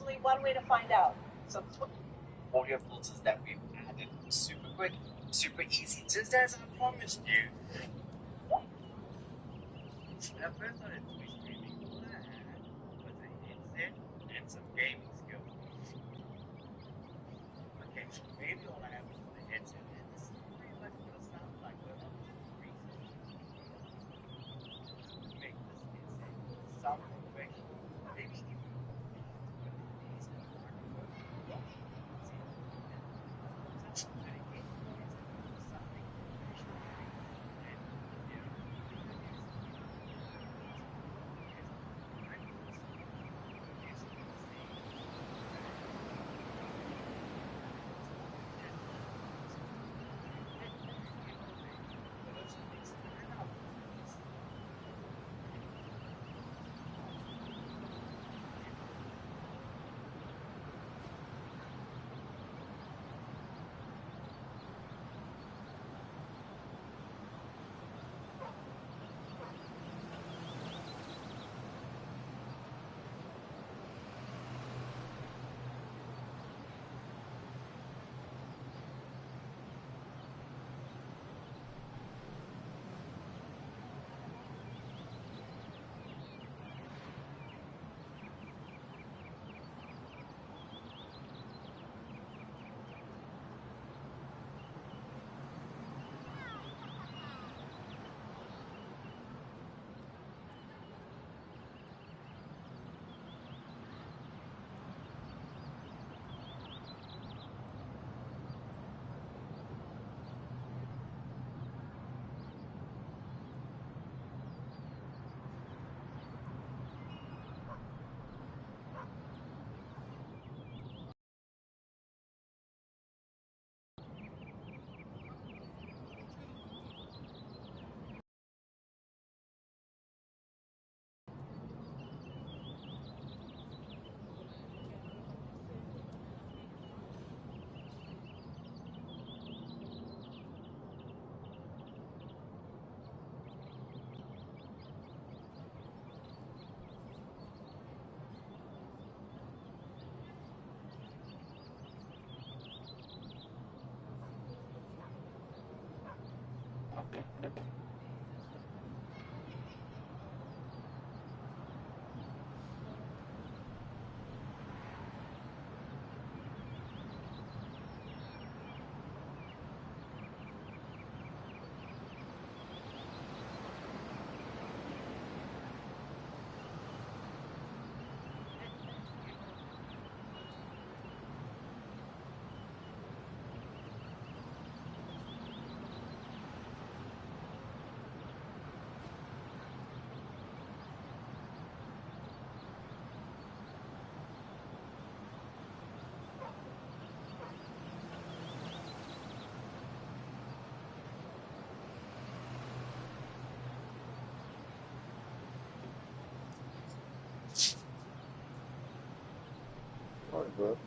actually one way to find out. So audio filters that we've added, super quick, super easy, just as I promised you. At first on a Twitch streaming, all I had was a headset and some gaming skills. Okay, so maybe all I had was the headset, and this is pretty much what it sounded like. But on some research, I realized that I could make this headset sound professional, maybe even more professional with a USB microphone. Well, let's see how we do that. It all comes out to the headphones sounding professional to me. And here with the USB microphone that is pretty close enough, as you can see. But also expand our business. Sorry, bro.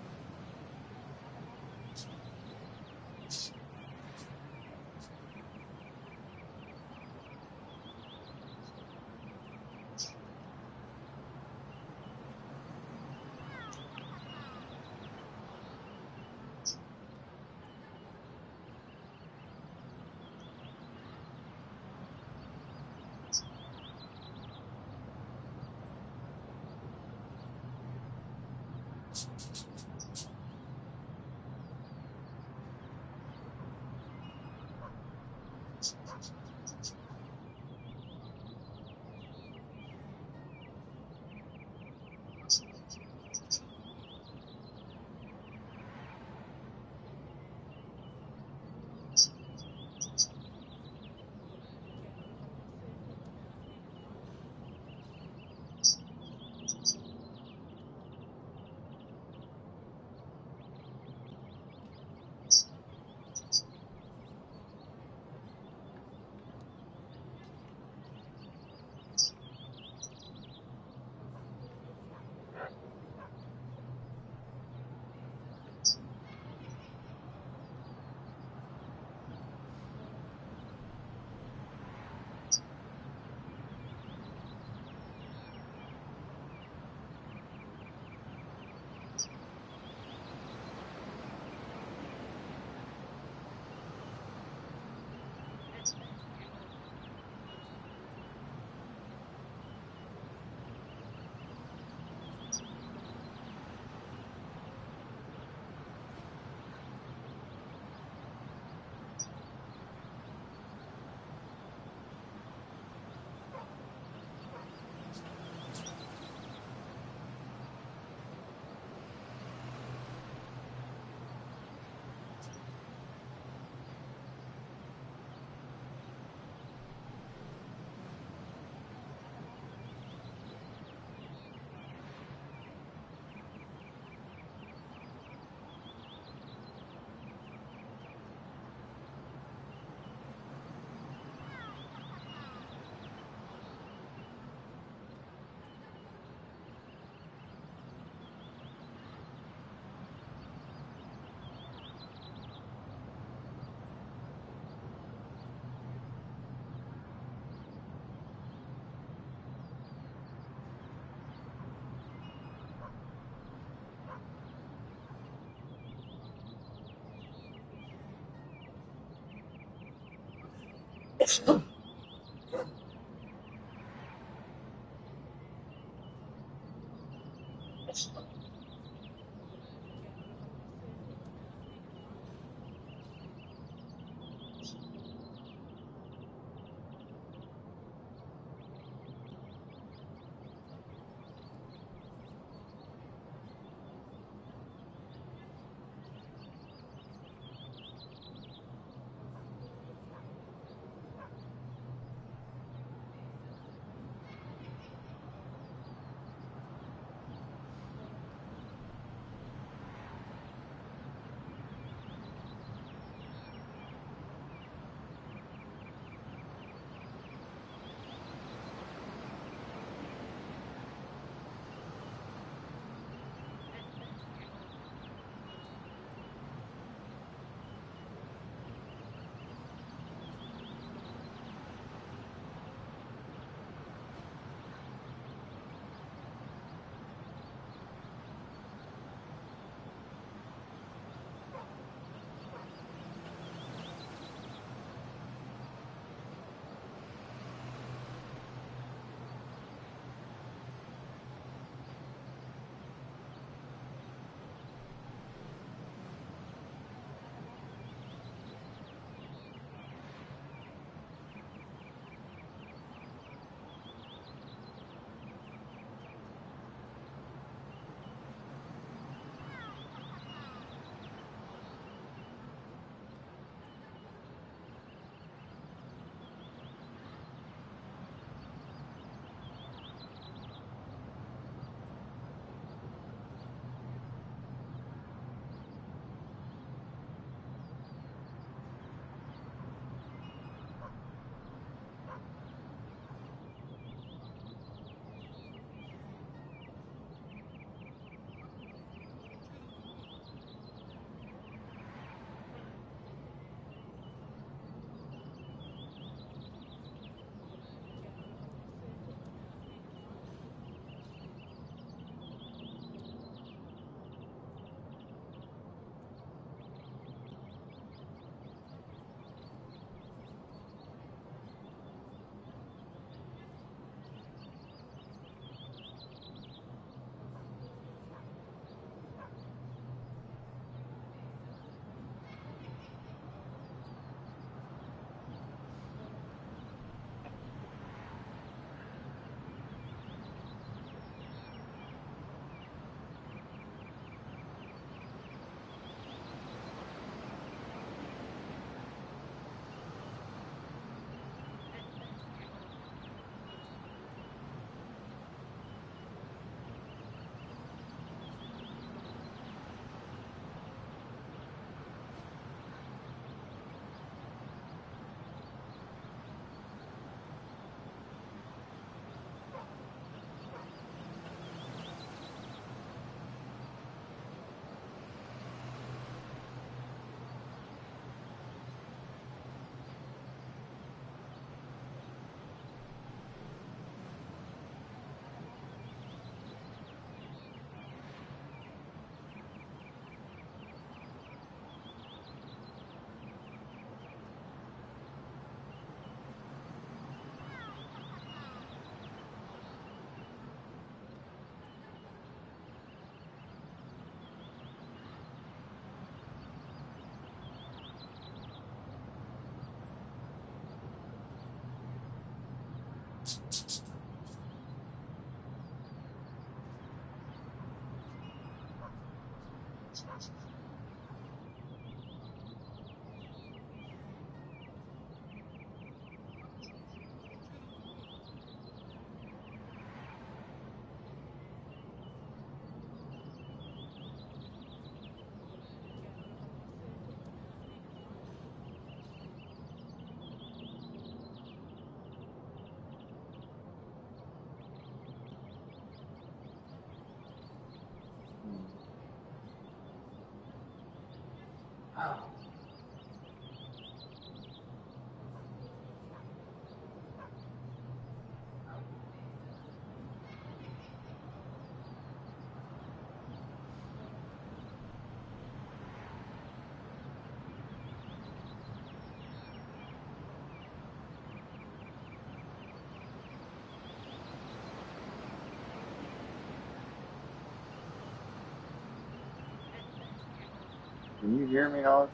Can you hear me, Alex?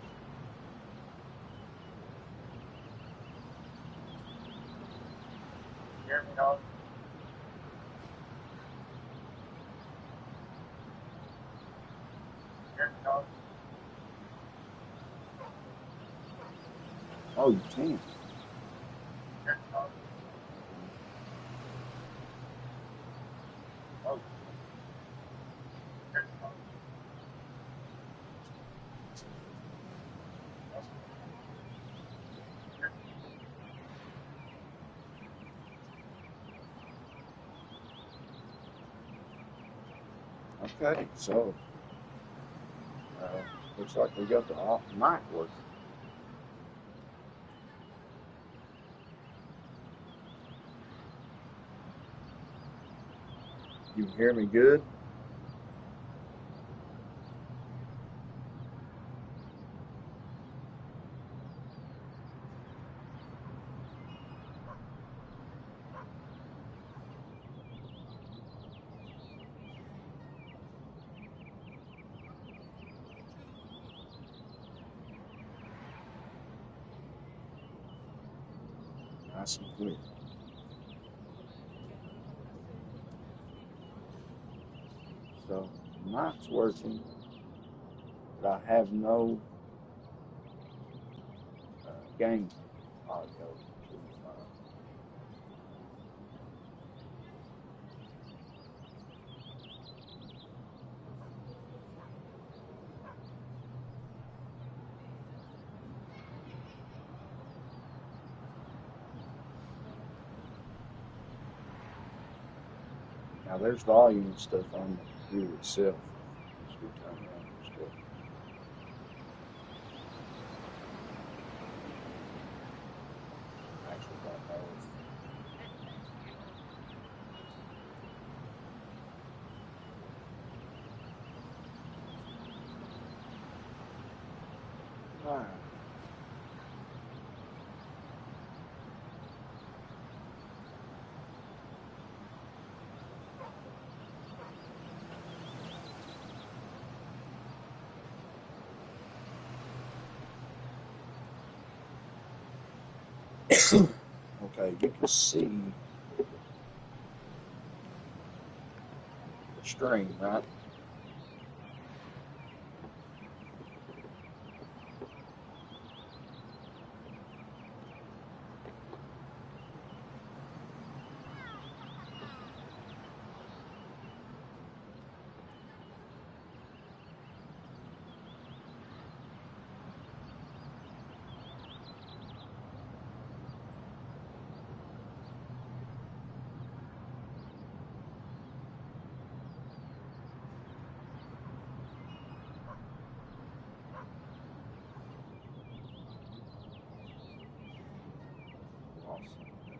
Hear me, Alex? Hear me, Alex? Oh, you can. Hear me, Alex? Oh, hear me, Alex? Okay, so uh, looks like we got the mic working. You can hear me good? Nice and clear. So the mic's working, but I have no game audio to now there's volume and stuff on the computer itself as we turn around and stuff. Actually don't know if all right. Okay, you can see the stream, right? Lost something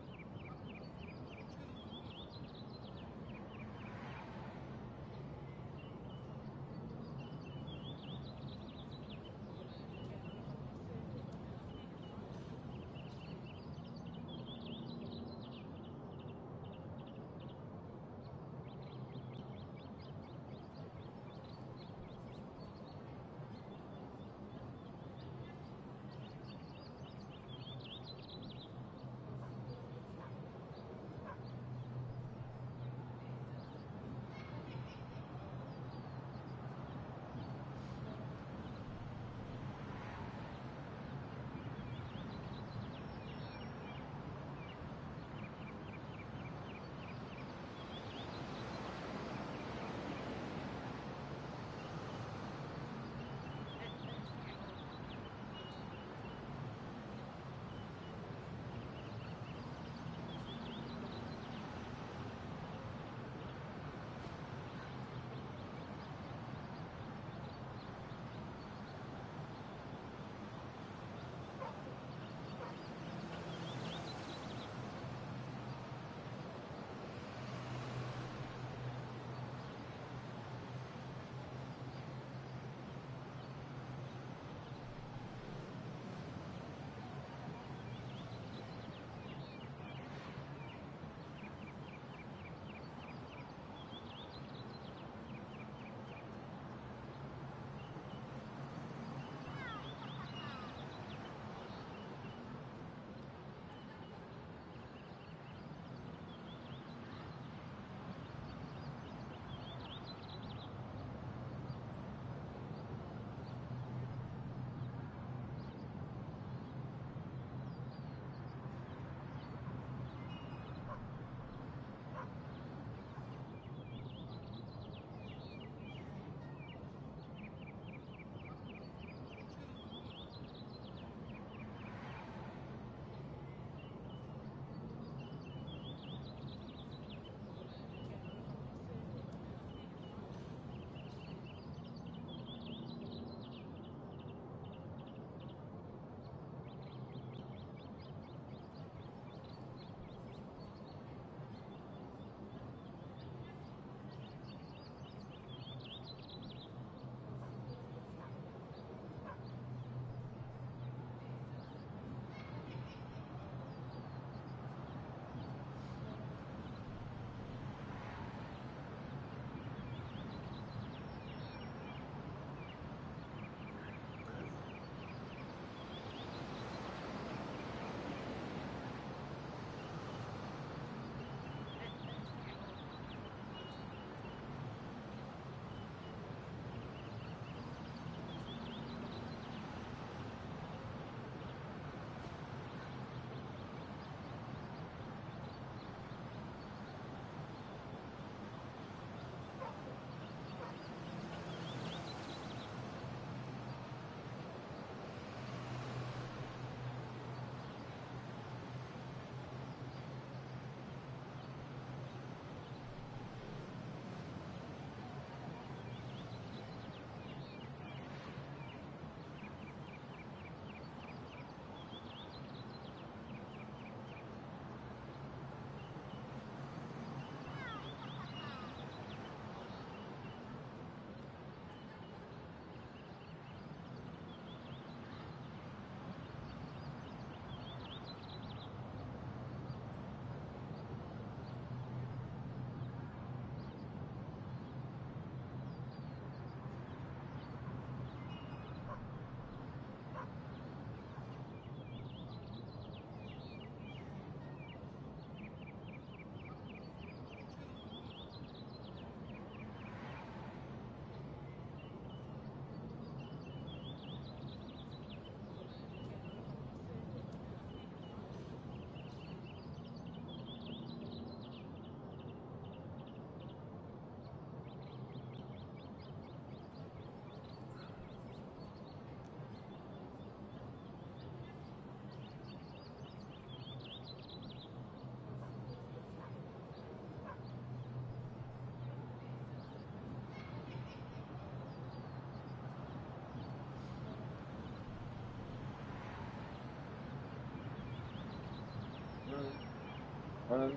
That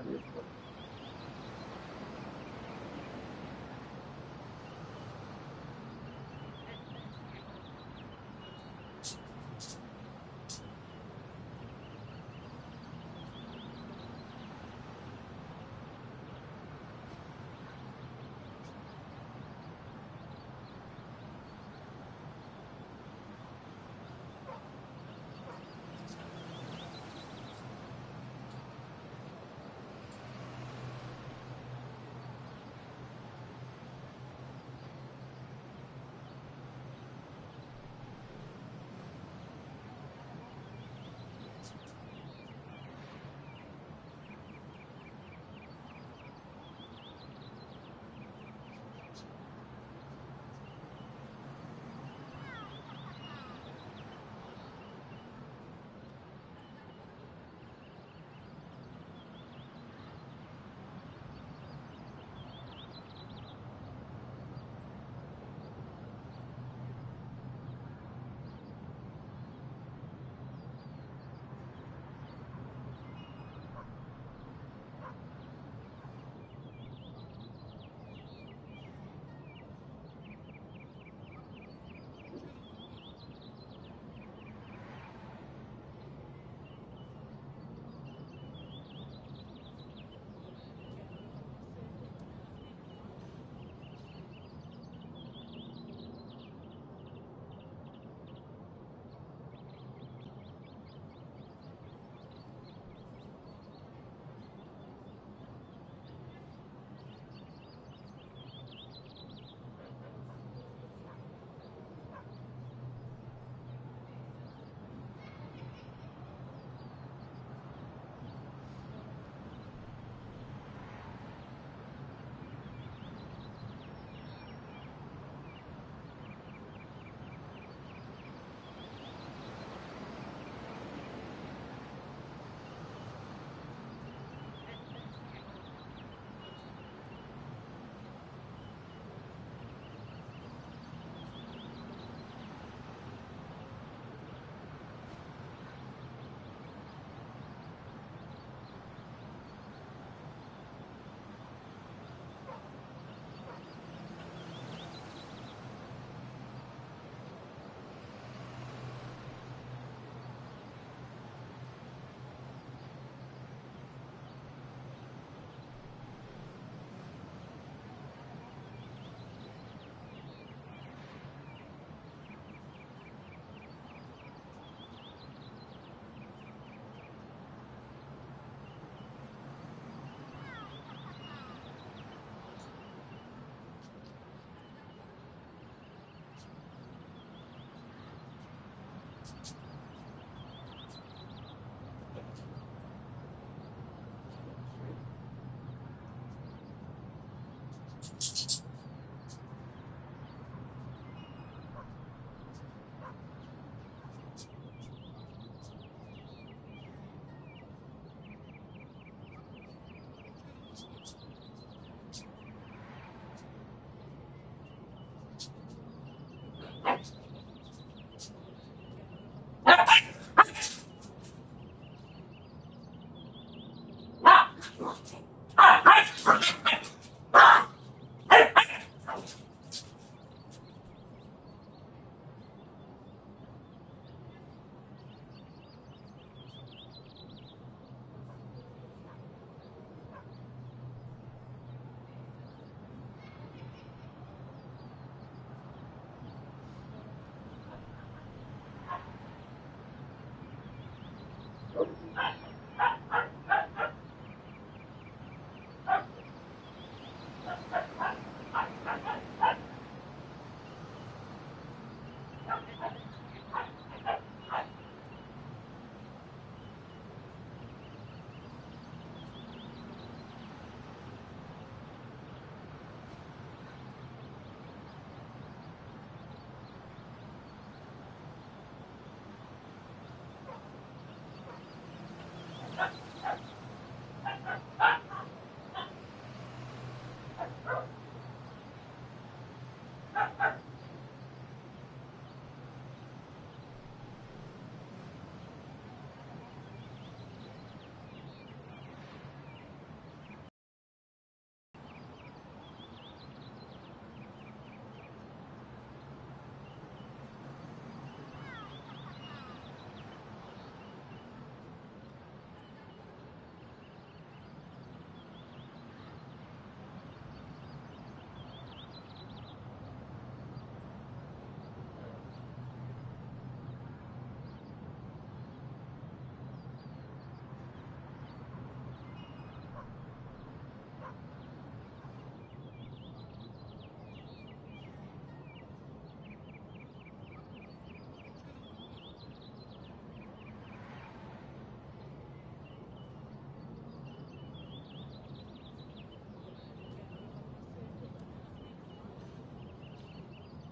is what.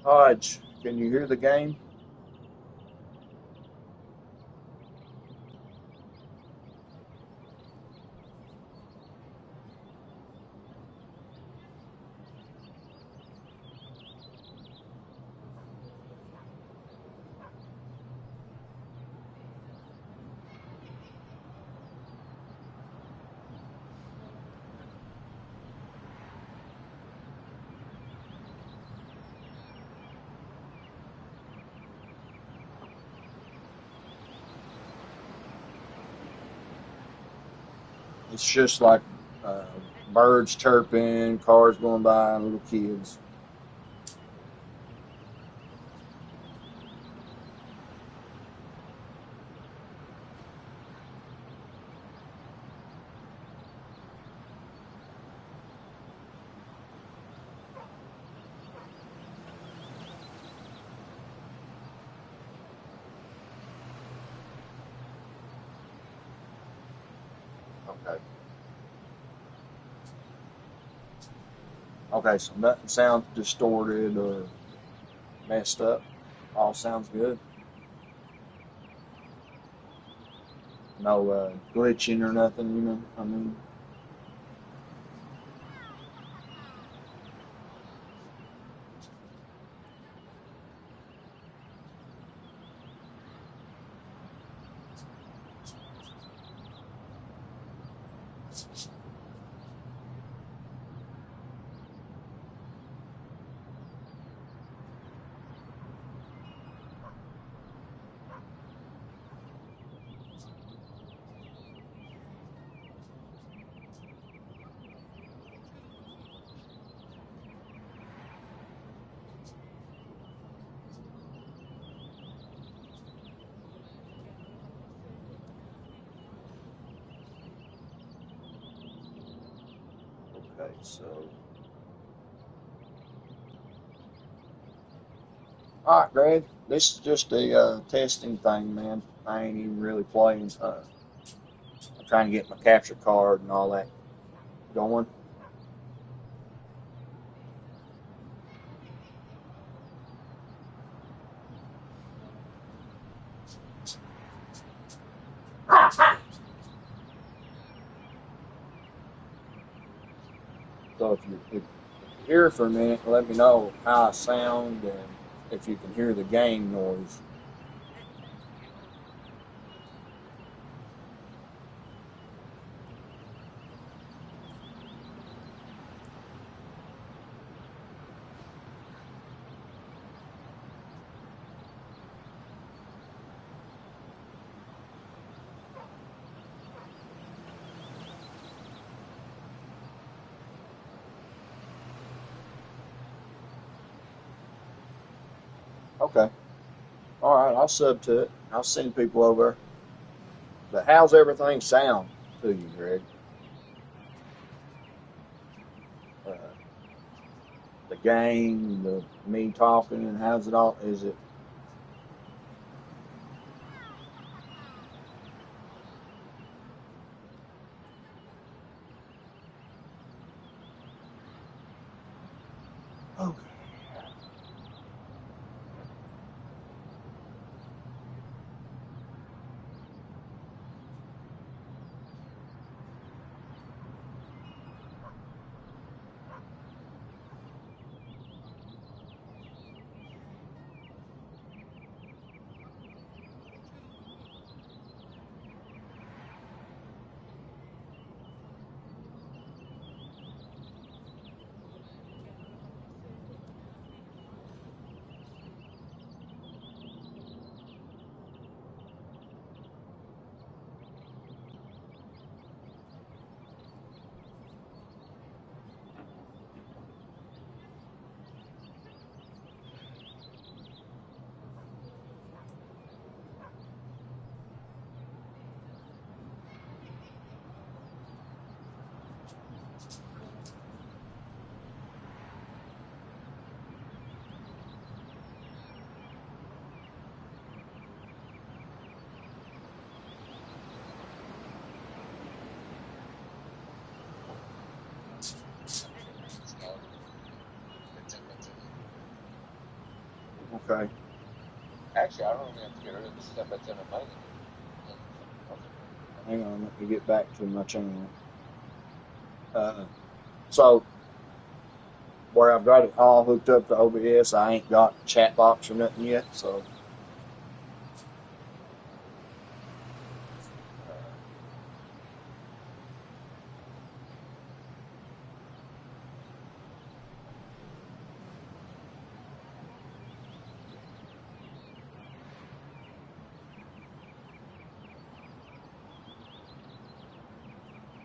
Hodge, can you hear the game? It's just like uh, birds chirping, cars going by, little kids. Okay. Okay, so nothing sounds distorted or messed up. All sounds good. No glitching or nothing, you know. I mean, okay, so. All right, Greg. This is just a testing thing, man. I ain't even really playing. I'm trying to get my capture card and all that going. So if you hear for a minute, let me know how I sound and if you can hear the game noise. Okay. All right, I'll sub to it. I'll send people over. But how's everything sound to you, Greg? Uh, the game, the me talking, and how's it all? Is it okay? Okay. Actually, I don't even have to get rid of the stuff that's in the main anymore. There's something else I gotta get Hang on, let me get back to my channel. So where I've got it all hooked up to OBS, I ain't got chat box or nothing yet. So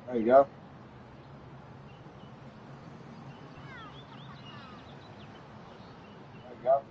there you go. There you go.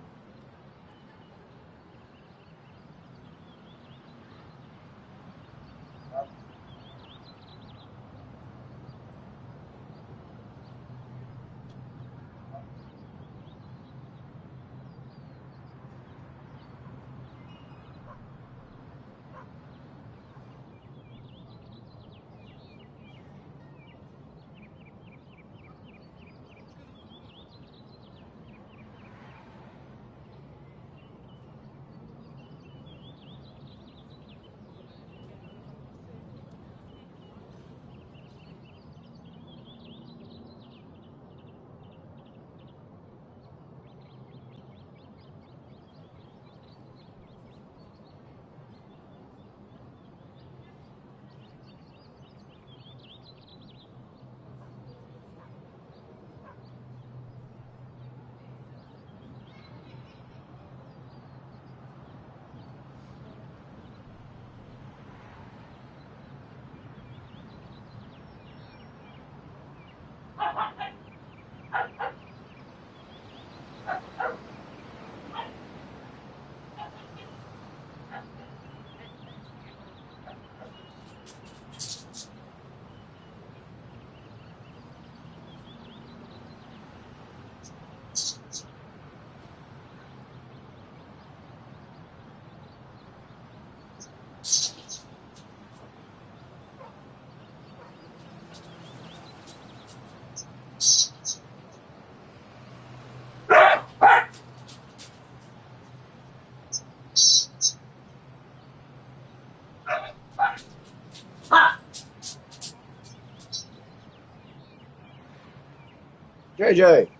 JJ,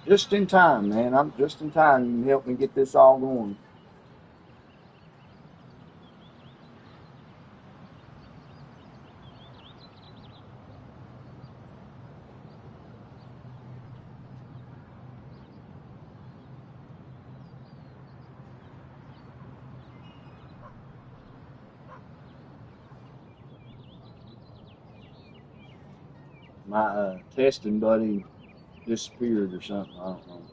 just in time, man. I'm just in time. You can help me get this all going. My testing buddy disappeared or something. I don't know.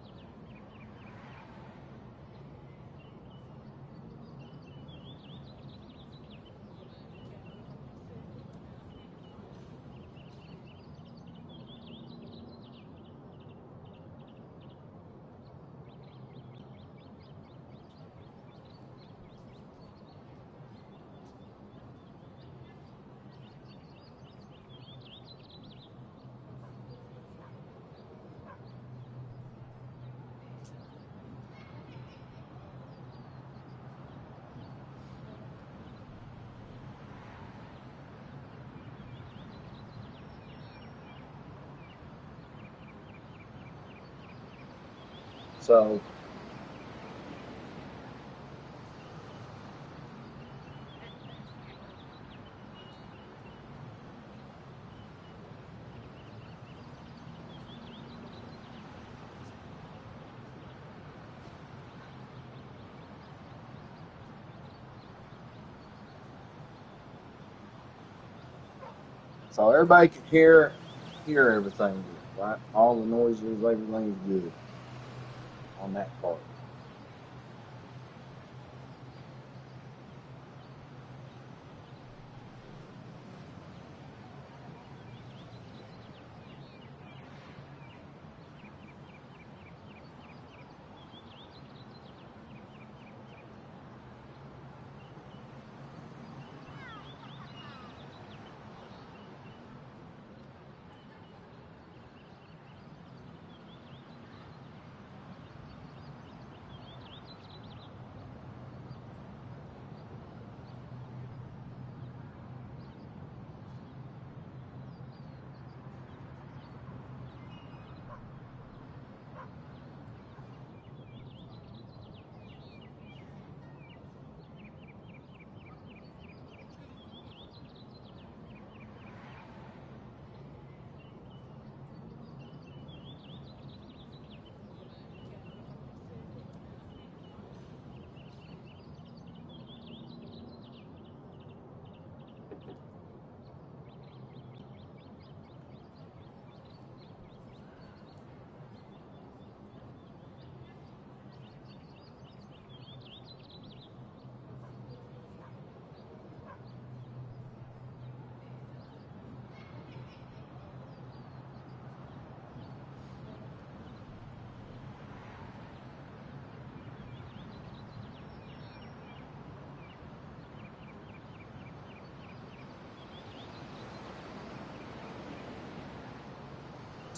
So so everybody can hear everything good, right? All the noises, everything's good on that part.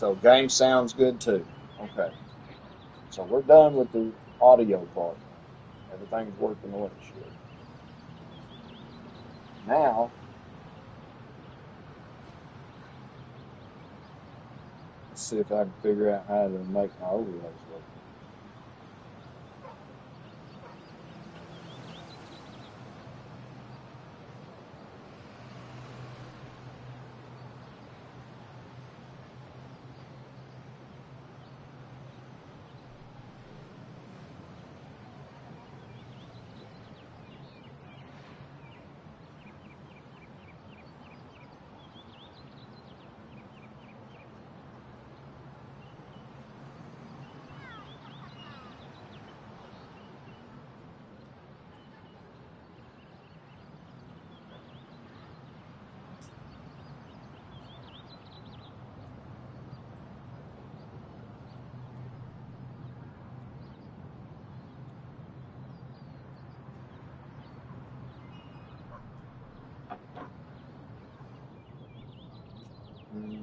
So game sounds good too. Okay. So we're done with the audio part. Everything's working the way it should. Now, let's see if I can figure out how to make my overlays work. Mm.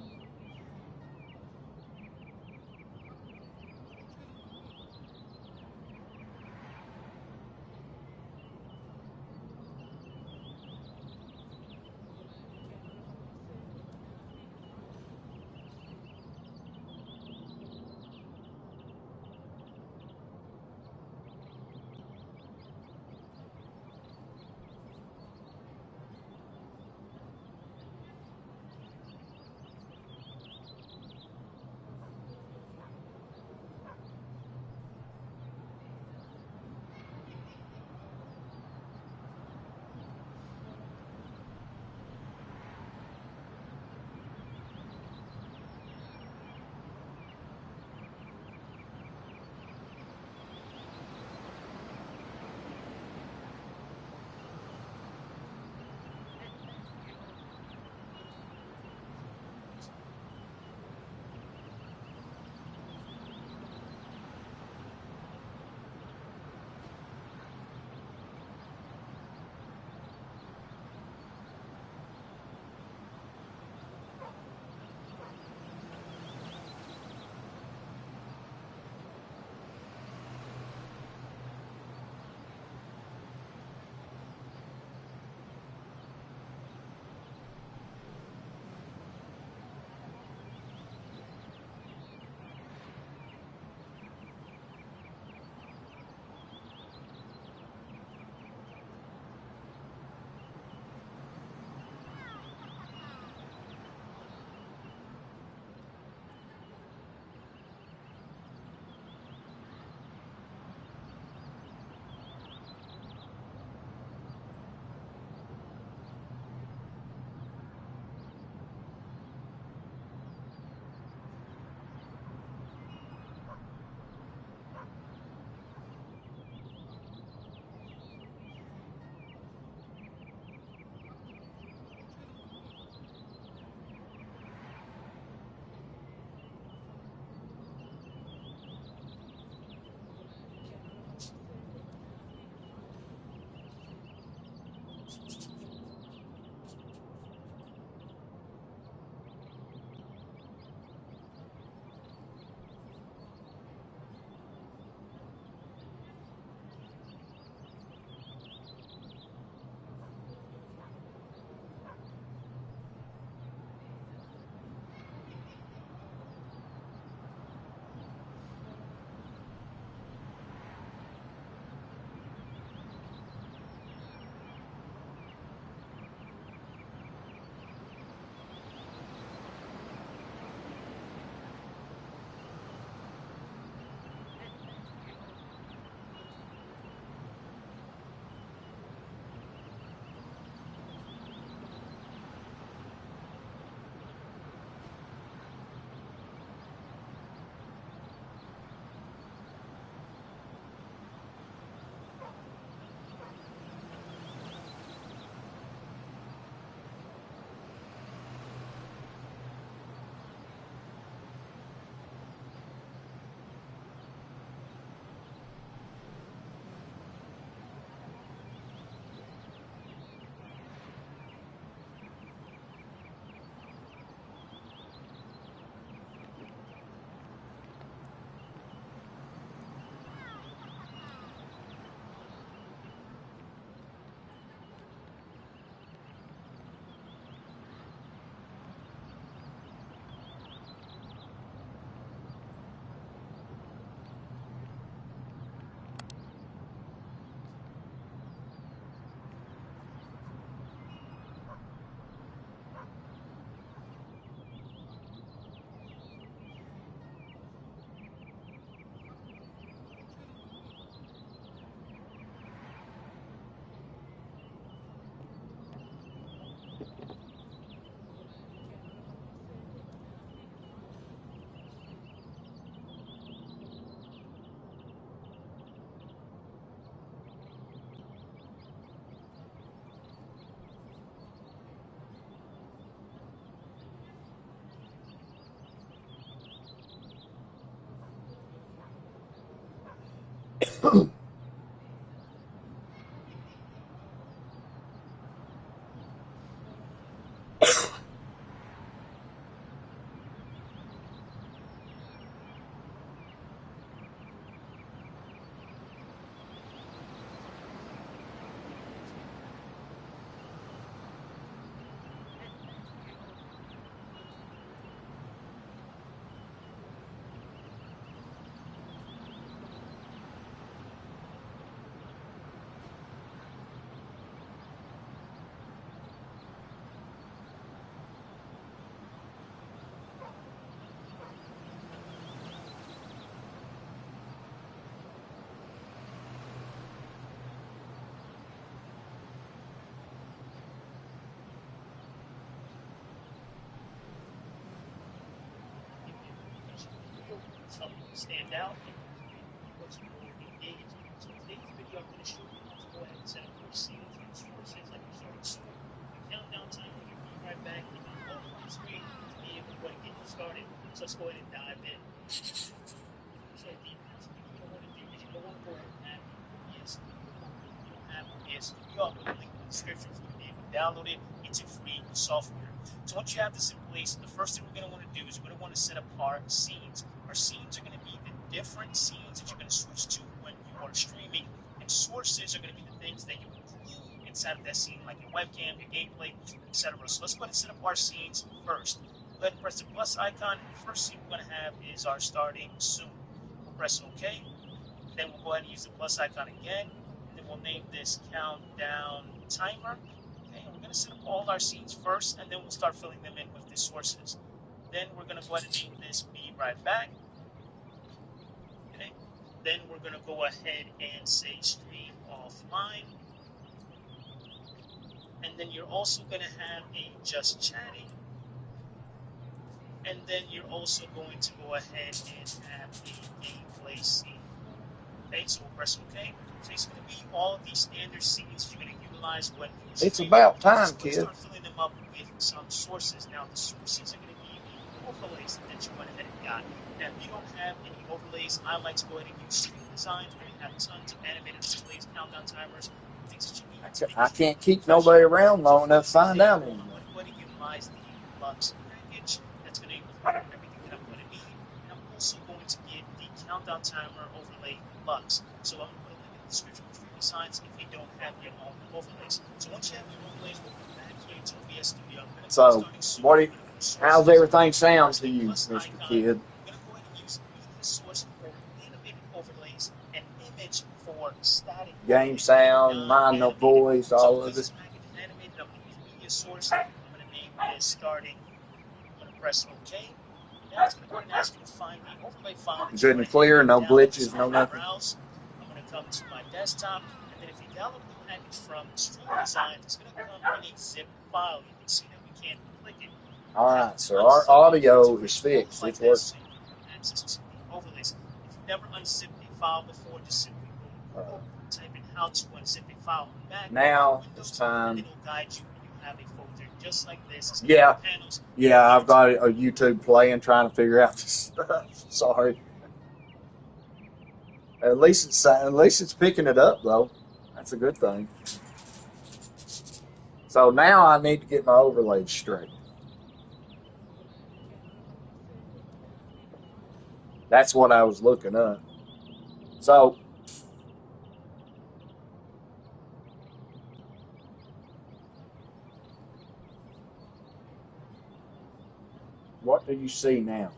Something to stand out and keep it much more engaged. So in today's video, I'm going to show you how to go ahead and set up your scenes and sources like you're starting soon, your countdown timer, your be right back, and your overlay screen to be able to go ahead and get you started. So let's go ahead and dive in. So the first thing you're going to want to do is you're going to want to go ahead and have the OBS Studio. If you don't have OBS Studio, I'll put a link in the description for you to be able to download it. It's a free software. So once you have this in place, the first thing we're going to want to do is we're going to want to set up our scenes. Our scenes are going to be the different scenes that you're going to switch to when you are streaming, and sources are going to be the things that you include inside of that scene, like your webcam, your gameplay, etc. So let's go ahead and set up our scenes first. Go ahead and press the plus icon, and the first scene we're going to have is our starting soon. We'll press OK. Then we'll go ahead and use the plus icon again, and then we'll name this countdown timer. Okay, and we're going to set up all our scenes first, and then we'll start filling them in with the sources. Then we're going to go ahead and name this be right back. Okay, then we're going to go ahead and say stream offline, and then you're also going to have a just chatting, and then you're also going to go ahead and have a gameplay scene. Okay, so we'll press OK. So it's going to be all the standard scenes that you're going to utilize when you're It's streaming. about time, So we're going to kid. start filling them up with some sources. Now, the sources are going to be the overlays that you went ahead and got. Now, if you don't have any overlays, I like to go ahead and use Stream Designs, where you have tons of animated overlays, countdown timers, things that you need to make I it can't keep professional. nobody around So long for enough to this find out example, I'm anymore. going to go ahead and utilize the Lux package. That's going to include everything that I'm going to need. And I'm also going to get the countdown timer overlay Lux. So I'm going to put a link in the description for Stream Designs if you don't have your own overlays. So once you have your overlays, we'll come back here to OBS Studio. I'm going to click So, starting soon. what? I'm going to go to How's sources. everything I'm going to sound press to the you, plus Mr. icon. Kid? I'm going to go ahead and use media source for animated overlays and image for static Game overlays, sound, mind, no non-animated. voice, So all because of it. this package is animated, I'm going to use media source. I'm going to name this starting. I'm going to press OK. Now it's going to go ahead and ask you to find the overlay file that you Good went and ahead clear, and no downloaded. glitches, So I'm no going to nothing. browse. I'm going to come to my desktop, and then if you downloaded the package from Stream Designs, it's going to come in a zip file. You can see that we can't click it. All You have right, to so our unzip it to audio is expose fixed. like It's this working. so you can have access to the overlays. If you've never unzipped a file before, just simply go to Google, type in how to unzip a file on Mac, hit Now it's Windows, and then time. it'll guide you, and you'll have a folder just like this. It's going to Yeah, have panels yeah, here I've to got a YouTube playing, trying to figure out this stuff. Sorry. At least it's picking it up though. That's a good thing. So now I need to get my overlays straight. That's what I was looking up. So what do you see now?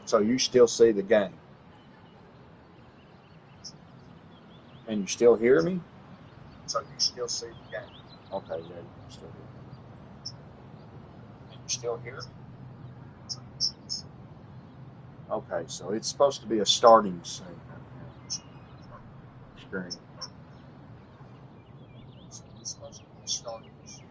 So you still see the game, and you still hear me. So you still see the game. Okay, yeah, you can still hear me. And you still hear me. Okay, so it's supposed to be a starting soon right now. Screen. So it's supposed to be a starting soon.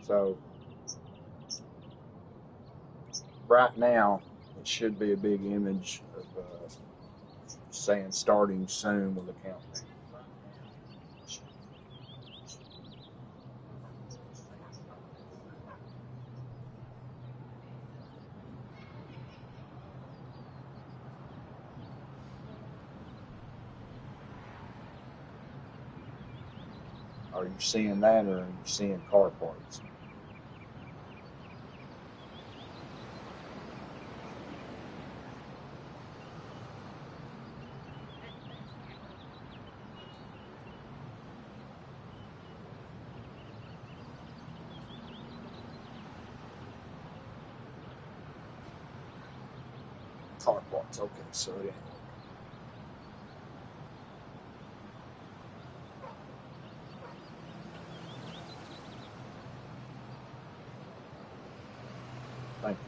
So right now, it should be a big image of saying starting soon with a countdown. Right now, it should be a big image saying starting soon. Are you seeing that, or are you seeing car parts? Car parts. Okay, so it ain't working. Thank you.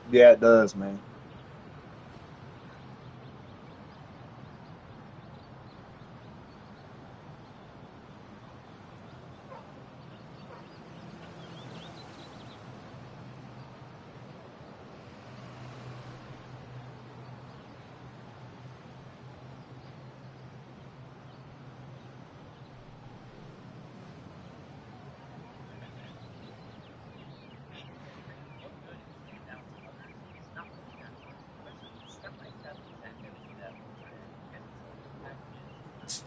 Yeah, it does, man. Making your screen look good and stand out to others is not really that hard. I'm going to show you step-by-step exactly how to do that with today. Get these open packages removed.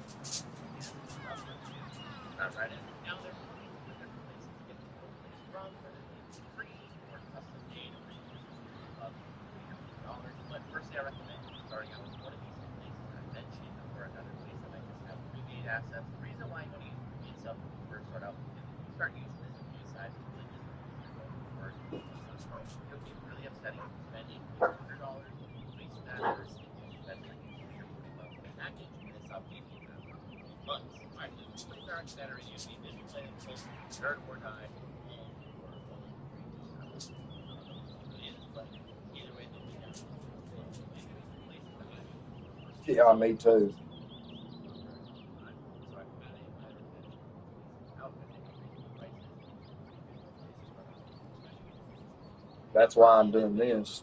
And without further ado, let's dive right in. Now, there are multiple different places to get these overlays from, whether they be free or custom made, or even just a Screen Club for $30 or $40. But firstly, I recommend you starting out with one of these three places that I mentioned, or another place that might just have pre-made assets. The reason why you want to use pre-made stuff when you first start out is if you start using this in the new side, this really isn't the look you're going for. It's just not going to go. It would be really upsetting if you spend $800 and then you waste that, spending like 30 or 40 bucks on a package, and then stop using it for the first couple of months. All right, so the three places I recommend are either going to be Visual Play, Nerd or Die, or Own or Own Read Yourself. Yeah, me too. Okay. So I highly advise that you place it out. I think on reasonable prices, and these are pretty good overlays to start off with, especially because That's why I'm doing this.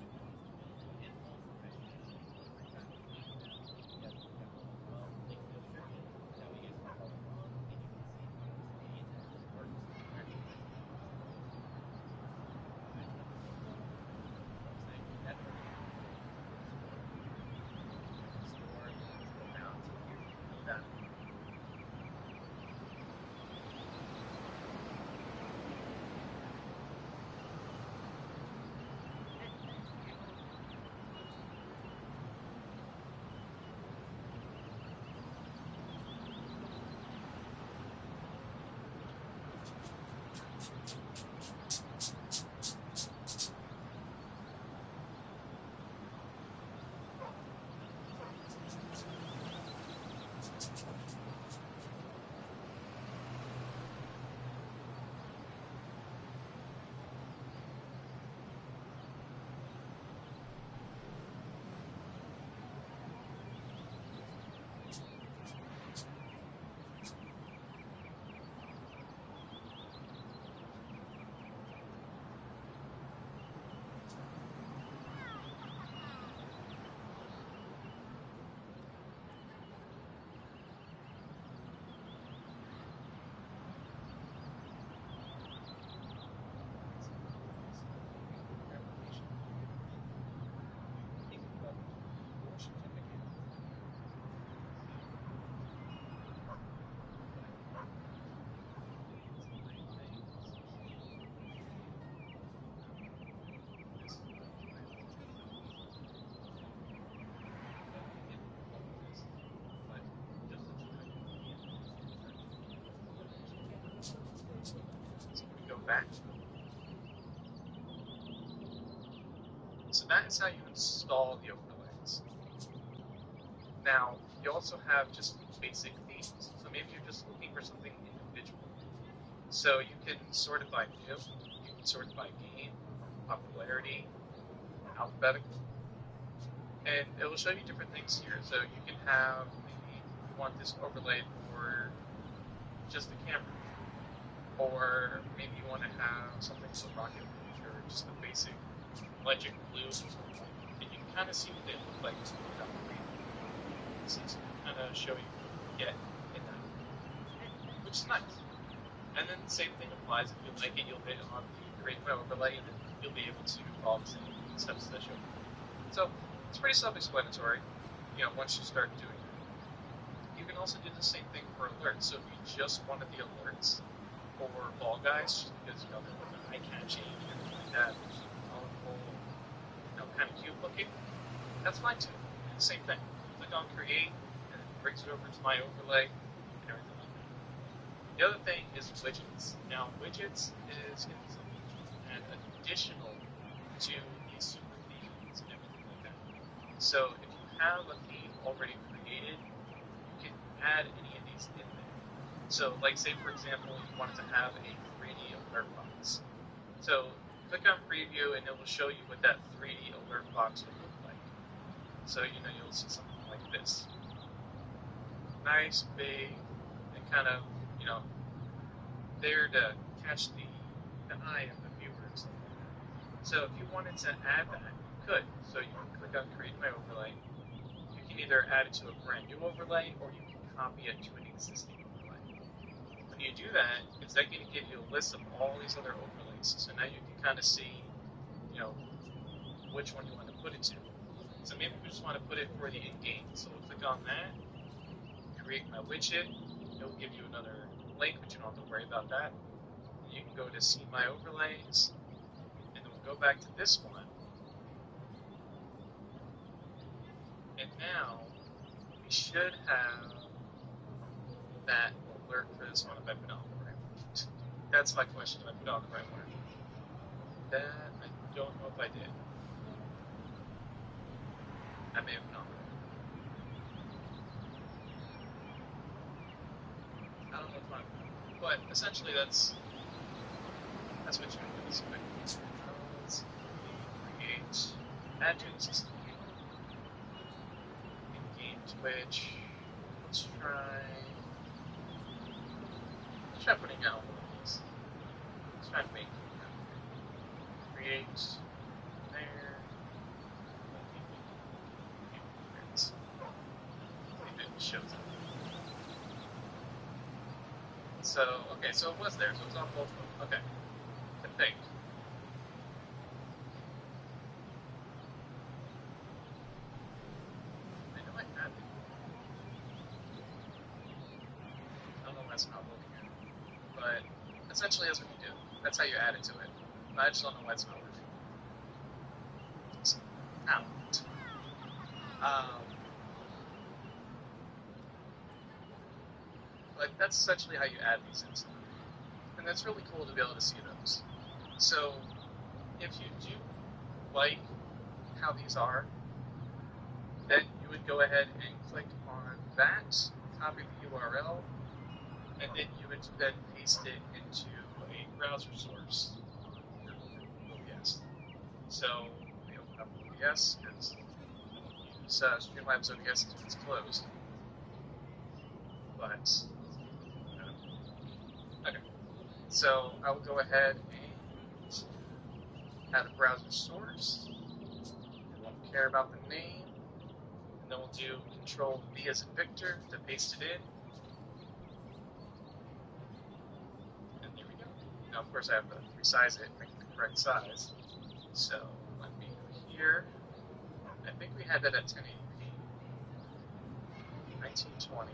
and also especially the delivery time is nice now. You guys work at home as well. They can distribute it. That way you guys can follow along and you can see how it's made, how it works, and especially if you want some real cheap ingredients, I think the lowest option would be going to the website. That's recommended going to a physical store. Whichever store you want to scroll down. So here's the drill down information. Okay, thanks for your time. Go back. So that is how you install the overlays. Now, you also have just basic themes. So maybe you're just looking for something individual. So you can sort it by new, you can sort it by game, popularity, alphabetical, and it will show you different things here. So you can have maybe you want this overlay for just the camera, or maybe you want to have something for Rocket League or just a basic Legend Blue overlay, and you can kind of see what they look like when you click on preview. So it's kind of show you what you get in that overlay, which is nice. And then the same thing applies. If you like it, you'll hit on the create my overlay, and then you'll be able to follow the same steps that I showed before. So it's pretty self-explanatory, once you start doing that. You can also do the same thing for alerts. So if you just wanted the alerts for Fall Guys, just because they're eye-catching and everything like that, they're super colorful, kind of cute looking, that's fine too. Do the same thing. Click on Create, and it brings it over to my overlay and everything like that. The other thing is widgets. Now, widgets is going to be something that you can add additional to these super themes and everything like that. So if you have a theme already created, you can add any of these in there. So, like, say for example, you wanted to have a 3D alert box. So click on preview and it will show you what that 3D alert box would look like. So, you'll see something like this. Nice, big, and kind of, there to catch the eye of the viewer and stuff like that. So if you wanted to add that, you could. So you can click on create my overlay. You can either add it to a brand new overlay or you can copy it to an existing overlay. When you do that, it's then going to give you a list of all these other overlays. So now you can kind of see, which one you want to put it to. So maybe we just want to put it for the in-game. So we'll click on that, create my widget. It will give you another link, but you don't have to worry about that. And you can go to see my overlays, and then we'll go back to this one. And now we should have that alert for this one if I put on the right one. That's my question, if I put on the right one or not. That, I don't know if I did. I may have put on the wrong one. I don't know which one I put on. But essentially that's what you do. So let's create, add to existing game, in-game Twitch. Let's try putting out one of these. Let's try making out here. Create there. Making. See if it shows up. So, okay, so it was there, so it's on both of them. Okay. I think. I know I had it. I don't know why it's not loading in. But essentially that's what you do. That's how you add it to it. I just don't know why it's not working. So, ow. But that's essentially how you add these in. And that's really cool to be able to see those. So, if you do like how these are, then you would go ahead and click on that, copy the URL, and then you would then paste it into a browser source on your OBS. So, let me open up OBS because I don't use Streamlabs OBS when it's closed. But let's open it up. Okay. So I will go ahead and add a browser source. We won't care about the name. And then we'll do Control V as in Victor to paste it in. And there we go. Now, of course, I have to resize it, make it the correct size. So let me go here. I think we had that at 1080p. 1920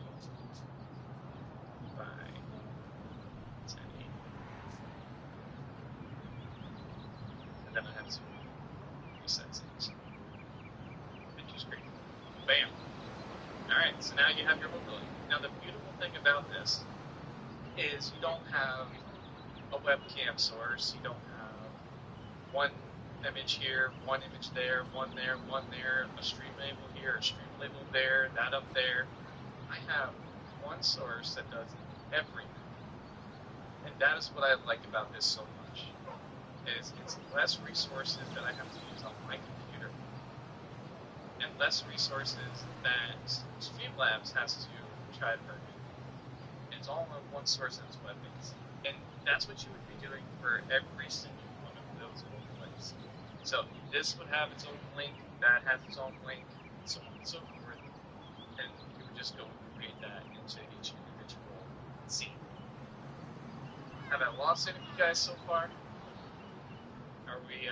by 1080. And then I have to resize it. Which is great. Bam. Alright, so now you have your overlay. Now the beautiful thing about this is you don't have a webcam source, you don't have one image here, one image there, one there, a stream label here, a stream label there, that up there. I have one source that does everything. And that is what I like about this so much. Is it's less resources that I have to use on my computer. And less resources that Streamlabs has to try to work in. It's all on one source and it's web-based. And that's what you would be doing for every single one of those overlays. So this would have its own link, that has its own link, so on and so forth. And you would just go and create that into each individual scene. Have I lost any of you guys so far? Are we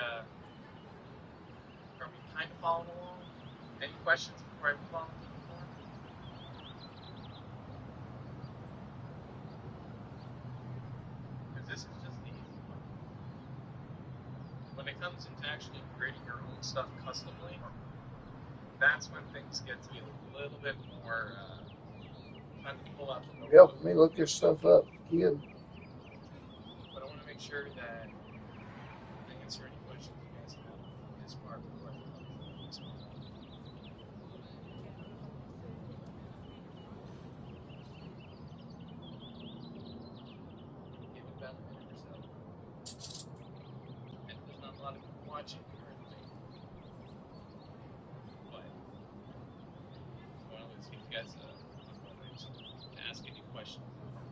kind of following along? Any questions before I move on a little bit more? Because this is just the easy part. When it comes into actually creating your own stuff customly, that's when things get to be a little bit more time to pull out the notebook. Help me look this stuff up, kid. But I want to make sure that I answer any questions you guys have on this part before I move on to the next part. Give it about a minute or so. And there's not a lot of people watching currently, but I want to at least give you guys a moment to ask any questions that you have.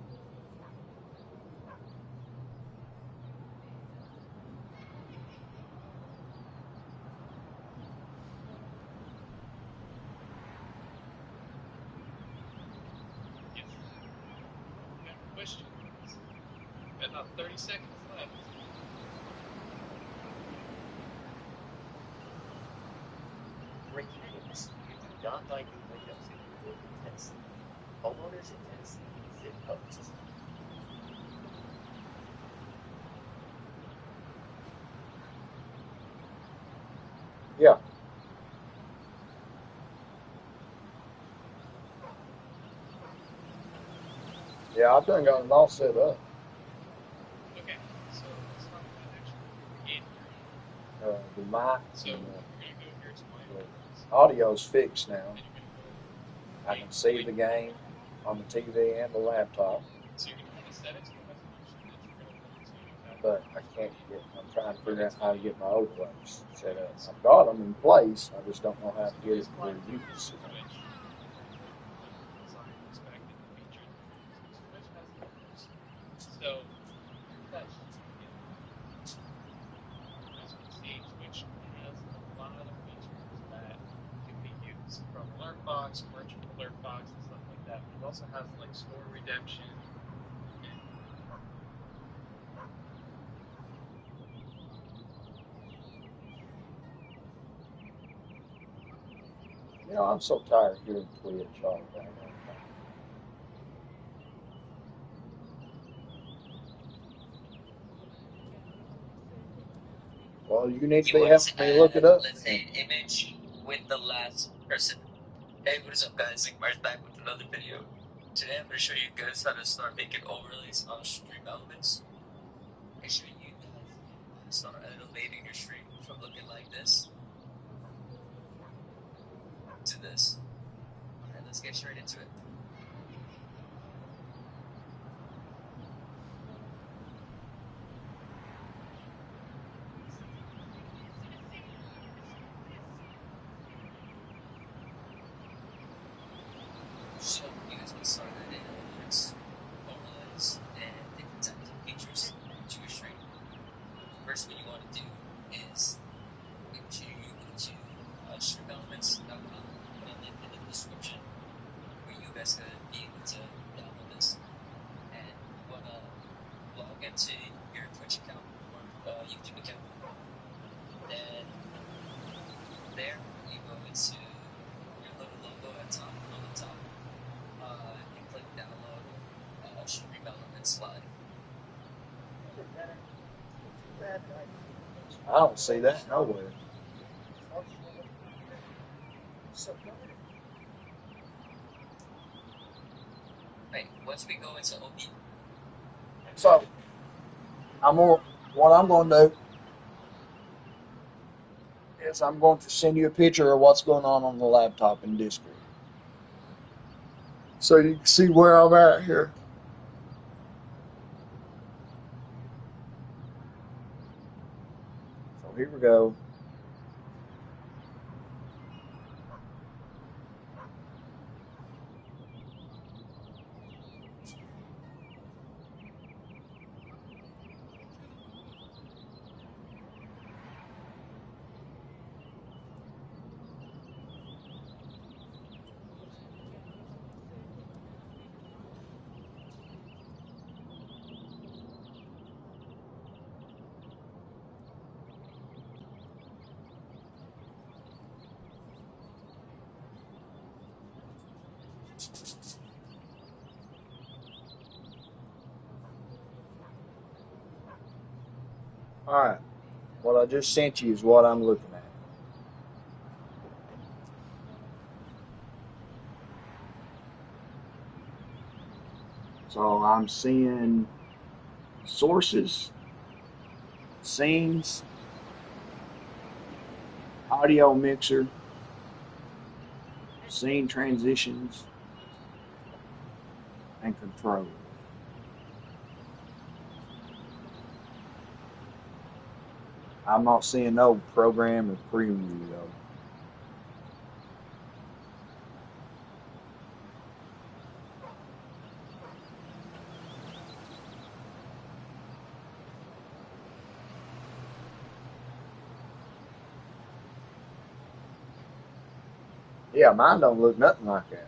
Yes. We have questions. We got about 30 seconds left. Mechanics. You do not like the windows if you live in Tennessee. Homeowners in Tennessee zip codes. Yeah. Yeah, I've done got it all set up. Okay, so let's talk about actually creating your own. The mic. So you're going to go here to my overlays. Audio's fixed now. And you're going to go I can see the game on the TV and the laptop. So you're going to want to set it to the resolution that you're going to want to have. But I can't get. I'm trying to figure out how to get my overlays set up. I've got them in place. I just don't know how to get it where you can see them. box, merch alert box, and stuff like that. But it also has like store redemption and You know, I'm so tired of hearing Twitch all the daggone time. Well, you need to be helping me look it up. Let's say an image with the last person. Hey, what is up, guys? Like Mars back with another video. Today I'm going to show you guys how to start making overlays on stream elements. Make sure you guys can start elevating your stream from looking like this to this. Alright, let's get straight into it. So you guys can start adding elements, overlays, and different types of features to your stream. First, what you want to do is make sure you go to streamelements.com. I'll put a link in the description where you guys can be able to download this. And you want to log into your Twitch account or YouTube account. Then from there, you go into your little logo at top on the top. You click download Stream Elements Live. I don't see that nowhere. Right. Once we go into OB, So what I'm gonna do is I'm going to send you a picture of what's going on the laptop in Discord, so you can see where I'm at here. So here we go. All right. What I just sent you is what I'm looking at. So I'm seeing sources, scenes, audio mixer, scene transitions, and control. I'm not seeing no program or preview though. Yeah, mine don't look nothing like that.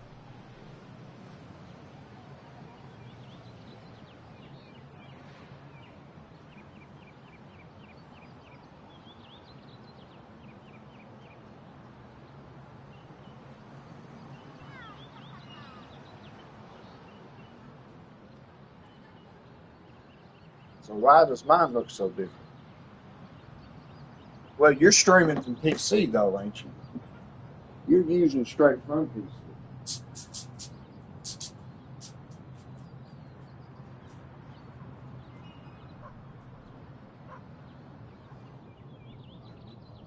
So why does mine look so different? Well, you're streaming from PC though, ain't you? You're using straight from PC.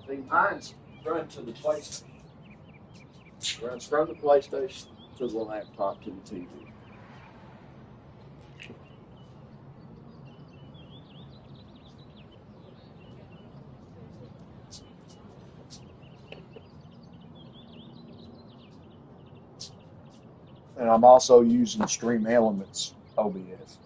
See, mine's run to the PlayStation. Runs from the PlayStation to the laptop to the TV. And I'm also using Stream Elements OBS.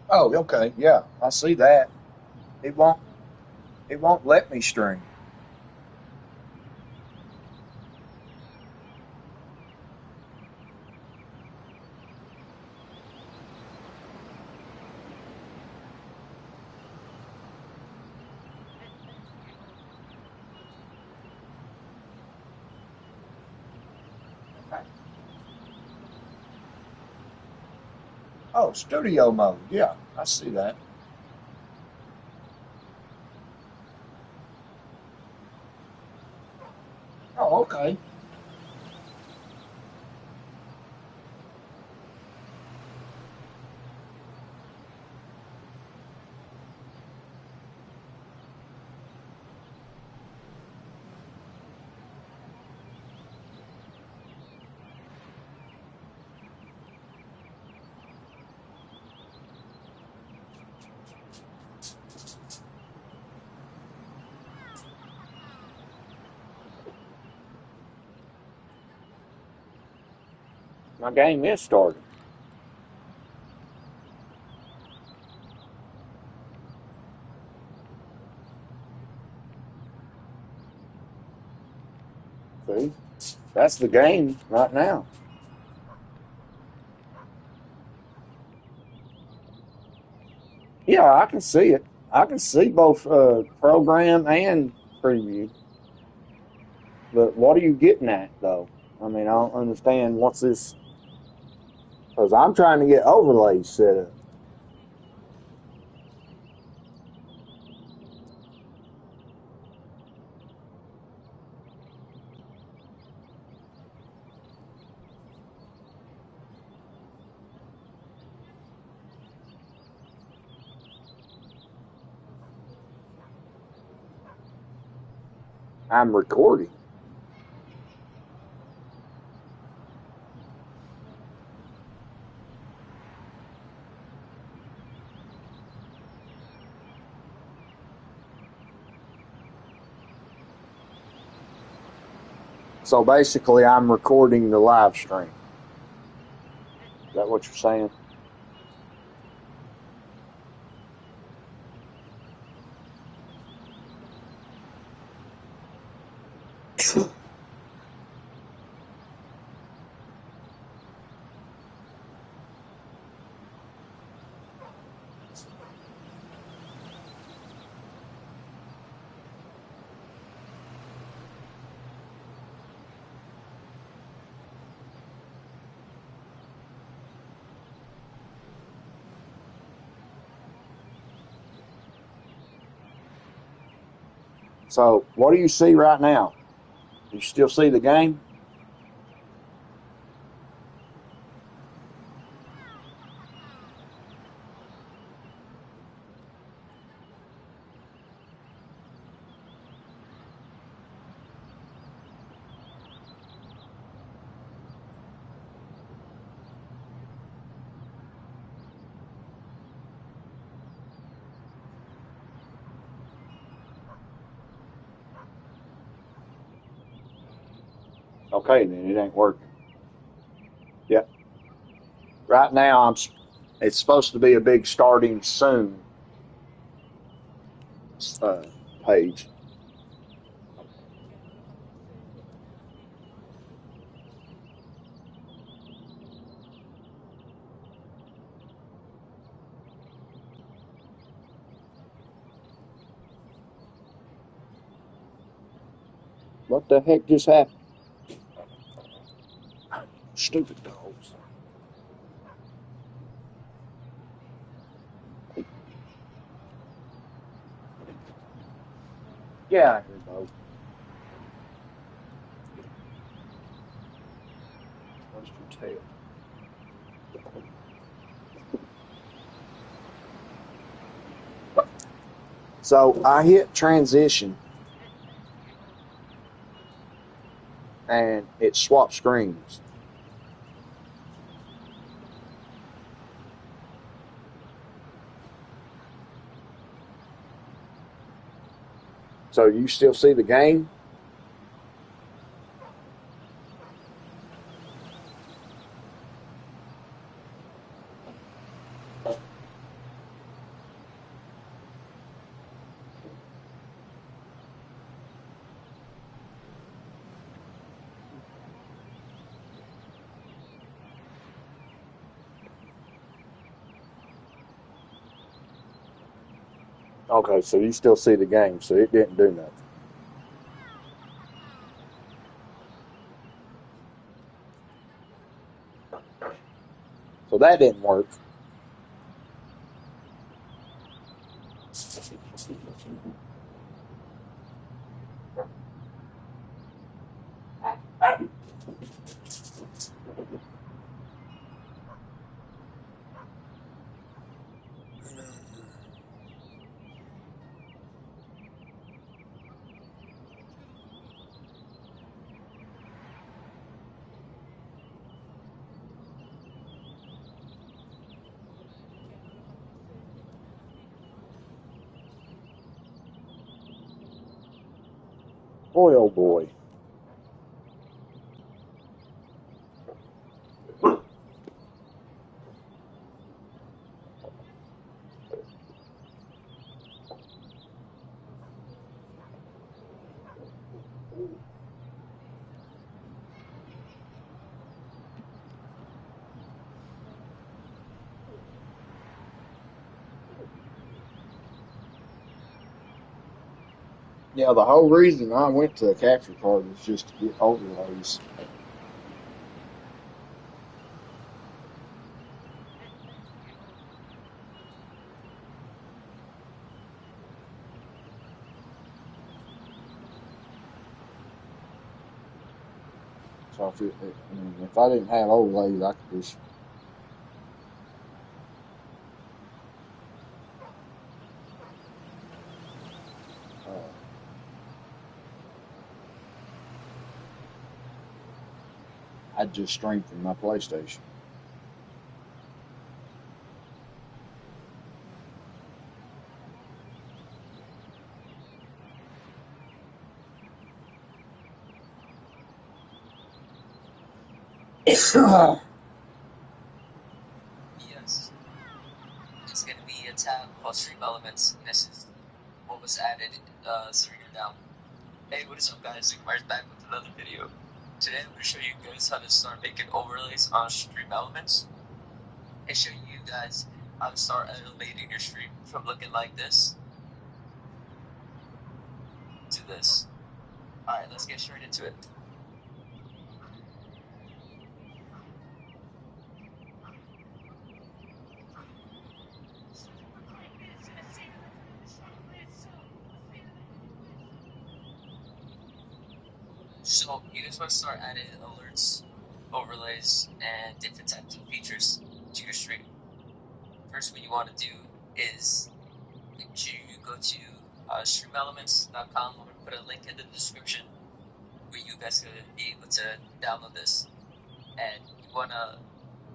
Oh, okay. Yeah, I see that. It won't. It won't let me stream. Oh, studio mode. Yeah, I see that. Oh, okay. My game is starting. See, that's the game right now. Yeah, I can see it. I can see both program and preview. But what are you getting at, though? I mean, I don't understand what's this. Because I'm trying to get overlays set up. I'm recording. So basically, I'm recording the live stream. Is that what you're saying? So what do you see right now? You still see the game? Okay, then it ain't working. Yep. Right now, It's supposed to be a big starting soon uh, page. What the heck just happened? Stupid dogs. Get out here, dog. What's your tail? So I hit transition and it swapped screens. So you still see the game? Okay, so you still see the game, so it didn't do nothing. So that didn't work. Boy, oh boy. Yeah, the whole reason I went to a capture card was just to get overlays. So I mean, if I didn't have overlays, I could just uh, I'd just strengthen my PlayStation. Yes, it's going to be a tab called Stream Elements, and this is what was added through your download. Hey, what is up, guys? Zigmar's back with another video. Today I'm going to show you guys how to start making overlays on Stream Elements and show you guys how to start elevating your stream from looking like this to this. Alright, let's get straight into it. So you guys want to start adding alerts, overlays, and different types of features to your stream. First, what you want to do is make sure you go to streamelements.com. I'm going to put a link in the description where you guys can be able to download this. And you want to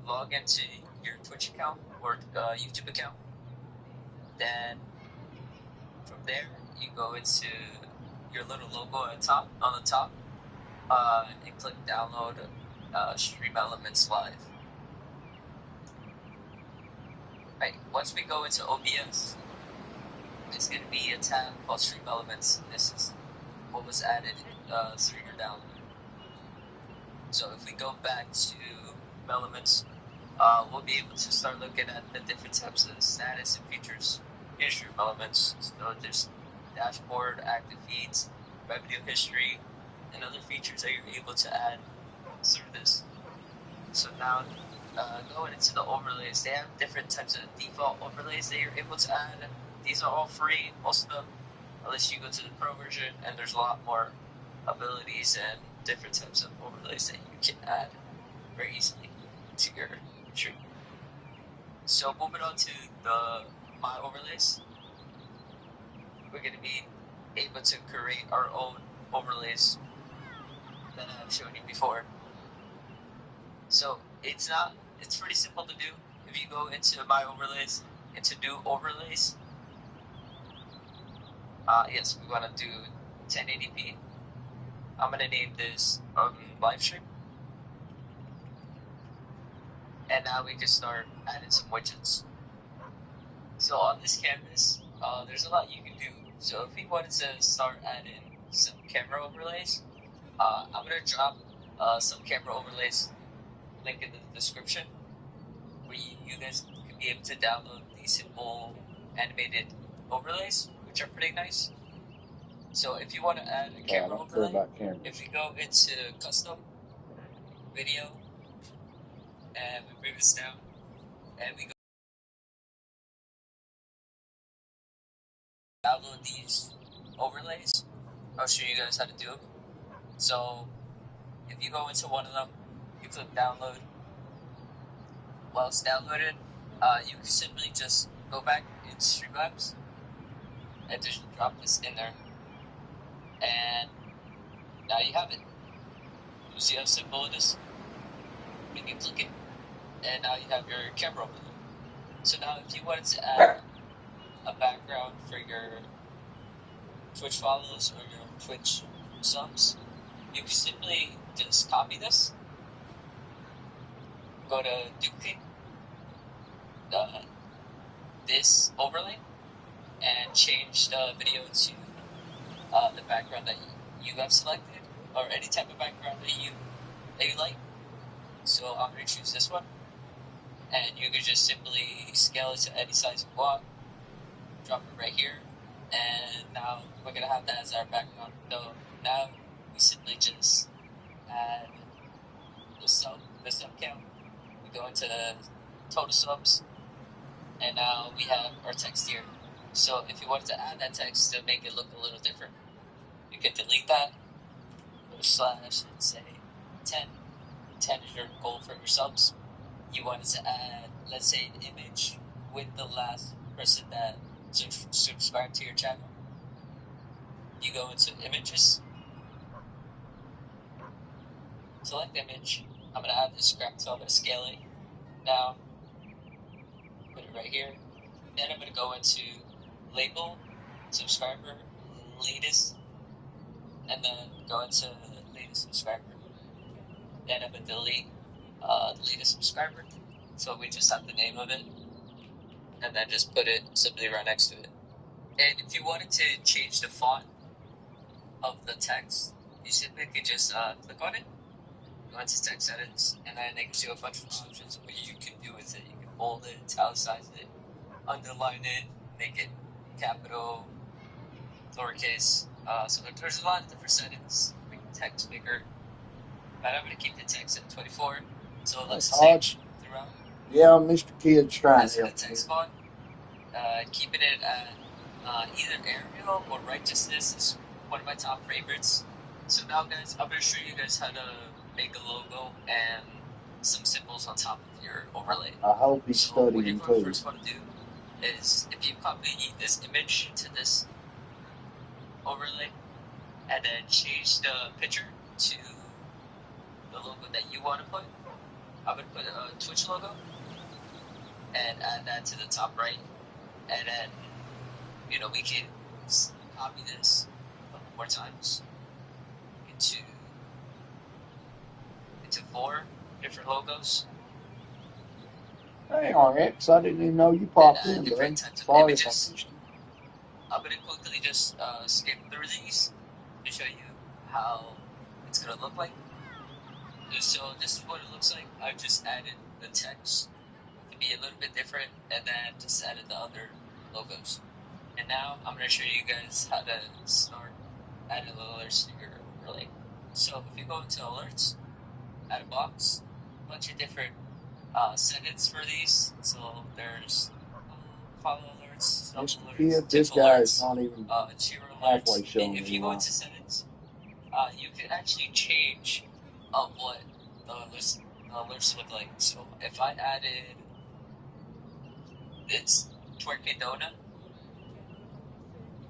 log into your Twitch account or YouTube account. Then from there, you go into your little logo at top on the top and click download Stream Elements Live. Right. Once we go into OBS, it's going to be a tab called Stream Elements, and this is what was added through your download. So if we go back to Elements, we'll be able to start looking at the different types of status and features in Stream Elements. So there's dashboard, active feeds, revenue history, and other features that you're able to add through this. So now going into the overlays, they have different types of default overlays that you're able to add. These are all free, most of them, unless you go to the pro version, and there's a lot more abilities and different types of overlays that you can add very easily to your stream. So moving on to the my overlays, we're going to be able to create our own overlays that I've shown you before. So it's pretty simple to do. If you go into my overlays, into new overlays, yes, we want to do 1080p. I'm going to name this live stream. And now we can start adding some widgets. So on this canvas, there's a lot you can do. So if we wanted to start adding some camera overlays, I'm going to drop some camera overlays link in the description where you guys could be able to download these simple animated overlays, which are pretty nice. So if you want to add a Yeah, I camera don't care overlay, about cameras. if we go into custom video and we bring this down and we go download these overlays, I'll show you guys how to do them. So if you go into one of them, you click download. While it's downloaded, you can simply just go back in Streamlabs and just drop this in there. And now you have it. You see how simple it is? You can click it, and now you have your camera overlay. So now if you wanted to add a background for your Twitch follows or your Twitch subs, you can simply just copy this, go to duplicate this overlay, and change the video to the background that you have selected, or any type of background that you like. So I'm going to choose this one, and you can just simply scale it to any size you want, drop it right here, and now we're going to have that as our background. So now we simply just add the sub count. We go into total subs, and now we have our text here. So if you wanted to add that text to make it look a little different, you can delete that, put a slash, and say 10. 10 is your goal for your subs. You wanted to add, let's say, an image with the last person that subscribed to your channel. You go into images, select image. I'm going to add this crap, so I'm going to scale it down, put it right here. Then I'm going to go into label, subscriber, latest, and then go into latest subscriber. Then I'm going to delete the latest subscriber. So we just have the name of it, and then just put it simply right next to it. And if you wanted to change the font of the text, you simply could just click on it, go into text settings, and then it gives you a bunch of options of what you can do with it. You can bold it, italicize it, underline it, make it capital, lowercase. So there's a lot of different settings. Make the text bigger. But I'm going to keep the text at 24, so it looks the same throughout. Yeah, Mr. Kid's trying As to for the help me. text font, keeping it at either Arial or Righteousness is one of my top favorites. So now, guys, I'm going to show you guys how to make a logo and some symbols on top of your overlay. I hope he's So what you're studying going to too. first want to do is, if you copy this image to this overlay, and then change the picture to the logo that you want to put. I'm going to put a Twitch logo and add that to the top right. And then, we can copy this a couple more times into 4 different logos. Hey, RX, I didn't even know you popped in, Different bud. types of Sorry if I images. missed you. I'm going to quickly just skip through these to show you how it's going to look like. So this is what it looks like. I've just added the text to be a little bit different, and then just added the other logos. And now I'm going to show you guys how to start adding alerts to your overlay. So if you go into alerts, add a box, a bunch of different settings for these. So there's follow alerts, sub Mr. alerts, Kid, tip this guy is alerts, not even cheer halfway alerts. showing If me you go why. into settings, you can actually change what the alerts look like. So if I added this twerking donut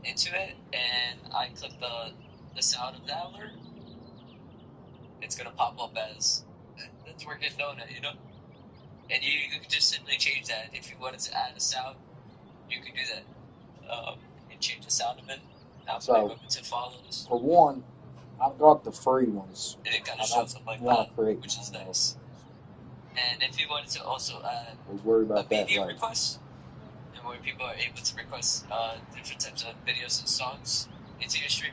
into it, and I click the sound of that alert, it's gonna pop up as the twerking donut. And you can just simply change that. If you wanted to add a sound, you could do that and change the sound of it. Now I'm gonna go into follows. For one, I've got the free ones. And it kind I of don't shows up like want that, to create which my is own nice. And if you wanted to also add We'll worry a about that media later. request, and where people are able to request different types of videos and songs into your stream,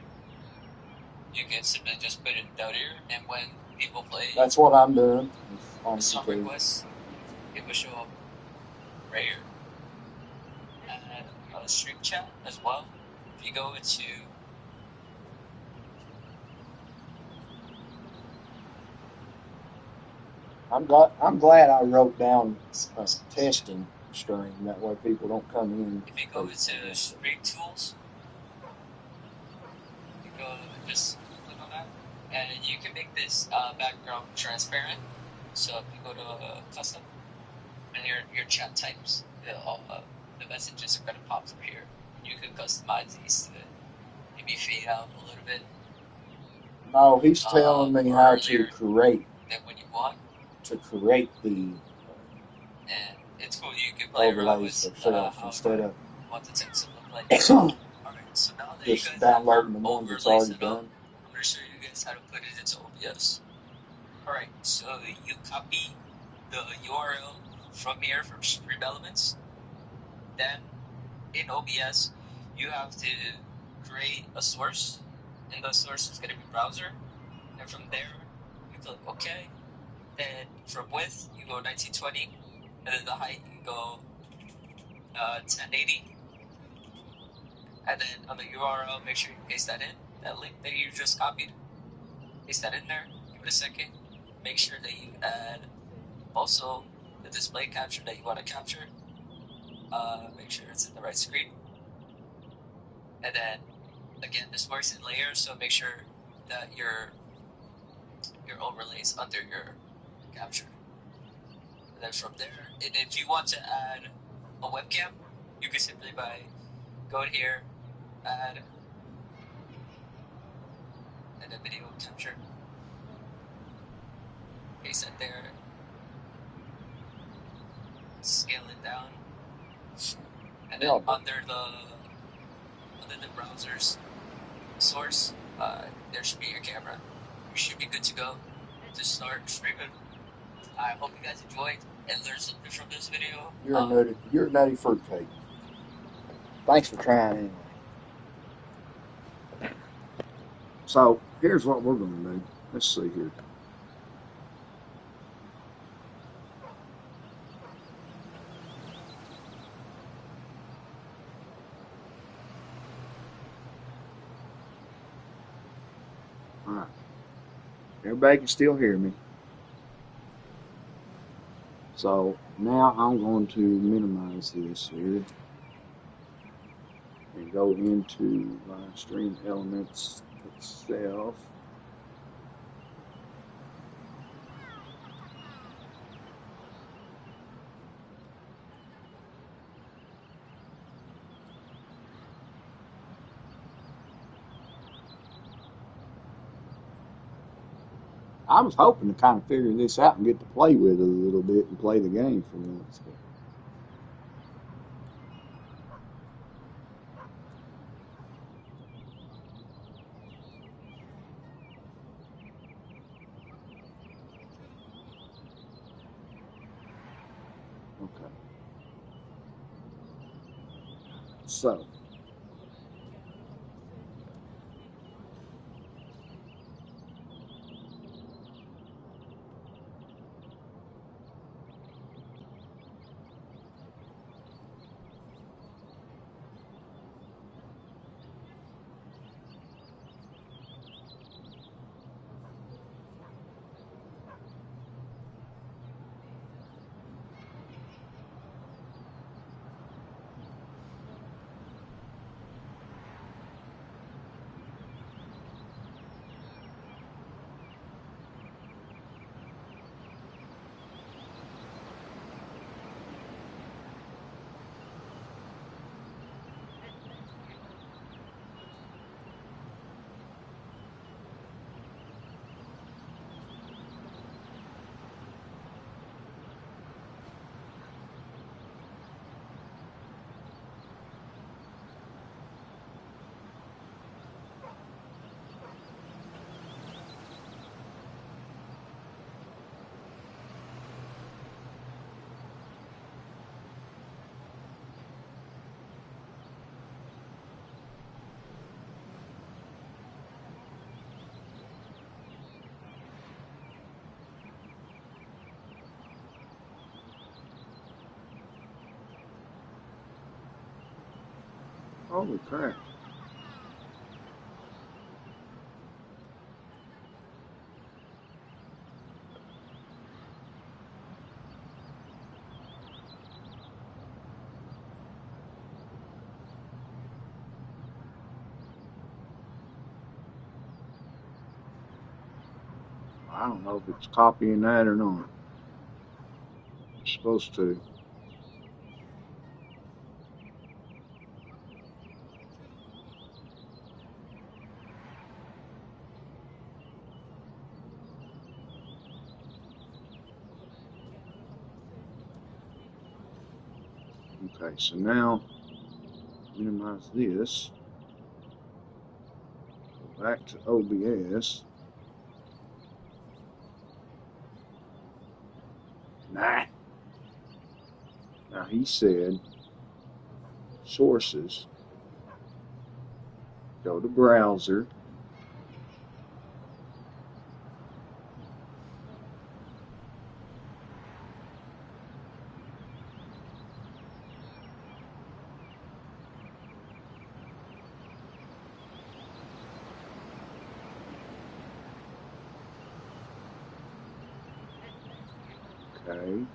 you can simply just put it down here, and when people play That's what I'm doing. a song request, it will show up right here. Add stream chat as well. If you go into I'm glad I wrote down testing stream. That way people don't come in. if you go into stream tools, you go just click on that, and you can make this background transparent. So if you go to custom and your chat types, the messages are gonna pop through here. You can customize these to maybe fade out a little bit. No, he's telling me how to create. Than when you want. To create the. And it's cool. You can play around with how instead of want the text to look like. All right. So now that you just guys downloading have the one that's overlays already set up, done. I'm gonna show you guys how to put it into OBS. All right. So you copy the URL from here from Stream Elements. Then in OBS, you have to create a source, and the source is gonna be browser. And from there, you click OK. Then from width, you go 1920, and then the height, you go 1080. And then on the URL, make sure you paste that in, that link that you just copied. Paste that in there, give it a second. Make sure that you add also the display capture that you want to capture. Make sure it's in the right screen. And then, again, this works in layers, so make sure that your overlay is under your capture. And then from there, and if you want to add a webcam, you can simply go in here, add, and then video capture. Paste that there. Scale it down. And then under the browser's source, there should be your camera. You should be good to go to start streaming. I hope you guys enjoyed and learned something from this video. You're a nutty fruitcake. Thanks for trying anyway. So here's what we're going to do. Let's see here. All right. Everybody can still hear me. So now I'm going to minimize this here and go into my stream elements itself. I was hoping to kind of figure this out and get to play with it a little bit and play the game for once. Okay. So. Holy crap. I don't know if it's copying that or not. It's supposed to. Okay, so now minimize this. Go back to OBS. Nah. Now he said sources. Go to browser. Okay.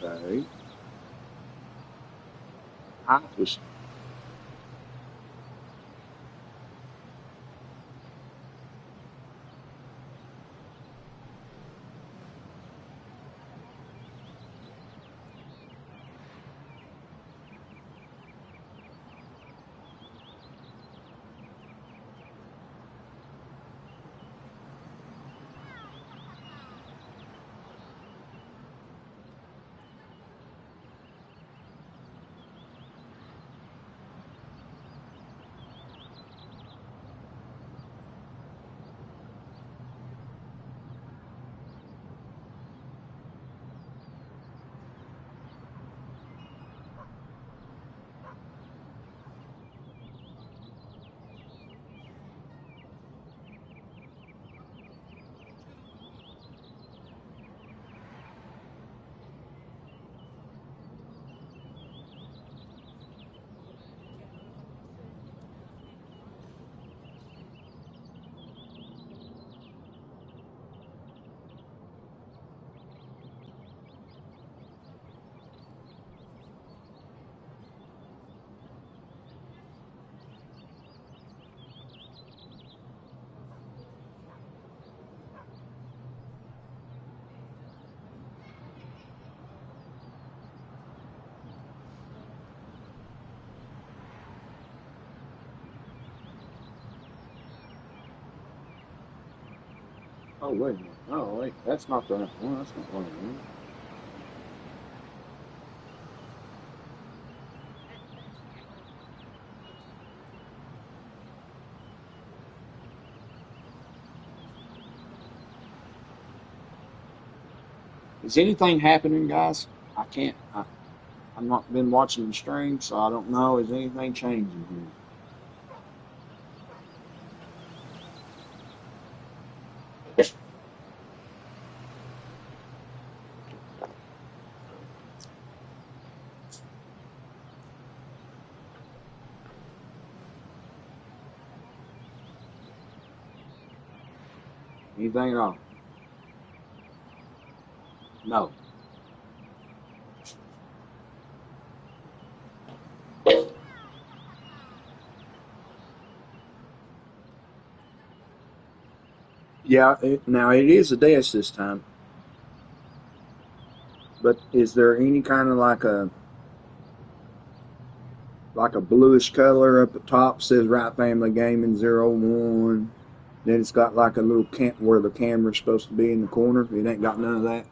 Okay. Height was oh wait a minute. Oh wait, that's not the right one. That's not what I wanted. Is anything happening, guys? I can't. I've not been watching the stream, so I don't know. Is anything changing here? Anything at all? No. Yeah. Now it is a desk this time, but is there any kind of like a bluish color up at top says Right Family Gaming 01. Then it's got like a little where the camera's supposed to be in the corner. It ain't got none of that.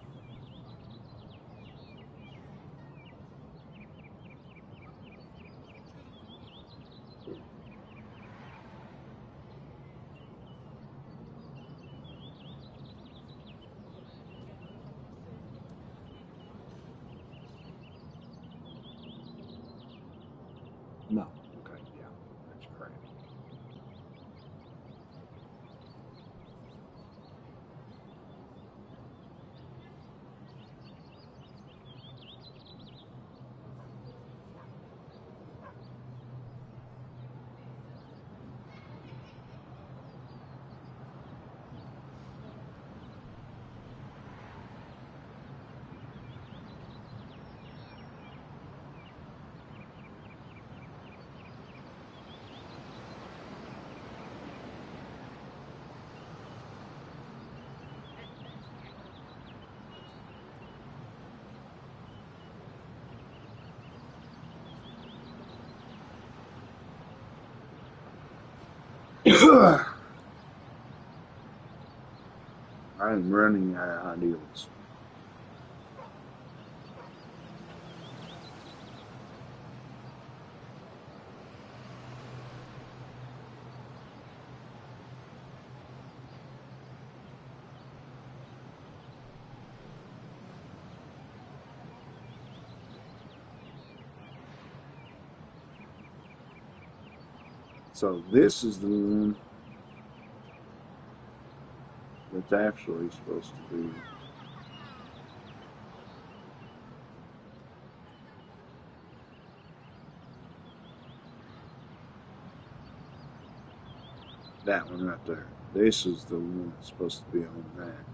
I'm running out of ideas. So this is the one that's actually supposed to be that one right there. This is the one that's supposed to be on that.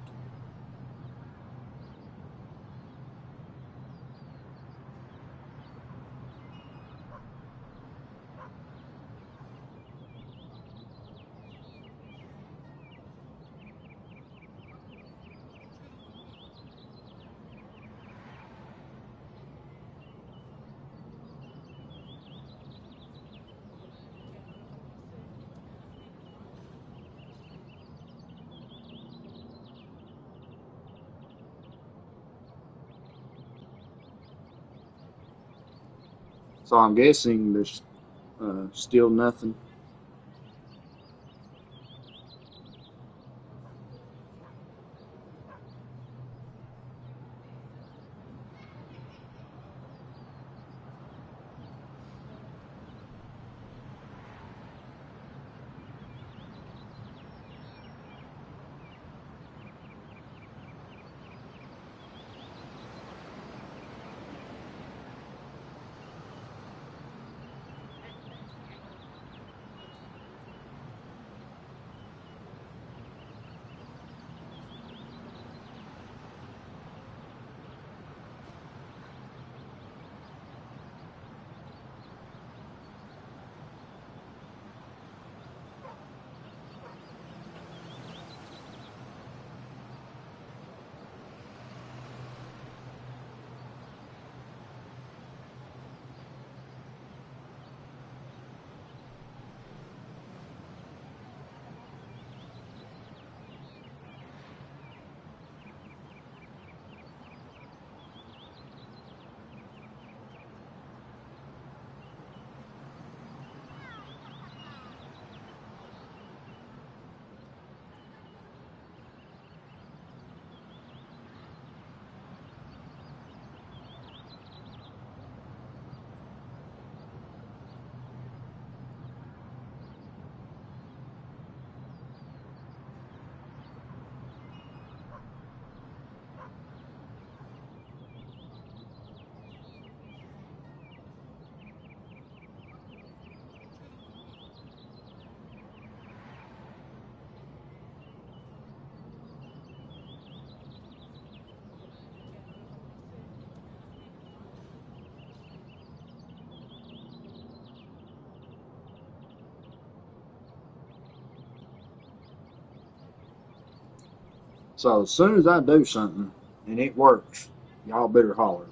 So I'm guessing there's still nothing. So as soon as I do something and it works, y'all better holler.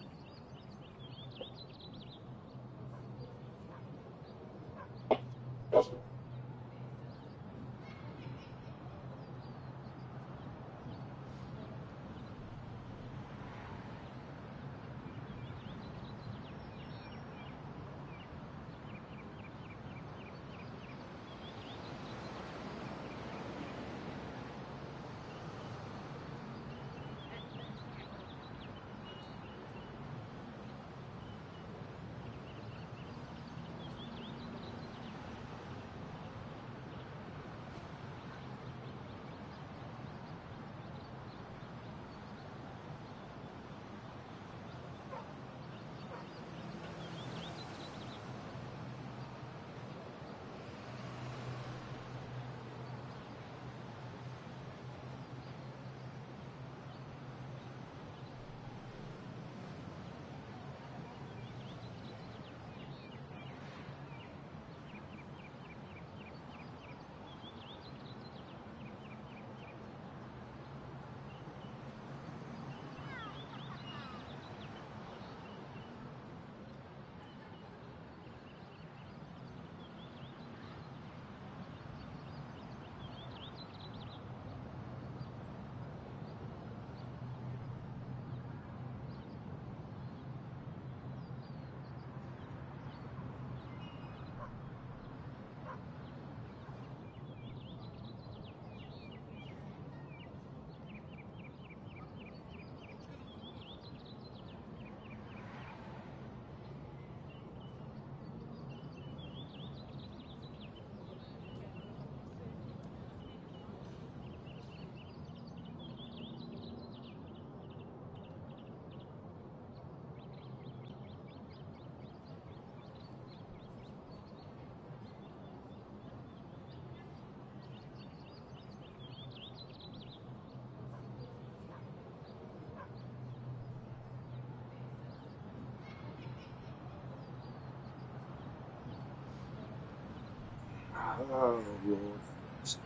Oh, Lord, have mercy.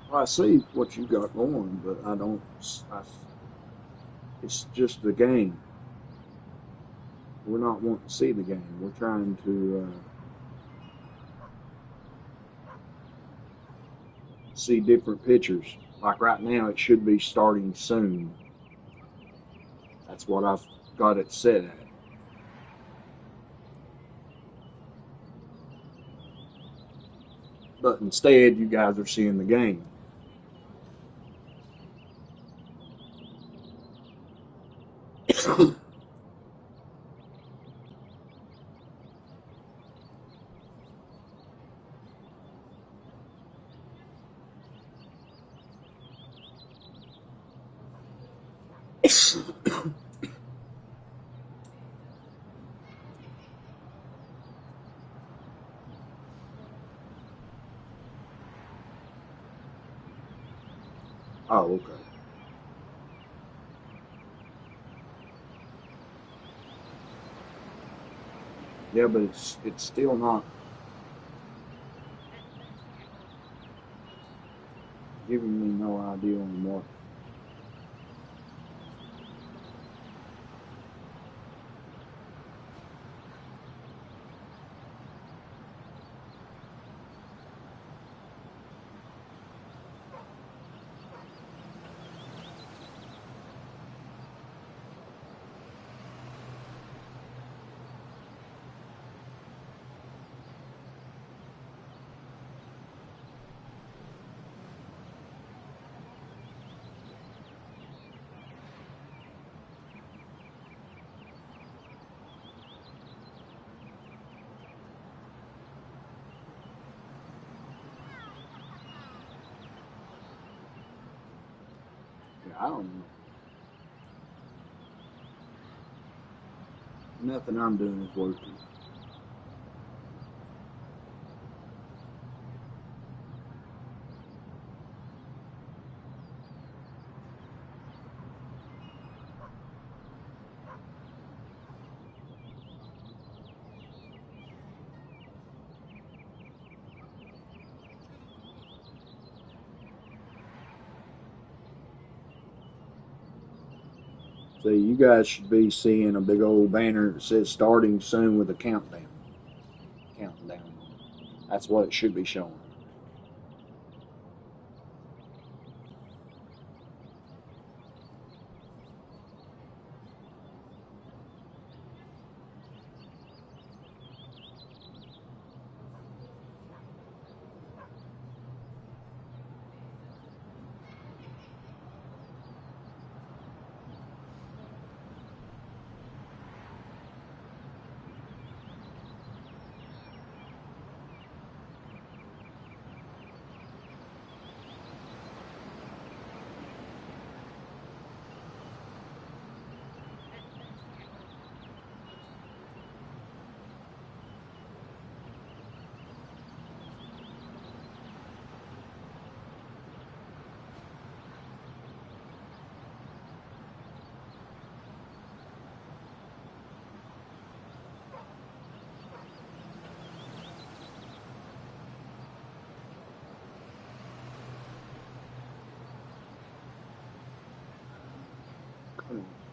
Well, I see what you got going, but I don't. It's just the game. We're not wanting to see the game. We're trying to see different pictures. Like right now, it should be starting soon. That's what I've got it set at. But instead, you guys are seeing the game. Oh, okay. Yeah, but it's still not giving me no idea on what. Yeah, I don't know. Nothing I'm doing is working. So you guys should be seeing a big old banner that says starting soon with a countdown, counting down on it. That's what it should be showing.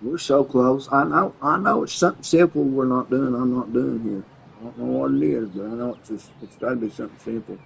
We're so close. I know it's something simple we're not doing. I'm not doing here. I don't know what it is, but I know it's got to be something simple.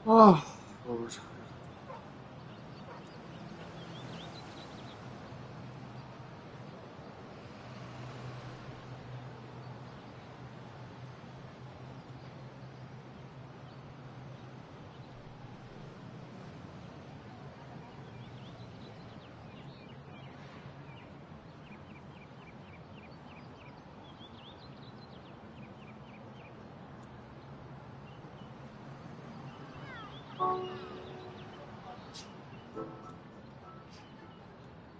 Oh, Lord.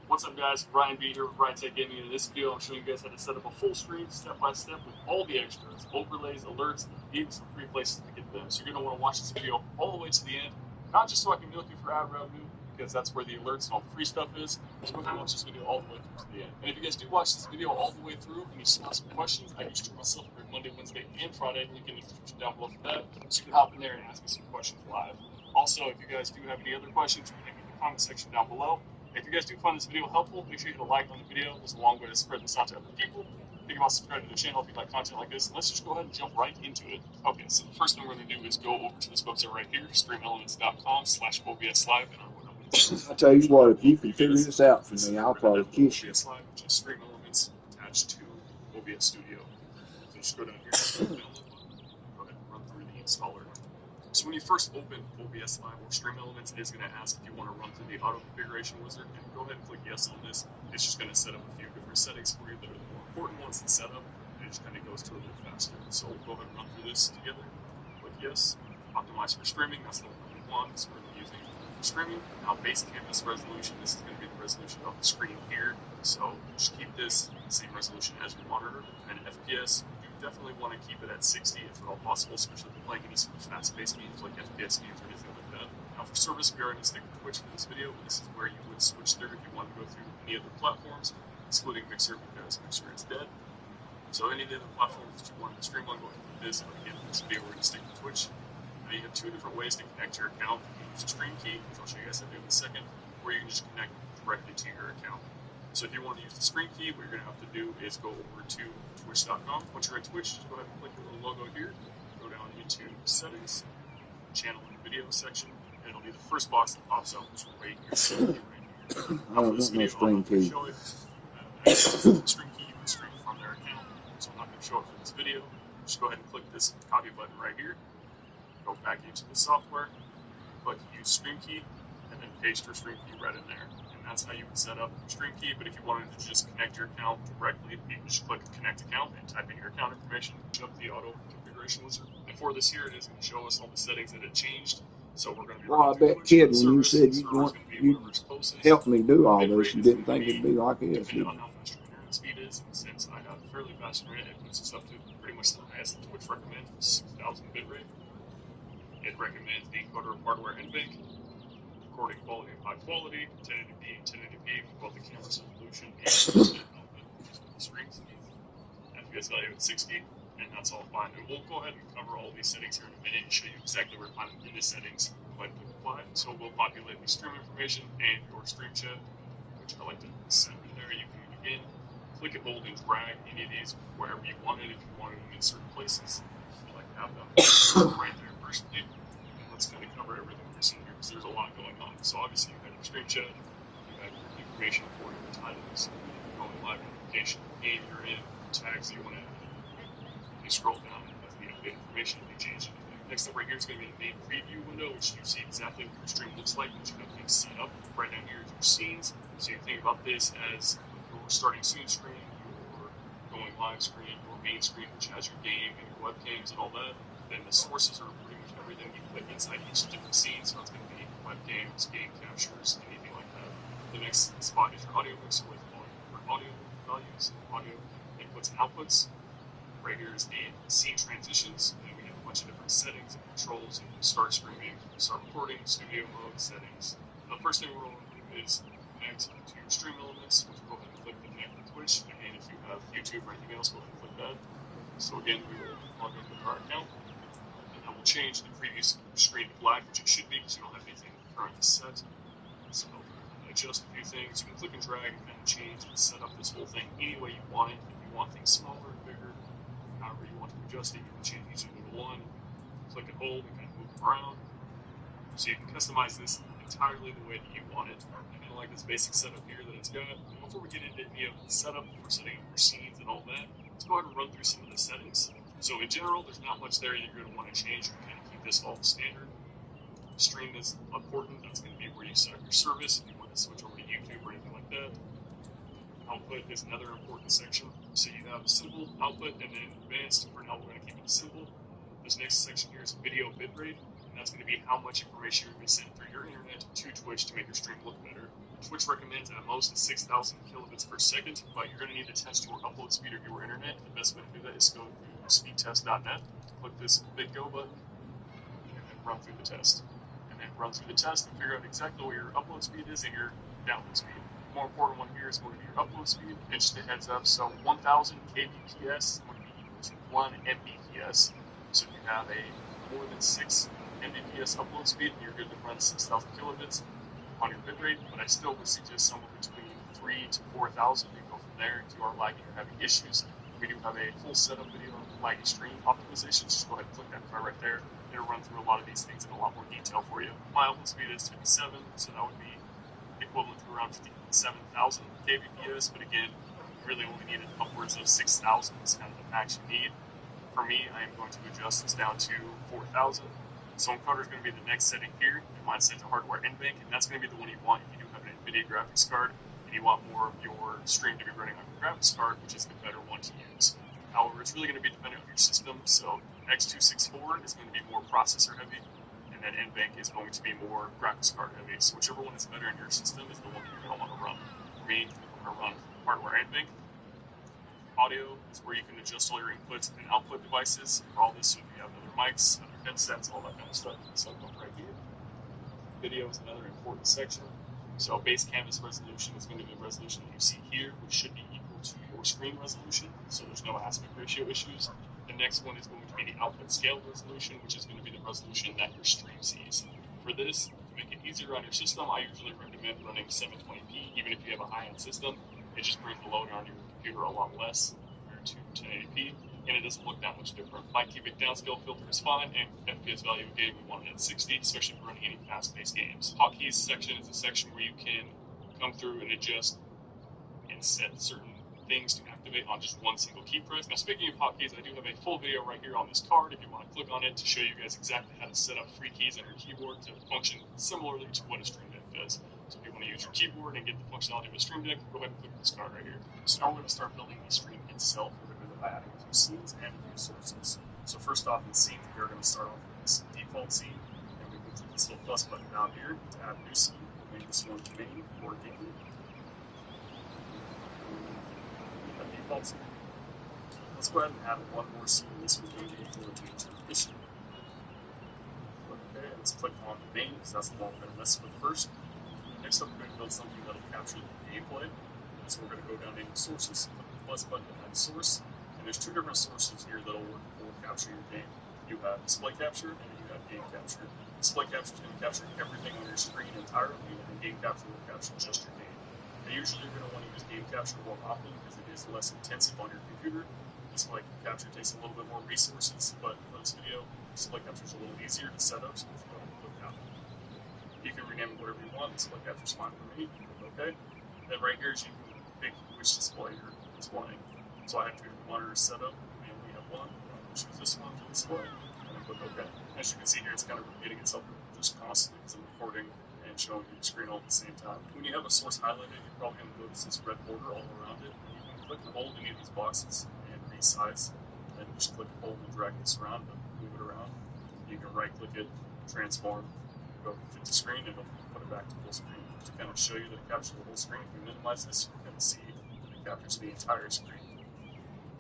What's up, guys? Brian B here with Brian Tech Gaming. In this video, I'm showing you guys how to set up a full screen step by step with all the extras, overlays, alerts, and even some free places to get them. So you're going to want to watch this video all the way to the end, not just so I can milk you for ad revenue, because that's where the alerts and all the free stuff is. So go ahead and watch this video all the way through to the end. And if you guys do watch this video all the way through and you still have some questions, I do stream myself every Monday, Wednesday, and Friday. Link in the description down below for that. So you can hop in there and ask me some questions live. Also, if you guys do have any other questions, you can hit me in the comment section down below. If you guys do find this video helpful, make sure you hit a like on the video. It goes a long way to spread this out to other people. Think about subscribing to the channel if you like content like this. And let's just go ahead and jump right into it. Okay, so the first thing we're going to do is go over to this website right here, streamelements.com/OBSLive, and I will have links. I tell you what, if you can figure this out for me, I'll probably kiss you. OBS Live, which is Stream Elements attached to OBS Studio. So just go down here, hit the download button, and go ahead and run through the installer. So when you first open OBS Live or Stream Elements, it is going to ask if you want to run through the auto configuration wizard, and go ahead and click yes on this. It's just going to set up a few different settings for you that are the more important ones to set up, and it just kind of goes through a little faster. So we'll go ahead and run through this together. Click yes. Optimize for streaming, that's the one that we want, because we're going to be using streaming. Now base canvas resolution, this is going to be the resolution of the screen here. So just keep this the same resolution as your monitor. And then FPS, you definitely want to keep it at 60 if at all possible, especially if you're playing any sort of fast-paced games like FPS games or anything like that. Now for service, we are going to stick with Twitch for this video, but this is where you would switch through if you wanted to go through any other platforms, excluding Mixer because Mixer is dead. So any of the other platforms that you wanted to stream on, go ahead and do this. But again, for this video, we're going to stick with Twitch. Now you have two different ways to connect your account. You can use a stream key, which I'll show you guys how to do in a second, or you can just connect directly to your account. So if you want to use the stream key, what you're going to have to do is go over to twitch.com. Once you're at Twitch, just go ahead and click your little logo here. Go down into settings, channel and video section, and it'll be the first box that pops up, which will be your stream key right here. I don't want no stream key. Show it. If you have access to the stream key, you can stream from their account. So I'm not going to show it for this video. Just go ahead and click this copy button right here. Go back into the software, click use stream key, and then paste your stream key right in there. And that's how you would set up your stream key. But if you wanted to just connect your account directly, you can just click connect account and type in your account information, jump the auto configuration wizard. And for this here, it is going to show us all the settings that it changed. So we're going to be Well, I running through bet, Twitch kid, when you service. said The you server is want going to be you whatever's closest. help me do all Bit this, rate you is didn't going to think it'd be be like this, dependent did on you? how fast your internet speed is. And since I have fairly fast internet, it puts us up to pretty much the highest that Twitch recommends, 6,000 bit rate. It recommends the encoder of hardware NVENC, recording quality of high quality, 1080p, 1080p for both the camera's resolution and the internet output, which is what the stream sees. FPS value at 60, and that's all fine. And we'll go ahead and cover all these settings here in a minute and show you exactly where to find them in the settings. Go ahead and click apply. So we'll populate the stream information and your stream chat, which I like to set right there. You can, again, click and hold and drag any of these wherever you want it if you wanted them in certain places. I like to have them right there personally. And let's kind of cover everything we're seeing here because there's a lot going on. So obviously you have your stream chat, you have your information for your titles, going live notification, game you're in, tags that you want to add. You scroll down and it has the update information if you change anything. Next up right here is going to be the main preview window, which you see exactly what your stream looks like once you have things set up. Right down here is your scenes. So you think about this as your starting scene screen, your going live screen, your main screen, which has your game and your webcams and all that. Then the sources are pretty much everything you put inside each different scene. So it's going to be webcams, game captures, anything like that. The next spot is your audio mixer with all your audio values, audio inputs and outputs. Right here is the scene transitions, and then we have a bunch of different settings and controls. You can start streaming, start recording, studio mode, settings. The first thing we're going to do is connect to your stream elements, which we'll go ahead and click the connect with Twitch. Again, if you have YouTube or anything else, go ahead and click that. So again, we will log in with our account, and that will change the previous screen to black, which it should be because you don't have anything currently set. So adjust a few things. You can click and drag and kind of change and set up this whole thing any way you want it. If you want things smaller, bigger, however you want to adjust it, you can change each individual one. You can click and hold and kind of move them around. So you can customize this entirely the way that you want it. I kind of like this basic setup here that it's got. And before we get into any of the setup for setting up your scenes and all that, let's go ahead and run through some of the settings. So in general, there's not much there that you're going to want to change. You can kind of keep this all standard. Stream is important. That's going to be where you set up your service if you want to switch over to YouTube or anything like that. Output is another important section. So you have simple, output, and then advanced. For now, we're going to keep it simple. This next section here is video bitrate, and that's going to be how much information you're going to be sending through your internet to Twitch to make your stream look better. Twitch recommends at most 6,000 kilobits per second, but you're going to need to test your upload speed of your internet. The best way to do that is go to speedtest.net, click this big go button, and then run through the test. And then run through the test and figure out exactly what your upload speed is and your download speed. The more important one here is going to be your upload speed. And just a heads up, so 1,000 kbps is going to be equal to 1 mbps. So if you have a more than 6 mbps upload speed, then you're good to run 6,000 kilobits on your bitrate. But I still would suggest somewhere between 3 to 4,000 and go from there. If you are lagging or having issues, we do have a full setup video on laggy stream optimizations. Just go ahead and click that card right there. It'll run through a lot of these things in a lot more detail for you. My upload speed is 57, so that would be equivalent to around 57,000 kbps. But again, you really only need upwards of 6,000 is kind of the max you need. For me, I am going to adjust this down to 4,000. So encoder is going to be the next setting here, and mine's set to hardware NVENC, and that's going to be the one you want if you do have an NVIDIA graphics card and you want more of your stream to be running on your graphics card, which is the better one to use. However, it's really going to be dependent on your system. So X264 is going to be more processor heavy, and then NVENC is going to be more graphics card heavy. So whichever one is better in your system is the one that you're going to want to run. For me, I'm going to run hardware NVENC. Audio is where you can adjust all your inputs and output devices for all this. So if you have other mics, other headsets, all that kind of stuff, you can set them up right here. Video is another important section. So base canvas resolution is going to be the resolution that you see here, which should be equal to your screen resolution. So there's no aspect ratio issues. The next one is going to be the output scale resolution, which is going to be the resolution that your stream sees. For this, to make it easier on your system, I usually recommend running 720p, even if you have a high-end system. It just brings the load on your computer a lot less compared to 1080p, and it doesn't look that much different. My cubic downscale filter is fine, and FPS value, again, we want it at 60, especially if you're running any fast-paced games. Hotkeys section is a section where you can come through and adjust and set certain things to activate on just one single key press. Now, speaking of hotkeys, I do have a full video right here on this card if you want to click on it to show you guys exactly how to set up free keys on your keyboard to function similarly to what a Stream Deck does. So if you want to use your keyboard and get the functionality of a Stream Deck, go ahead and click this card right here. So now we're going to start building the stream itself. We're going to do that by adding a few scenes and a few sources. So first off, in scenes, we are going to start off with this default scene, and we move to this little plus button down here to add a new scene. We'll name this one main or game. A default scene. Let's go ahead and add one more scene. This one's going to be for the intermission. Okay, let's click on the main because that's the one we're going to mess with first. Next up, we're going to build something that'll capture the gameplay. So we're going to go down into sources, click the plus button to add a source. And there's two different sources here that'll work for capturing your game. You have display capture and then you have game capture. Display capture is going to capture everything on your screen entirely, and then game capture will capture just your game. And usually you're going to want to use game capture more often because it is less intensive on your computer. Display capture takes a little bit more resources, but for this video, display capture is a little easier to set up, so let's go ahead and click that one. You can rename it whatever you want. Display capture is fine for me. Click OK. Then right here is you can pick which display you're displaying. So I have two different monitors set up. You may only have one. I'm going to choose this one to display, and then click OK. As you can see here, it's kind of repeating itself just constantly because I'm recording and showing you the screen all at the same time. When you have a source highlighted, you're probably going to notice this red border all around it, and you can click and hold any of these boxes and resize, and then just click and hold and drag this around to move it around. You can right click it, transform, go fit to screen, and it'll put it back to full screen. To kind of show you that it captures the whole screen, if we minimize this, you're going to see that it captures the entire screen.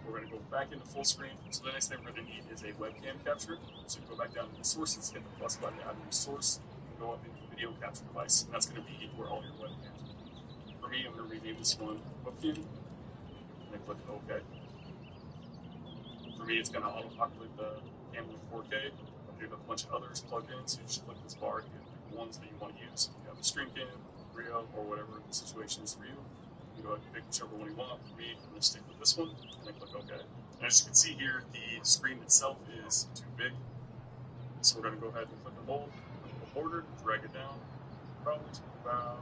We're going to go back into full screen. So the next thing we're going to need is a webcam capture. So you go back down to resources, hit the plus button to add a new source, and go up into video capture device. And that's going to be where all your webcams are. For me, I'm going to rename this one webcam, and then click OK. For me, it's going to auto-populate the cam in 4K. You have a bunch of others plugged in, so you just click this bar here and pick the ones that you want to use. If you have a stream cam, Rio, or whatever the situation is for you, you can go ahead and pick whichever one you want. For me, I'm going to stick with this one, and then click OK. And as you can see here, the screen itself is too big, so we're going to go ahead and click and hold, a little border, drag it down, probably to about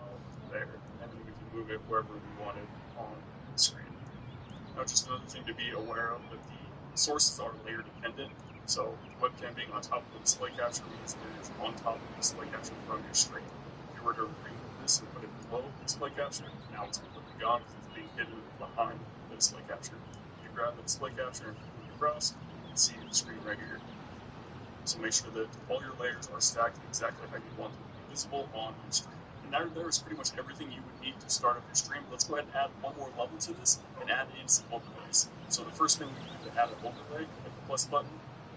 there, and then we can move it wherever we want it on the screen. Now, just another thing to be aware of, that the sources are layer dependent. So the webcam being on top of the display capture means that it is on top of the display capture from your screen. If you were to remove this and put it below display capture, now it's completely gone because it's being hidden behind the display capture. You grab the display capture and move it across, and you can see the screen right here. So make sure that all your layers are stacked exactly how you want them to be visible on your screen. And now there is pretty much everything you would need to start up your stream. Let's go ahead and add one more level to this and add in some overlays. So the first thing we do to add an overlay, click the plus button.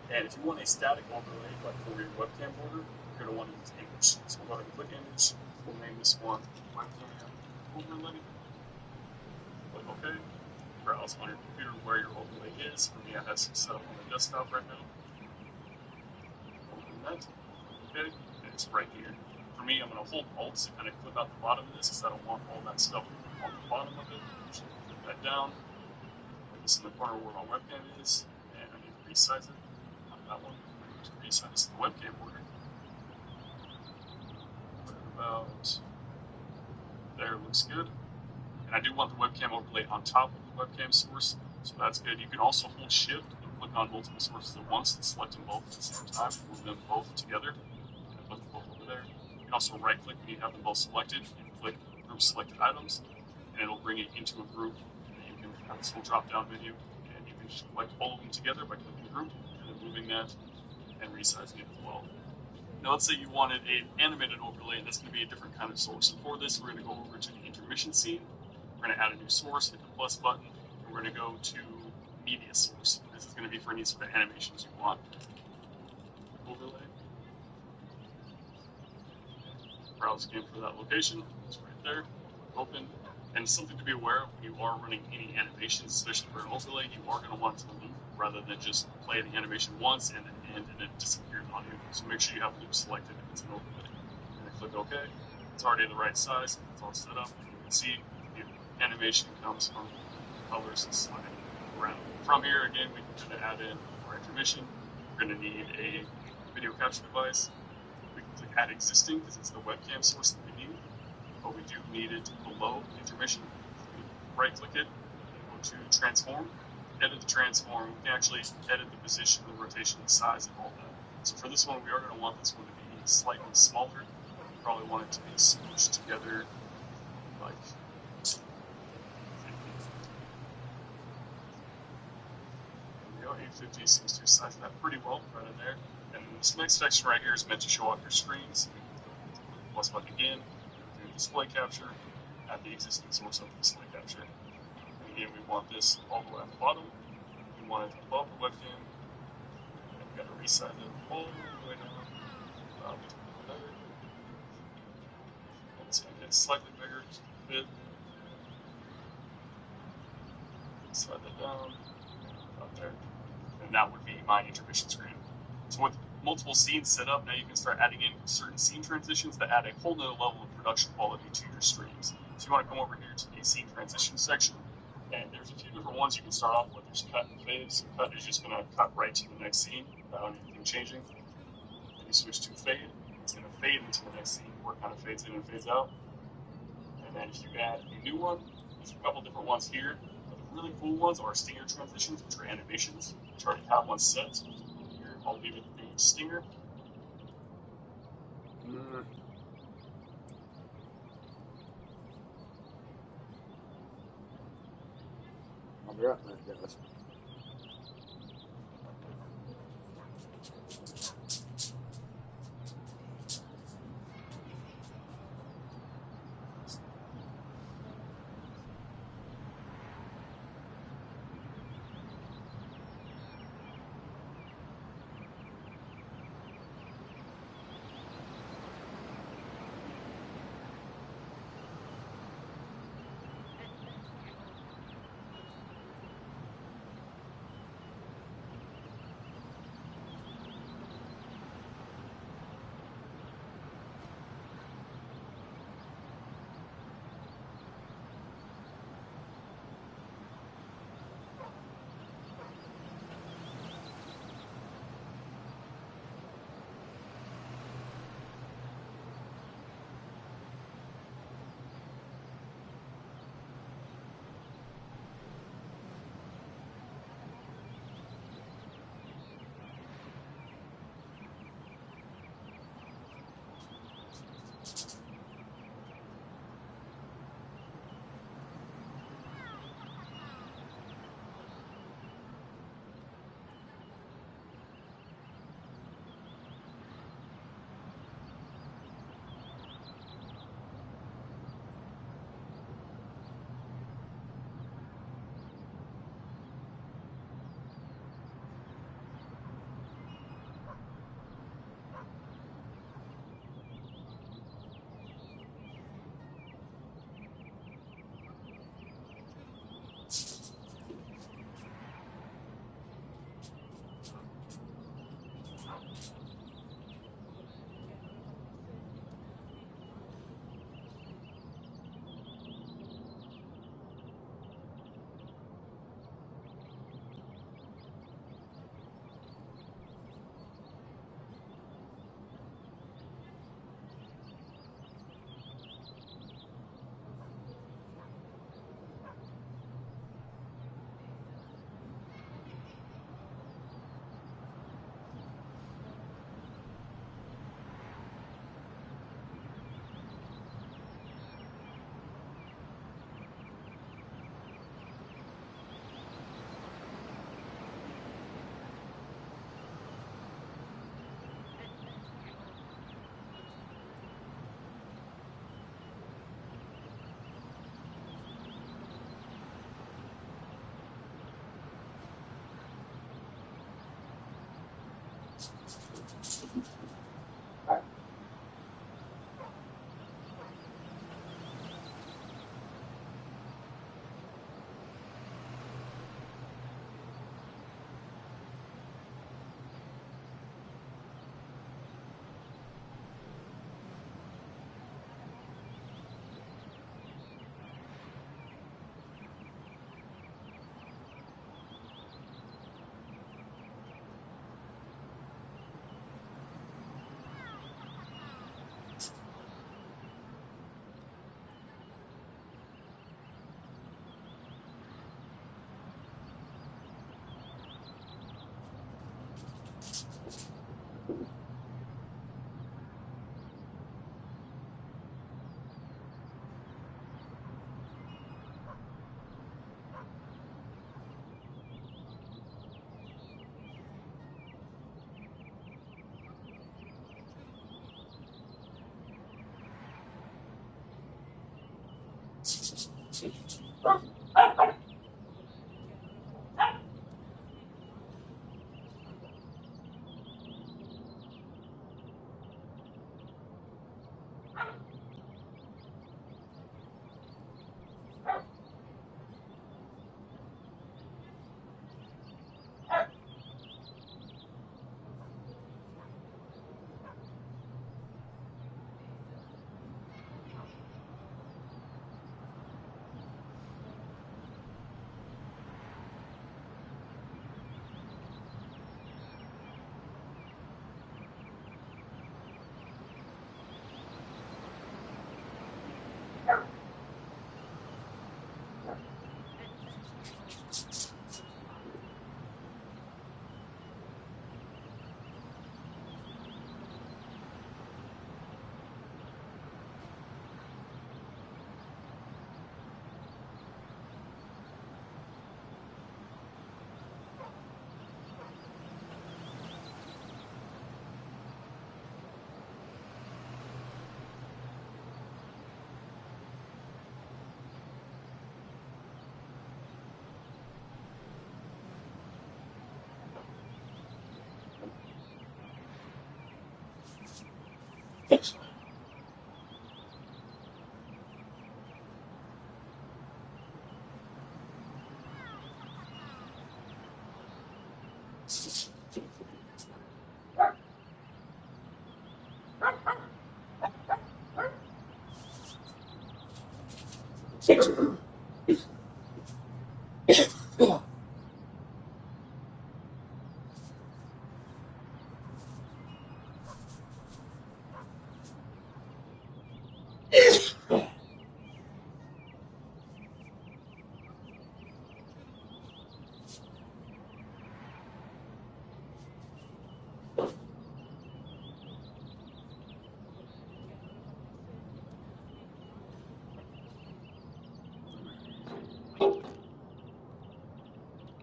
And if you want a static overlay, like for your webcam border, you're going to want to use image. So we'll go ahead and click image. We'll name this one webcam overlay. Click OK. Browse on your computer where your overlay is. For me, I have some set up on the desktop right now. Open that. Click OK. And it's right here. For me, I'm going to hold Alt to kind of clip out the bottom of this because I don't want all that stuff on the bottom of it. So click that down. Like this in the corner where my webcam is. And I need to resize it. Not that one. I need to resize the webcam border. Put it about there. Looks good. And I do want the webcam overlay on top of the webcam source. So that's good. You can also hold Shift and click on multiple sources at once and select them both at the same time. Move them both together. And put them both over there. You can also right click when you have them both selected and click group selected items, and it'll bring it into a group. And you can have this little drop down menu, and you can select all of them together by clicking group and then moving that and resizing it as well. Now let's say you wanted an animated overlay, and that's going to be a different kind of source. And for this, we're going to go over to the intermission scene. We're going to add a new source, hit the plus button, and we're going to go to media source. This is going to be for any sort of animations you want. Overlay. Browse again for that location. It's right there. Open. And something to be aware of when you are running any animations, especially for an overlay, you are going to want to loop rather than just play the animation once and then end and it disappears on you. So make sure you have loop selected if it's an overlay. And then click OK. It's already the right size. It's all set up. And you can see the animation comes from colors sliding around. From here, again, we can kind of add in our intermission. We're going to need a video capture device. We can click add existing because it's the webcam source that we need, but we do need it below intermission. We right click it and go to transform, edit the transform. We can actually edit the position, the rotation, the size, and all that. So for this one, we are going to want this one to be slightly smaller. We probably want it to be smooshed together like 850 seems to size that pretty well right in there. And This next section right here is meant to show off your screens. You can click the plus button again, go through display capture, add the existing source of the display capture. And again, we want this all the way at the bottom. If we want it above the webcam, and then we got to resize it all the way down, about there. And it's going to get slightly bigger to fit. Slide that down, and about there. And that would be my intermission screen. So with multiple scenes set up, now you can start adding in certain scene transitions that add a whole nother level of production quality to your streams. So you want to come over here to the scene transition section, and there's a few different ones you can start off with. There's cut and fade. So cut is just going to cut right to the next scene without anything changing. Then you switch to fade. It's going to fade into the next scene where it kind of fades in and fades out. And then if you add a new one, there's a couple different ones here. But the really cool ones are stinger transitions, which are animations, which already have one set. Here, I'll leave it named Stinger. I'll be right back, guys.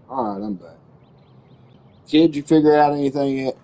All right, I'm back. Kid, you figure out anything yet?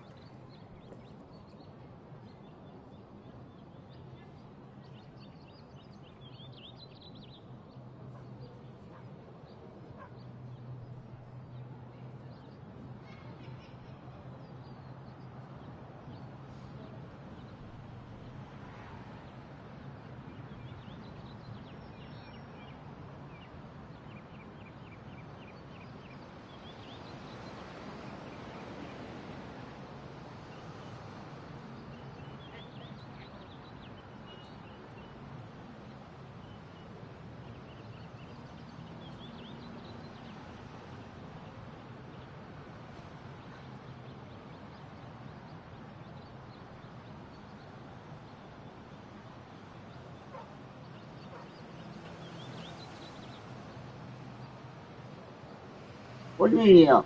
What do you mean, yeah?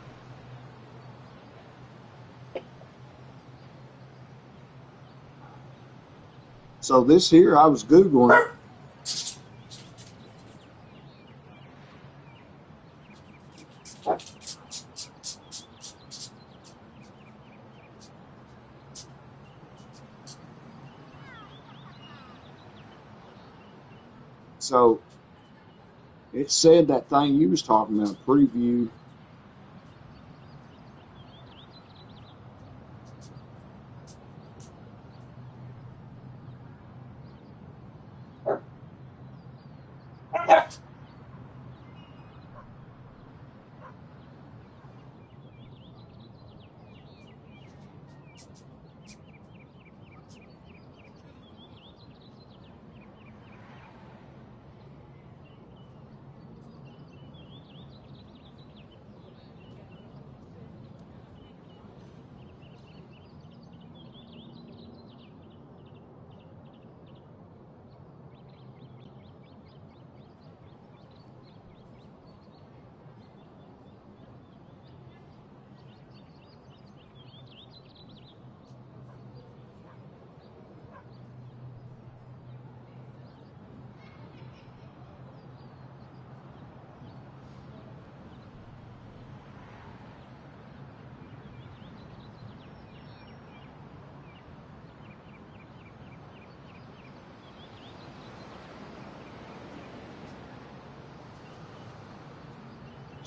So this here, I was Googling. So it said that thing you was talking about, preview.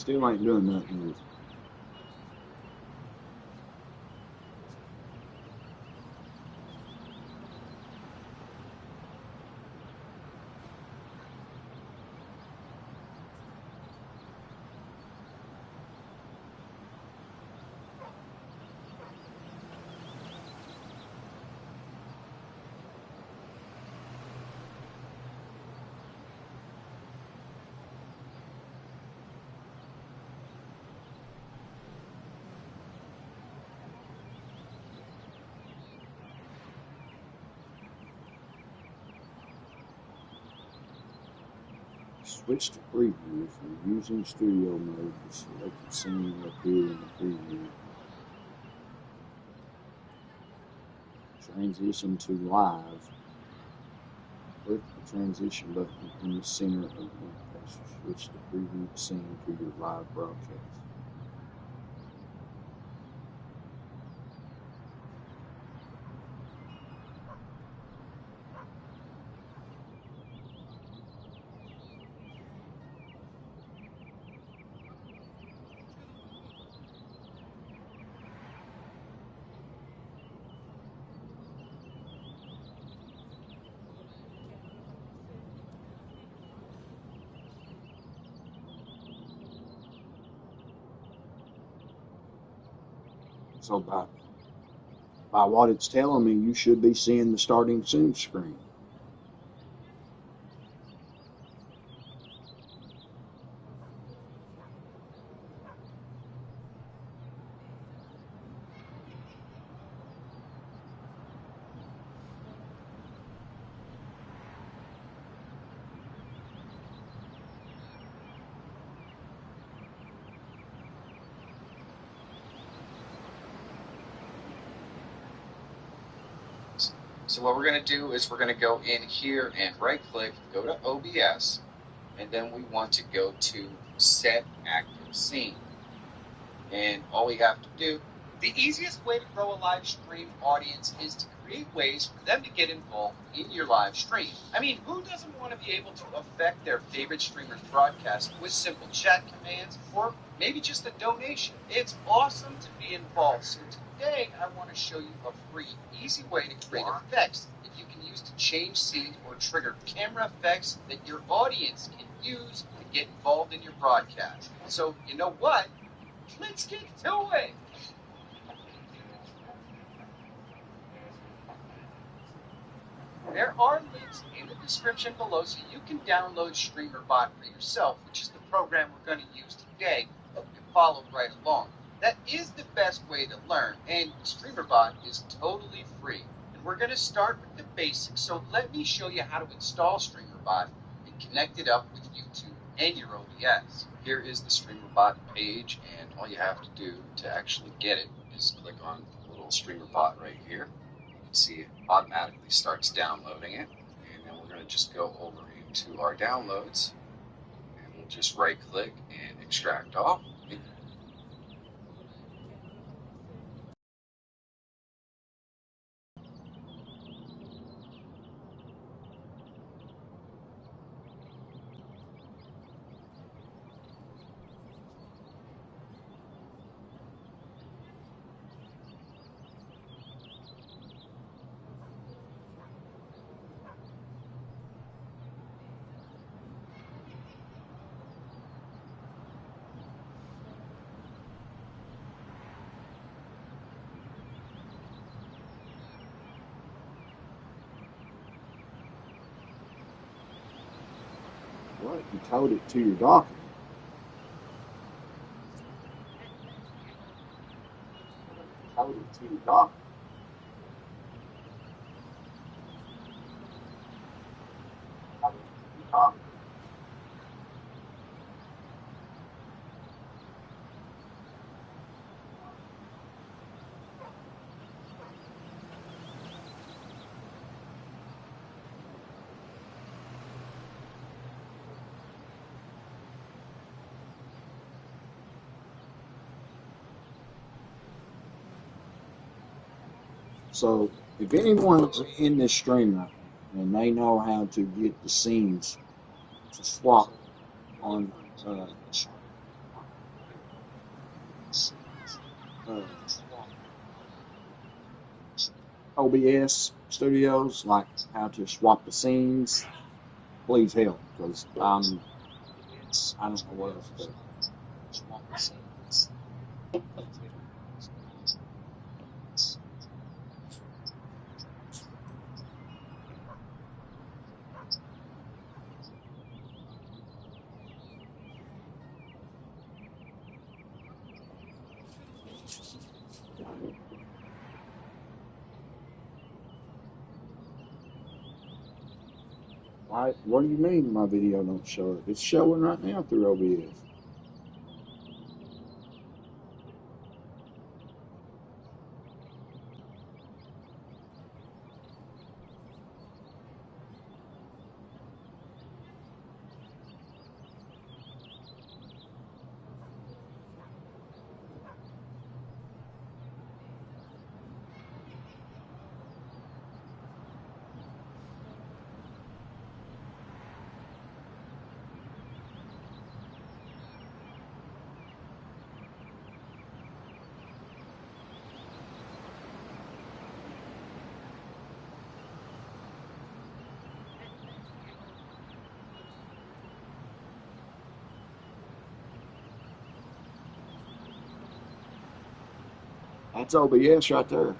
Still ain't doing nothing. Switch to preview. If you're using studio mode, the selected scene will appear in the preview. Transition to live. Click the transition button in the center of the interface to switch the previewed scene to your live broadcast. So by what it's telling me, you should be seeing the starting soon screen. So what we're going to do is we're going to go in here and right click, go to OBS, and then we want to go to Set Active Scene. And all we have to do, the easiest way to grow a live stream audience is to create ways for them to get involved in your live stream. I mean, who doesn't want to be able to affect their favorite streamer's broadcast with simple chat commands or maybe just a donation? It's awesome to be involved. So today I want to show you a free, easy way to create effects that you can use to change scenes or trigger camera effects that your audience can use to get involved in your broadcast. So you know what? Let's get to it! There are links in the description below so you can download StreamerBot for yourself, which is the program we're going to use today. You can follow right along. That is the best way to learn, and StreamerBot is totally free. And we're going to start with the basics, so let me show you how to install StreamerBot and connect it up with YouTube and your OBS. Here is the StreamerBot page, and all you have to do to actually get it is click on the little StreamerBot right here. You can see it automatically starts downloading it, and then we're going to just go over into our downloads, and we'll just right click and extract all. What? You towed it to your dock. Towed it to your dock. Towed it to your dock. So if anyone's in this streamer and they know how to get the scenes to swap on uh, OBS studios, like how to swap the scenes, please help, because I don't know what else to do. Why? What do you mean my video don't show up? It's showing right now through OBS. That's OBS right there.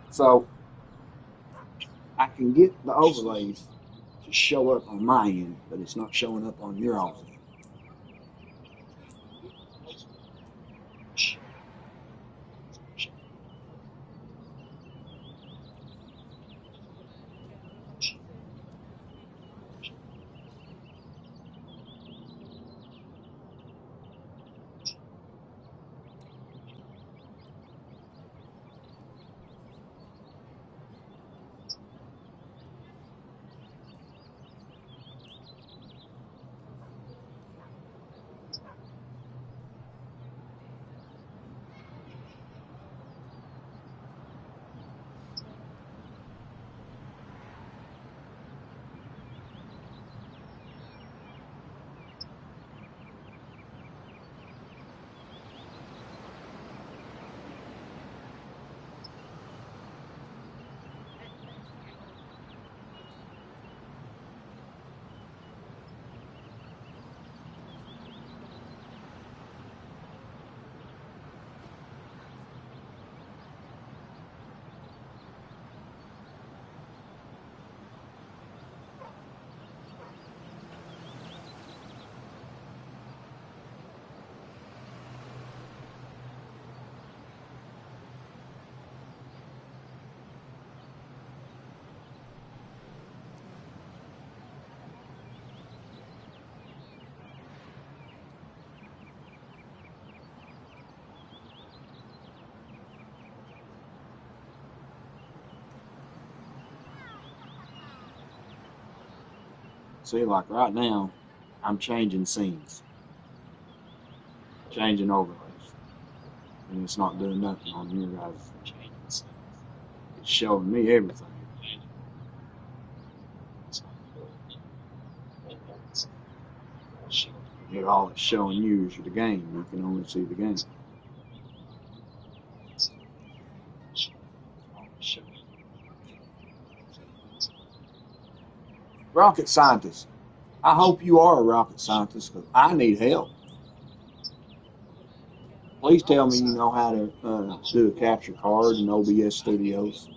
So I can get the overlays to show up on my end, but it's not showing up on your all's end. See, like right now, I'm changing scenes, changing overlays, and it's not doing nothing on your guys' end. It's showing me everything. But all it's showing you is the game. You can only see the game. Rocket scientist. I hope you are a rocket scientist because I need help. Please tell me you know how to do a capture card in OBS Studios.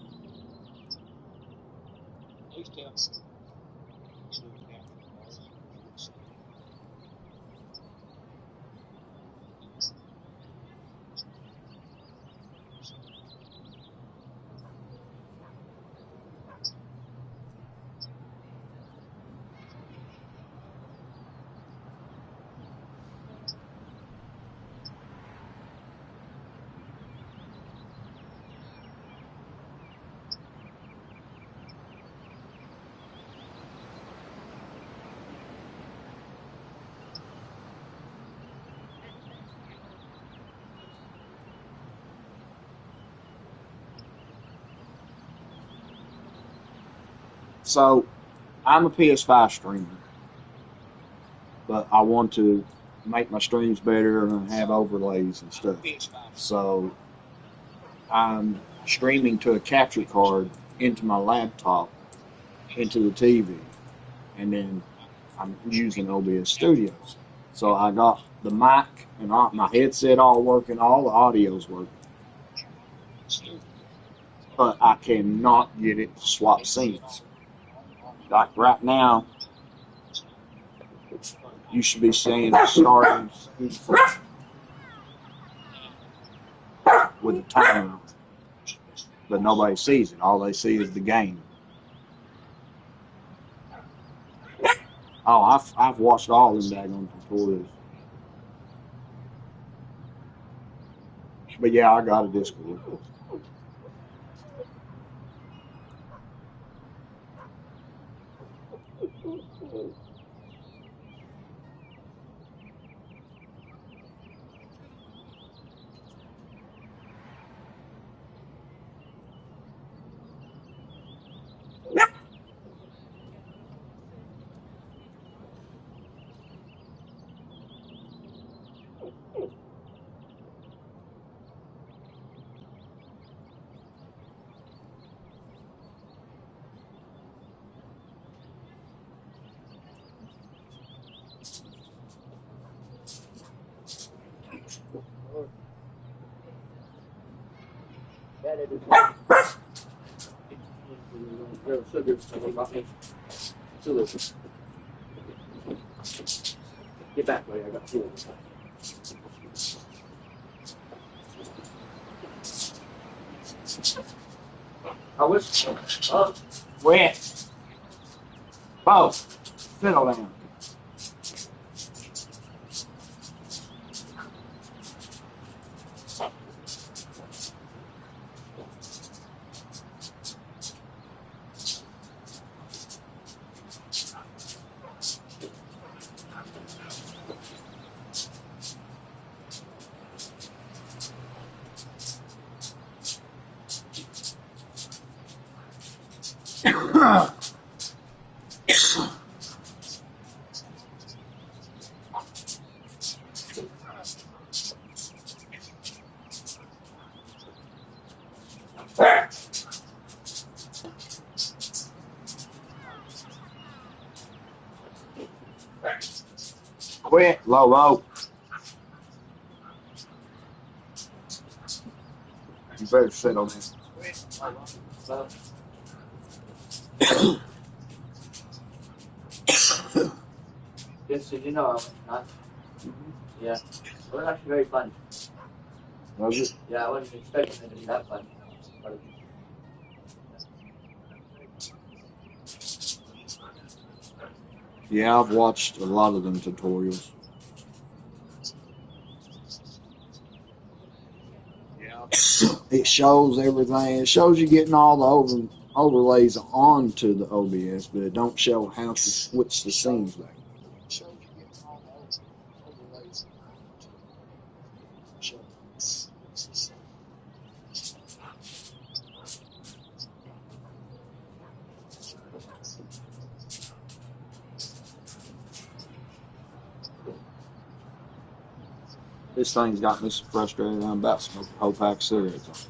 So I'm a PS5 streamer, but I want to make my streams better and have overlays and stuff. So I'm streaming to a capture card into my laptop, into the TV, and then I'm using OBS Studios. So I got the mic and all, my headset all working, all the audio's working, but I cannot get it to swap scenes. Like right now, you should be seeing the starting scene with the timer on, but nobody sees it. All they see is the game. Oh, I've watched all them daggone tutorials. But yeah, I got a Discord. Get back, buddy. I got food. I wish. Wet. Both. Settle down. Quit, Low. You better settle down. Yes, so you know, I went nuts. Yeah. It was actually very funny. Was it? Yeah, I wasn't expecting it to be that funny. But it, Yeah, I've watched a lot of them tutorials. It shows everything. It shows you getting all the overlays onto the OBS, but it don't show how to switch the scenes back. This thing's got me so frustrated. I'm about to smoke a whole pack of cigarettes.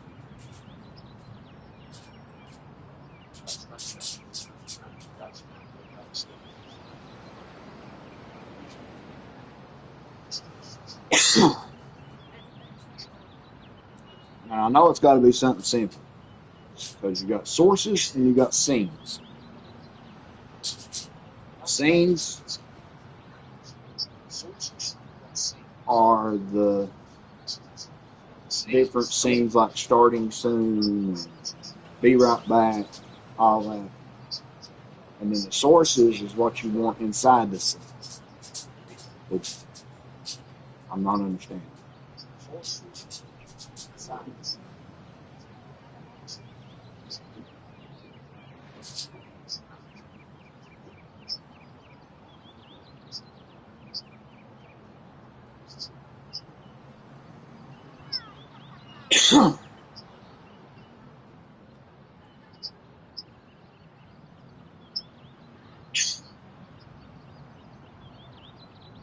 Now I know it's got to be something simple because you got sources and you got scenes. scenes are the different scenes, like starting soon, be right back, all that. And then the sources is what you want inside the scene, which I'm not understanding.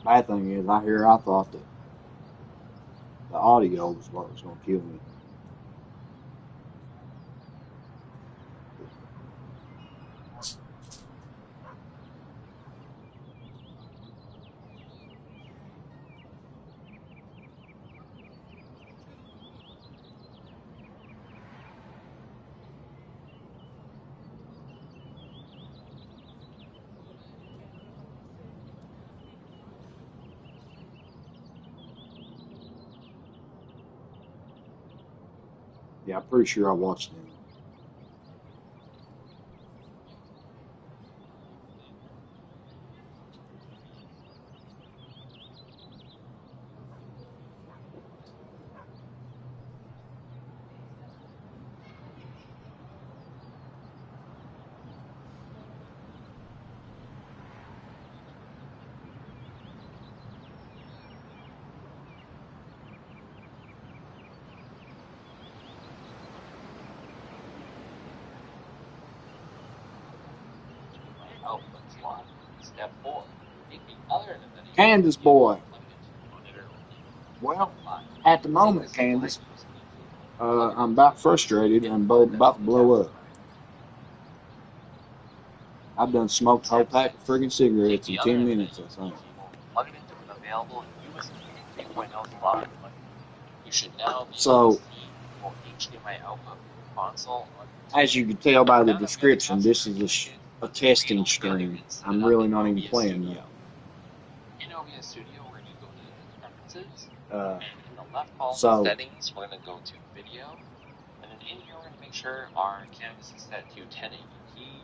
Bad thing is, I thought that the audio was what was going to kill me. Yeah, I'm pretty sure I watched them. Output slot. Step 4. Pick the other end of the Candace boy. plug it into your monitor or Well, Wi-Fi. at the Take moment, the signal Candace, USB cable, I'm about frustrated and I'm about to blow up. I've done smoked a whole pack of friggin' cigarettes in 10 minutes, I think. Plug it into an available USB 3.0 slot. You should now be So, able to see your HDMI output from your console on your as you can tell by the Now that we have the description, capture this card is connected, a testing let's go ahead stream. and set I'm it up really in not even OBS playing Studio. that. In OBS Studio, we're going to go to Preferences, Uh, and in the left column so, Settings, we're going to go to Video, and then in here we're going to make sure our canvas is set to 1080p,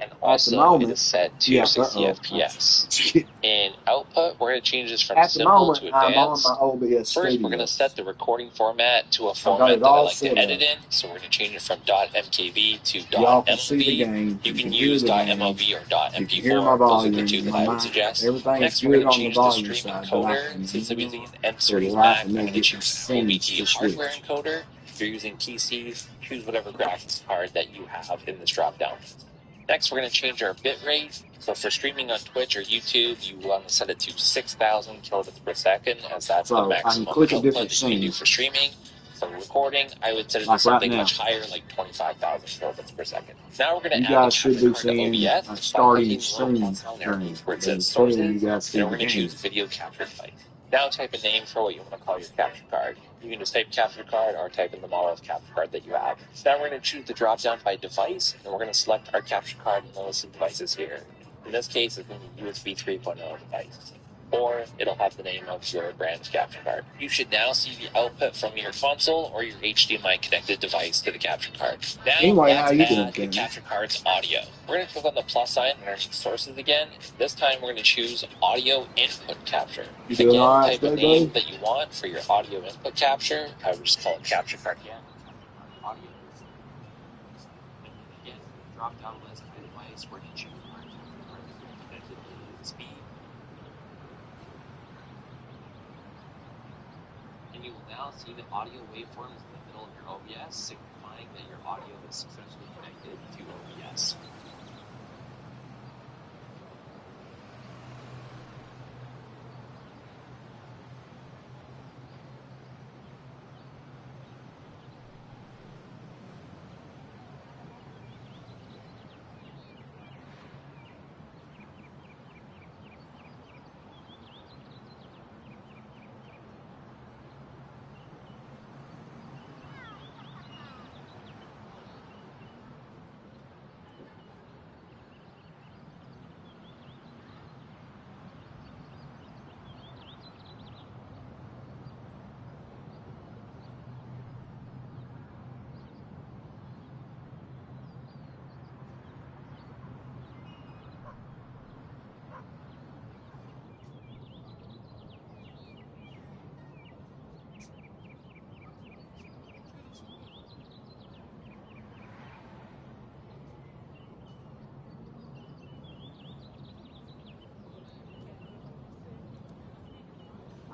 and at the also it moment, is set to yeah, 60 FPS. In Output, we're going to change this from at the Simple moment, to I'm on Advanced. my OBS First, we're going Studio. to set the recording format to a I've got format it that I all like to set edit up. in. So we're going to change it from .mkv to Y'all can see the .mlb. game. You can hear use the game. .mlb or You can hear my .mp4. Those are the volume, two that my I would mic. suggest. Everything's Next, we're good going to on the change the volume stream side, but I encoder. can Since I'm using an M for the series life Mac, of I'm me going to get my choose an scenes OBT to hardware switch. encoder. If you're using PC, choose whatever graphics card that you have in this drop-down. Next, we're going to change our bitrate. So for streaming on Twitch or YouTube, you want to set it to 6,000 kilobits per second, as that's the So I can maximum click a output different that you can do scene, for streaming. For recording, I would set it to like right something now. much higher, like 25,000 kilobits per second. Now we're going You to add the guys should capture be card to seeing OBS a by starting clicking the little soon plus sign screen. underneath where it It'll says tell you Sources, guys and see then the we're going to game. choose Video Capture Device. Now type a name for what you want to call your capture card. You can just type capture card or type in the model of capture card that you have. Now we're going to choose the drop down by device, and we're going to select our capture card in the list of devices here. In this case, it's going to be USB 3.0 device, or it'll have the name of your brand's capture card. You should now see the output from your console or your HDMI connected device to the capture card. Now Anyway, how let's you doing, add the Candace? capture card's audio. We're going to click on the plus sign underneath Sources again. This time we're going to choose Audio Input Capture. You doing Again, all right type a today, name buddy? that you want for your audio input capture. I would just call it capture card again, capture card audio. And then again, for the drop-down list by device, we're going to choose our capture card that we have connected to USB. And you will now see the audio waveforms in the middle of your OBS, signifying that your audio is successfully connected to OBS.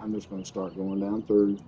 I'm just going to start going down through.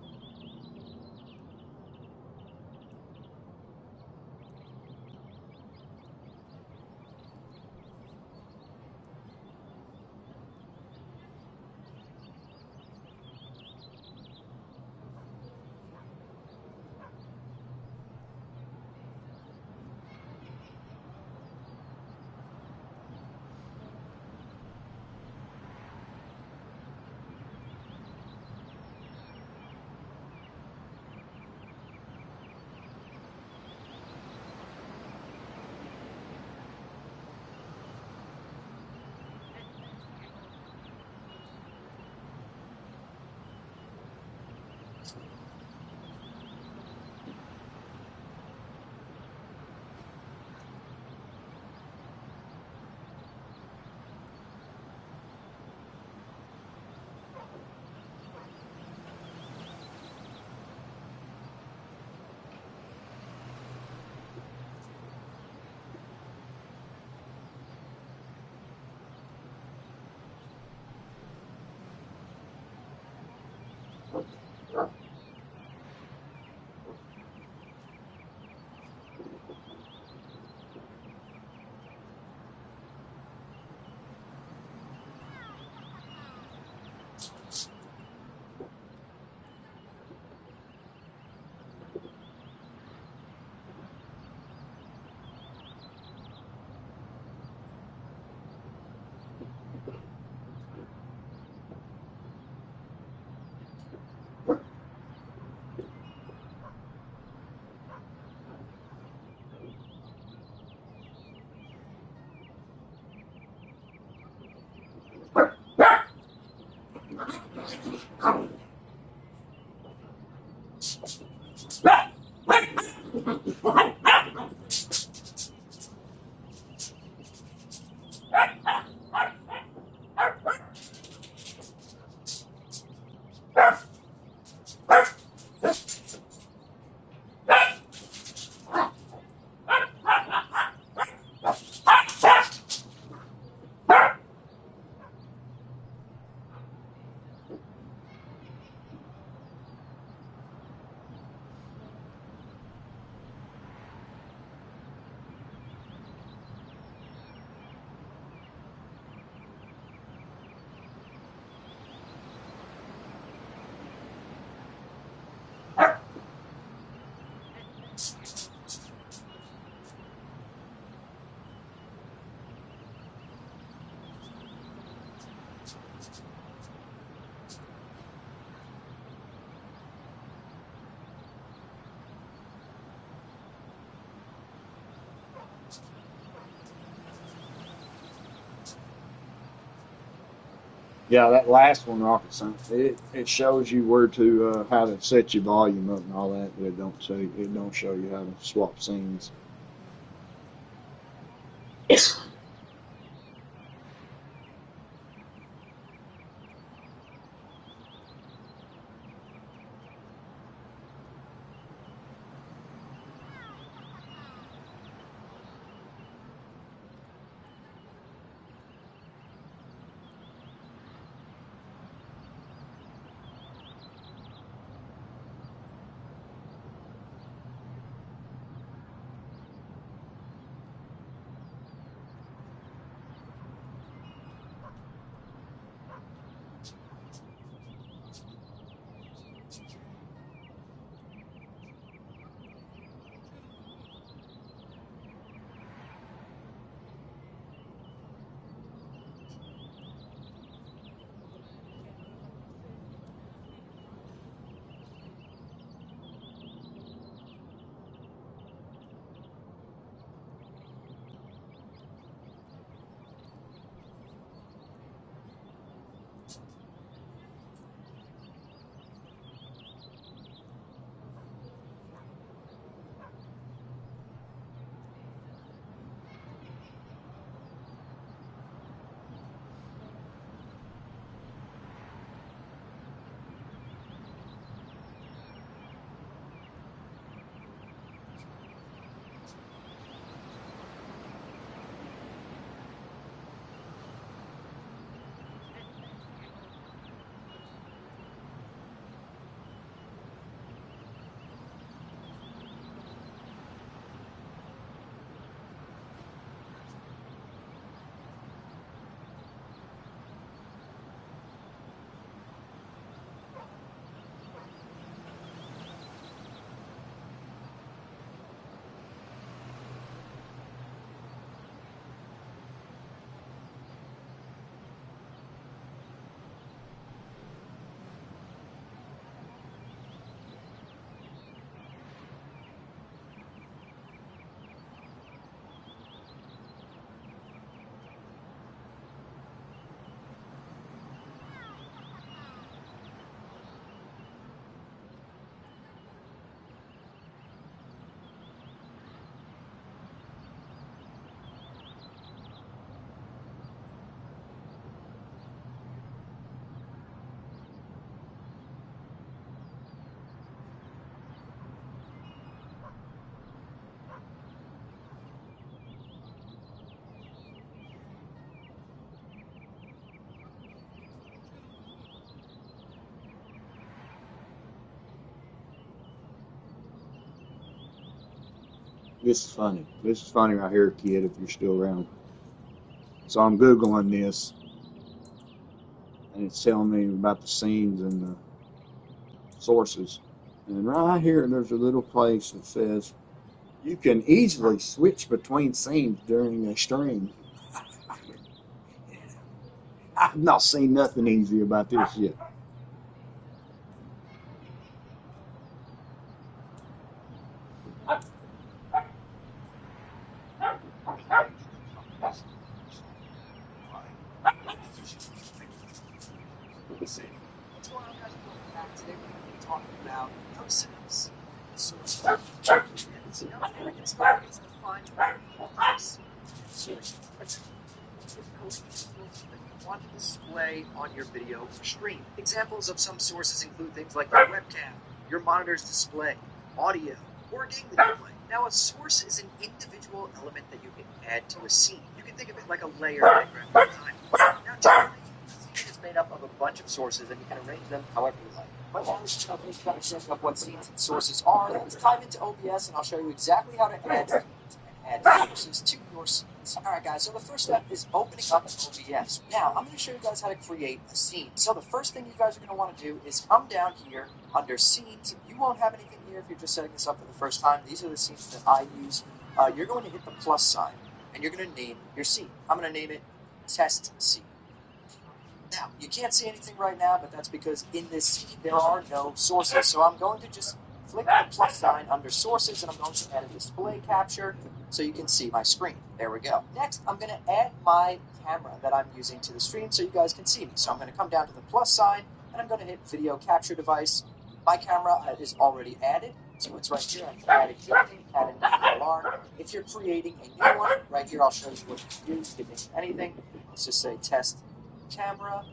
Yeah, that last one, rocket science, it shows you where to how to set your volume up and all that, but it don't show you how to swap scenes. This is funny. This is funny right here, kid, if you're still around. So I'm Googling this, and it's telling me about the scenes and the sources. And right here, there's a little place that says you can easily switch between scenes during a stream. I've not seen nothing easy about this yet. What's going on, guys? Welcome back. Today we're going to be talking about how to set up scene sources. So now before we get started, let's define what source. Sources that you want to display on your video stream. Examples of some sources include things like your webcam, your monitor's display, audio, or a game that you play. Now, a source is an individual element that you can add to a scene. You can think of it like a layer diagram of time. Now, generally, a scene is made up of a bunch of sources, and you can arrange them however you like. But now let's try to understand what scenes and sources are. Let's dive into OBS, and I'll show you exactly how to add scenes and add sources to your scenes. Alright guys, so the first step is opening up OBS. Now, I'm going to show you guys how to create a scene. So the first thing you guys are going to want to do is come down here under scenes. You won't have anything here if you're just setting this up for the first time. These are the scenes that I use. You're going to hit the plus sign, and you're going to name your scene. I'm going to name it Test Scene. Now, you can't see anything right now, but that's because in this scene there are no sources. So I'm going to just click the plus sign under sources, and I'm going to add a display capture so you can see my screen. There we go. Next, I'm going to add my camera that I'm using to the stream so you guys can see me. So I'm going to come down to the plus sign, and I'm going to hit video capture device. My camera is already added, so it's right here. I can add existing, add a DSLR. If you're creating a new one, right here I'll show you what to do. You can name anything. Let's just say test camera.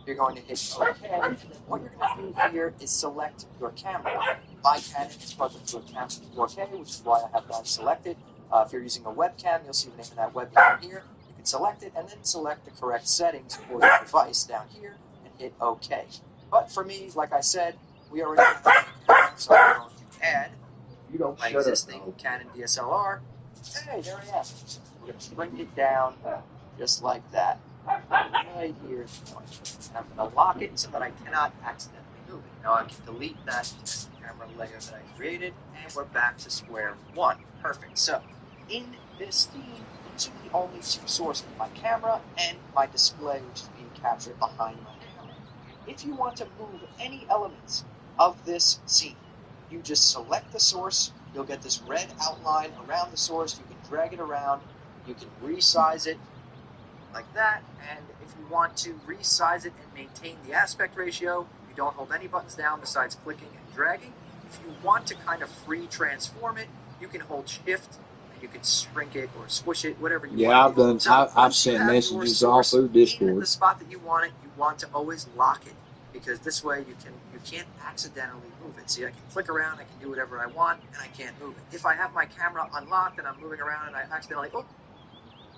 You're going to hit OK, and then what you're going to do here is select your camera. My Canon is plugged into a camera 4K, which is why I have that selected. If you're using a webcam, you'll see the name of that webcam here. You can select it and then select the correct settings for your device down here and hit OK. But for me, like I said, we already have a camera, so I'm going to add my existing Canon DSLR. Hey, there I am. We're going to bring it down just like that. Right here. And I'm going to lock it so that I cannot accidentally move it. Now I can delete that camera layer that I created, and we're back to square one. Perfect. So, in this scene, these are the only two sources, my camera and my display, which is being captured behind my camera. If you want to move any elements of this scene, you just select the source. You'll get this red outline around the source. You can drag it around. You can resize it like that, and if you want to resize it and maintain the aspect ratio, you don't hold any buttons down besides clicking and dragging. If you want to kind of free transform it, you can hold shift and you can shrink it or squish it, whatever you want to do. So I've sent messages all through Discord. in the spot that you want to always lock it, because this way you can't accidentally move it. See, I can flick around, I can do whatever I want, and I can't move it. If I have my camera unlocked and I'm moving around and I accidentally,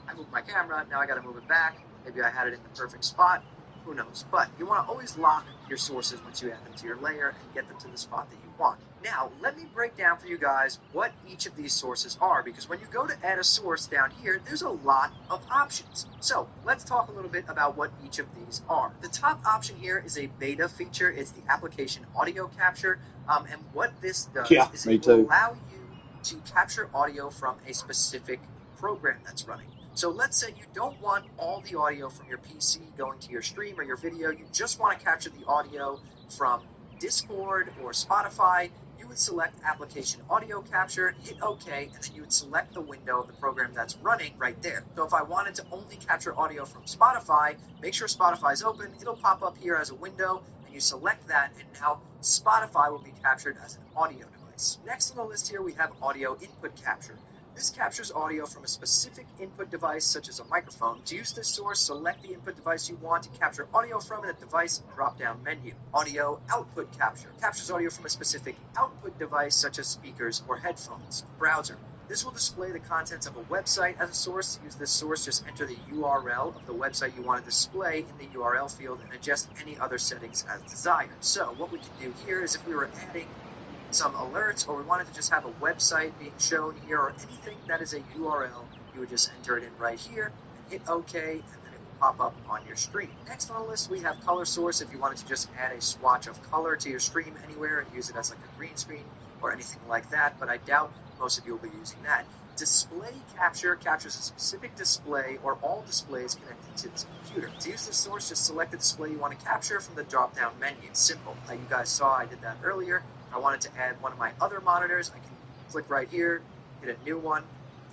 I moved my camera, now I gotta move it back. Maybe I had it in the perfect spot. Who knows? But you want to always lock your sources once you add them to your layer and get them to the spot that you want. Now, let me break down for you guys what each of these sources are, because when you go to add a source down here, there's a lot of options. So, let's talk a little bit about what each of these are. The top option here is a beta feature. It's the application audio capture. And what this does is it will allow you to capture audio from a specific program that's running. So let's say you don't want all the audio from your PC going to your stream or your video. You just want to capture the audio from Discord or Spotify. You would select application audio capture, hit OK, and then you would select the window of the program that's running right there. So if I wanted to only capture audio from Spotify, make sure Spotify is open. It'll pop up here as a window, and you select that, and now Spotify will be captured as an audio device. Next on the list here, we have audio input capture. This captures audio from a specific input device, such as a microphone. To use this source, select the input device you want to capture audio from in the device drop-down menu. Audio output capture captures audio from a specific output device, such as speakers or headphones. Browser. This will display the contents of a website as a source. To use this source, just enter the URL of the website you want to display in the URL field and adjust any other settings as desired. So what we can do here is if we were adding some alerts, or we wanted to just have a website being shown here, or anything that is a URL, you would just enter it in right here and hit OK, and then it will pop up on your screen. Next on the list, we have color source. If you wanted to just add a swatch of color to your stream anywhere and use it as like a green screen or anything like that, but I doubt most of you will be using that. Display capture captures a specific display or all displays connected to this computer. To use the source, just select the display you want to capture from the drop-down menu. It's simple. You guys saw I did that earlier. If I wanted to add one of my other monitors, I can click right here, hit a new one,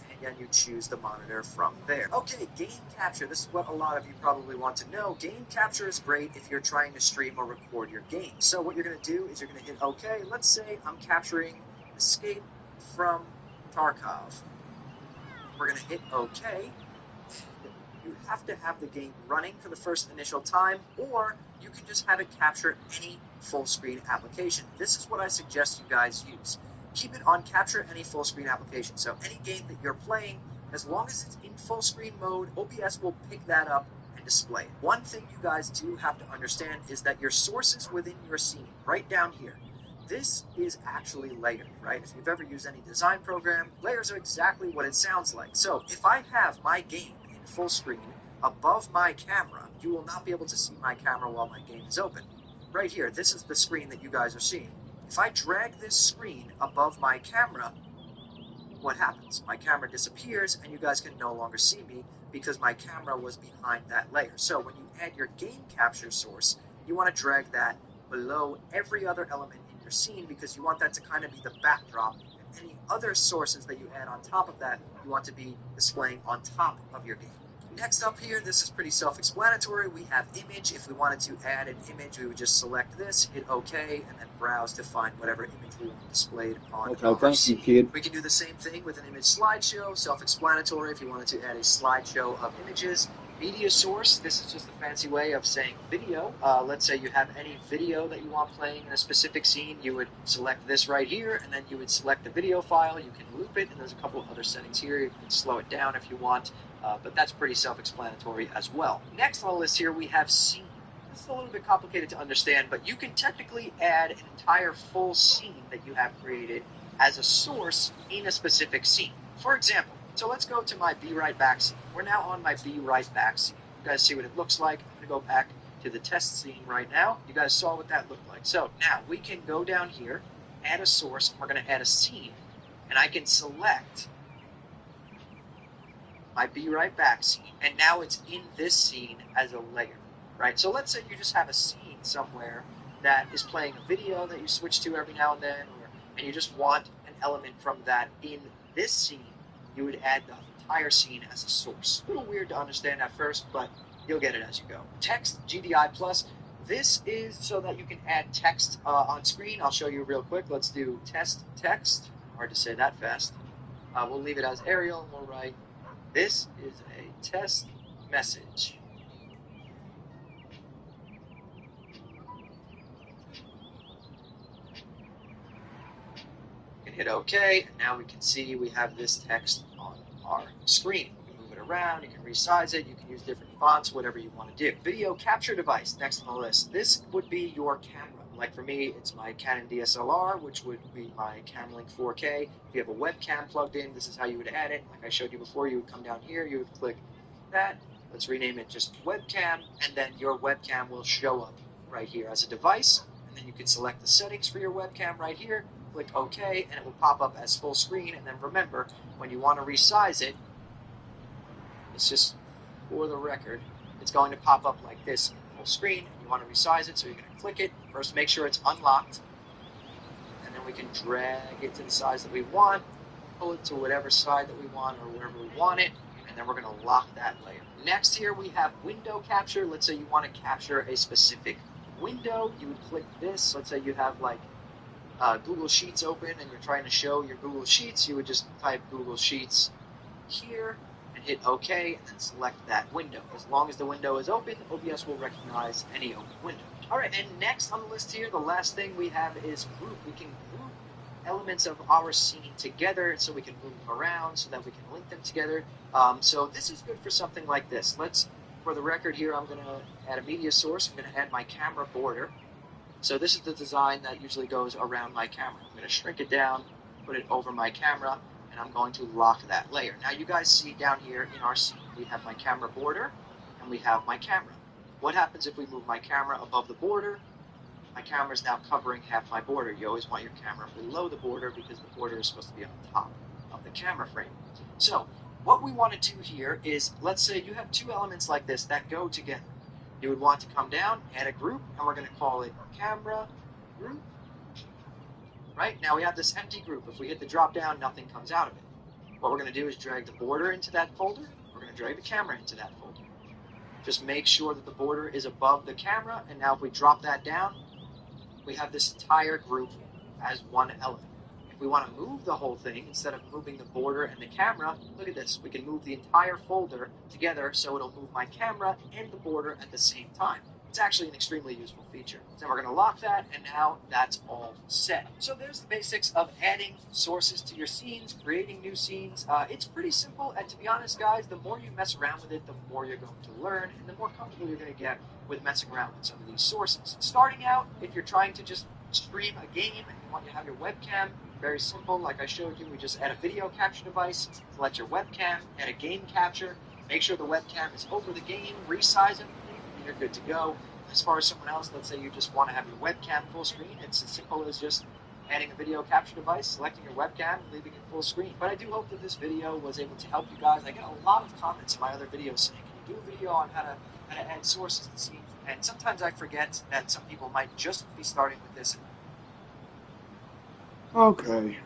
and then you choose the monitor from there. Okay, game capture. This is what a lot of you probably want to know. Game capture is great if you're trying to stream or record your game. So what you're going to do is you're going to hit OK. Let's say I'm capturing Escape from Tarkov. We're going to hit OK. You have to have the game running for the first initial time, or you can just have it capture any full screen application. This is what I suggest you guys use. Keep it on capture any full screen application. So any game that you're playing, as long as it's in full screen mode, OBS will pick that up and display it. One thing you guys do have to understand is that your sources within your scene, right down here, this is actually layered, right? If you've ever used any design program, layers are exactly what it sounds like. So if I have my game in full screen above my camera, you will not be able to see my camera while my game is open. Right here, this is the screen that you guys are seeing. If I drag this screen above my camera, what happens? My camera disappears and you guys can no longer see me because my camera was behind that layer. So when you add your game capture source, you want to drag that below every other element in your scene because you want that to kind of be the backdrop, and any other sources that you add on top of that, you want to be displaying on top of your game. Next up here, this is pretty self-explanatory. We have image. If we wanted to add an image, we would just select this, hit OK, and then browse to find whatever image we want displayed on Okay, our thank scene. you, kid. We can do the same thing with an image slideshow, self-explanatory. If you wanted to add a slideshow of images, media source, this is just a fancy way of saying video. Let's say you have any video that you want playing in a specific scene, you would select this right here, and then you would select the video file. You can loop it, and there's a couple of other settings here. You can slow it down if you want, but that's pretty self-explanatory as well. Next on the list here, we have scene. This is a little bit complicated to understand, but you can technically add an entire full scene that you have created as a source in a specific scene. For example, so let's go to my Be Right Back scene. We're now on my Be Right Back scene. You guys see what it looks like. I'm going to go back to the test scene right now. You guys saw what that looked like. So now we can go down here, add a source, and we're going to add a scene. And I can select my Be Right Back scene, and now it's in this scene as a layer, right? So let's say you just have a scene somewhere that is playing a video that you switch to every now and then, and you just want an element from that in this scene, you would add the entire scene as a source. A little weird to understand at first, but you'll get it as you go. Text, GDI plus. This is so that you can add text on screen. I'll show you real quick. Let's do test text. Hard to say that fast. We'll leave it as Arial, and we'll write, this is a test message. You can hit OK, and now we can see we have this text on our screen. You can move it around, you can resize it, you can use different fonts, whatever you want to do. Video capture device, next on the list. This would be your camera. Like for me, it's my Canon DSLR, which would be my Camlink 4K. If you have a webcam plugged in, this is how you would add it. Like I showed you before, you would come down here, you would click that. Let's rename it just webcam, and then your webcam will show up right here as a device. And then you can select the settings for your webcam right here, click OK, and it will pop up as full screen. And then remember, when you want to resize it, it's just for the record, it's going to pop up like this in full screen, and you want to resize it, so you're going to click it. First, make sure it's unlocked, and then we can drag it to the size that we want, pull it to whatever side that we want or wherever we want it, and then we're going to lock that layer. Next here, we have window capture. Let's say you want to capture a specific window. You would click this. Let's say you have like Google Sheets open and you're trying to show your Google Sheets. You would just type Google Sheets here and hit OK, and then select that window. As long as the window is open, OBS will recognize any open window. All right, and next on the list here, the last thing we have is group. We can group elements of our scene together so we can move them around so that we can link them together. So this is good for something like this. For the record here, I'm going to add a media source. I'm going to add my camera border. So this is the design that usually goes around my camera. I'm going to shrink it down, put it over my camera, and I'm going to lock that layer. Now you guys see down here in our scene, we have my camera border and we have my camera. What happens if we move my camera above the border? My camera is now covering half my border. You always want your camera below the border because the border is supposed to be on top of the camera frame. So what we want to do here is, let's say you have two elements like this that go together. You would want to come down, add a group, and we're going to call it camera group. Right? Now we have this empty group. If we hit the drop down, nothing comes out of it. What we're going to do is drag the border into that folder. We're going to drag the camera into that folder. Just make sure that the border is above the camera, and now if we drop that down, we have this entire group as one element. If we want to move the whole thing, instead of moving the border and the camera, look at this. We can move the entire folder together so it'll move my camera and the border at the same time. It's actually an extremely useful feature. So we're going to lock that, and now that's all set. So there's the basics of adding sources to your scenes, creating new scenes. It's pretty simple, and to be honest, guys, the more you mess around with it, the more you're going to learn, and the more comfortable you're going to get with messing around with some of these sources. Starting out, if you're trying to just stream a game and you want to have your webcam, very simple. Like I showed you, we just add a video capture device, select your webcam, add a game capture, make sure the webcam is over the game, resize everything, and you're good to go. As far as someone else, let's say you just want to have your webcam full screen, it's as simple as just adding a video capture device, selecting your webcam, and leaving it full screen. But I do hope that this video was able to help you guys. I get a lot of comments in my other videos saying, can you do a video on how to add sources to scenes? And sometimes I forget that some people might just be starting with this. Okay.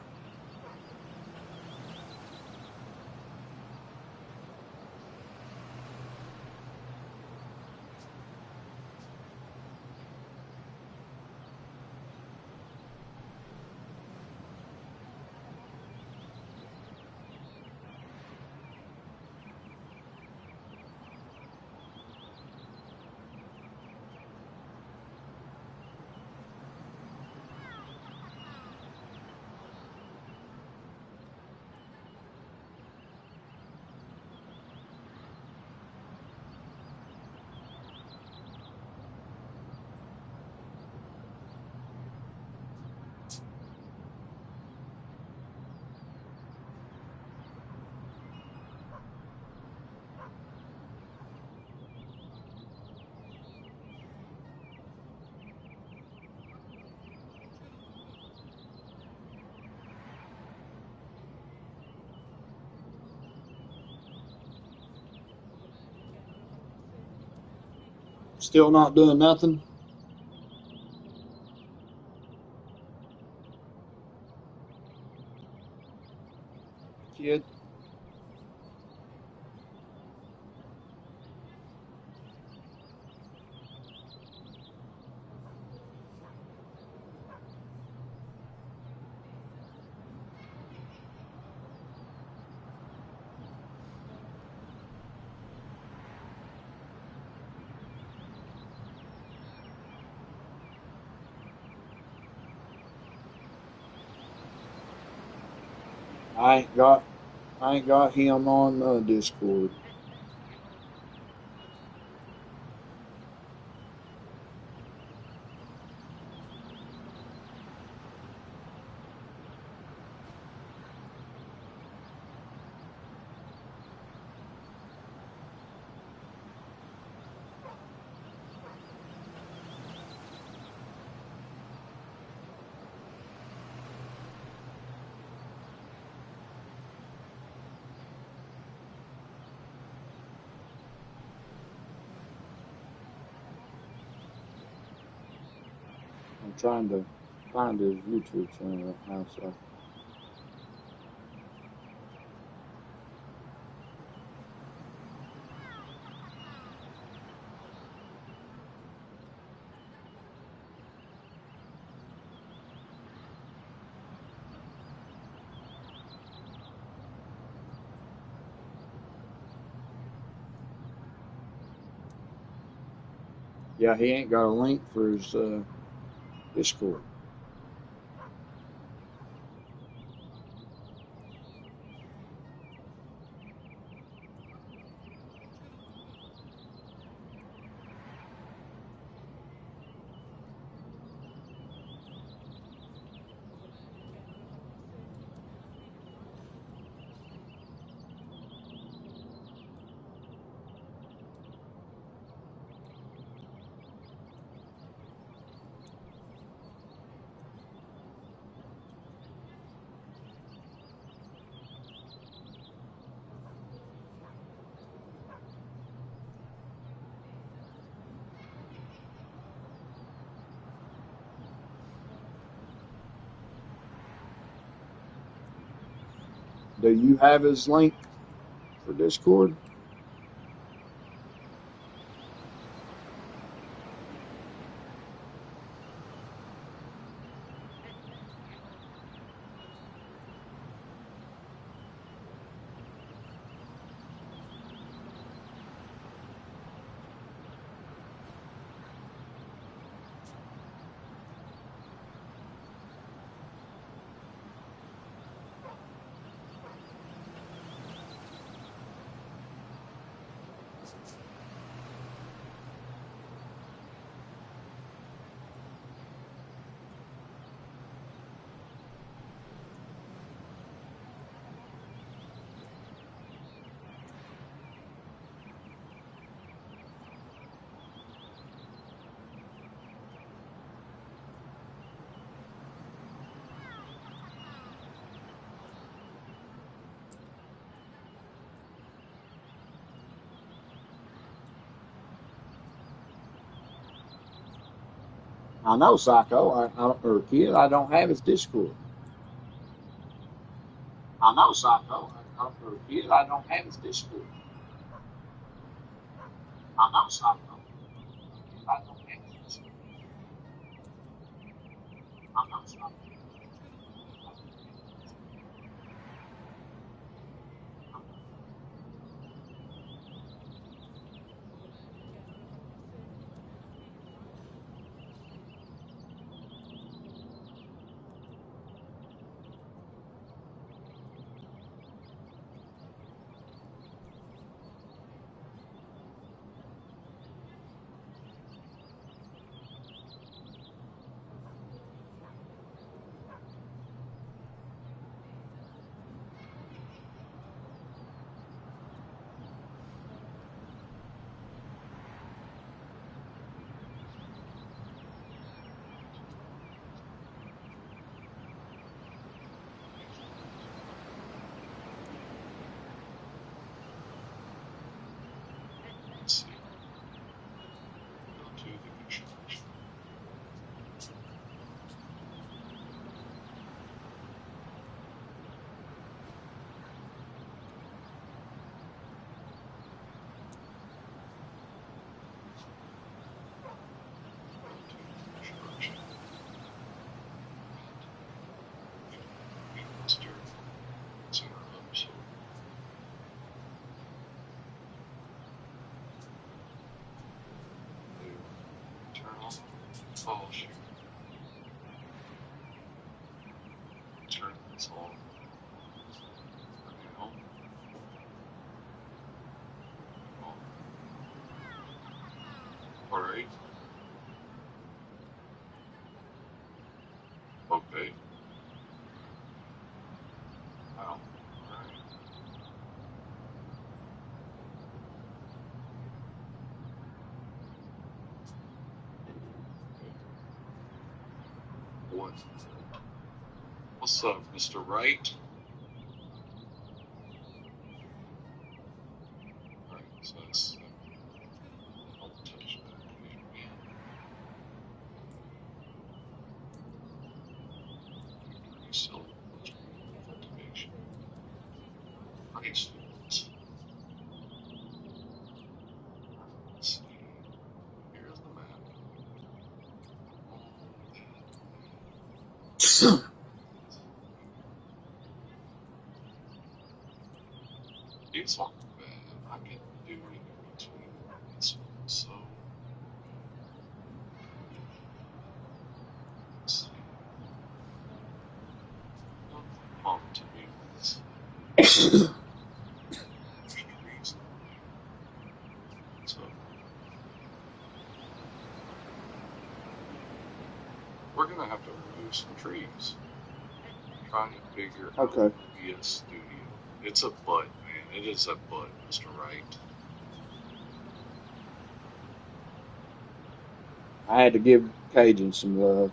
Still not doing nothing? Kid? I ain't got him on Discord. I'm trying to find his YouTube channel right now, so yeah, he ain't got a link for his Discord. Do you have his link for Discord? I know, Psycho, or Kid, I don't have his Discord. I know, Psycho, or Kid, I don't have his Discord. I know, Psycho, or Kid, I don't have his Discord. I know, Psycho. Let's see. Go to the construction. Go to construction. And master center up. So turn on. Oh shoot. Turn this on for now. Oh, alright. Okay. Wow. Alright. Okay. What? What's up, Mr. Wright? Alright, so that's don't touch that again. Victory, selling, industry, cultivation. Rice fields. Alright, let's see. So here's the map. Oh, this. These aren't bad. I can do it in between this one. So let's see. Look pumped to be on this trees in the way. So we're gonna have to remove some trees. Trying to figure out Okay. OBS Studio. It's a butt, man. It is a butt, Mr. Wright. I had to give Cajun some love.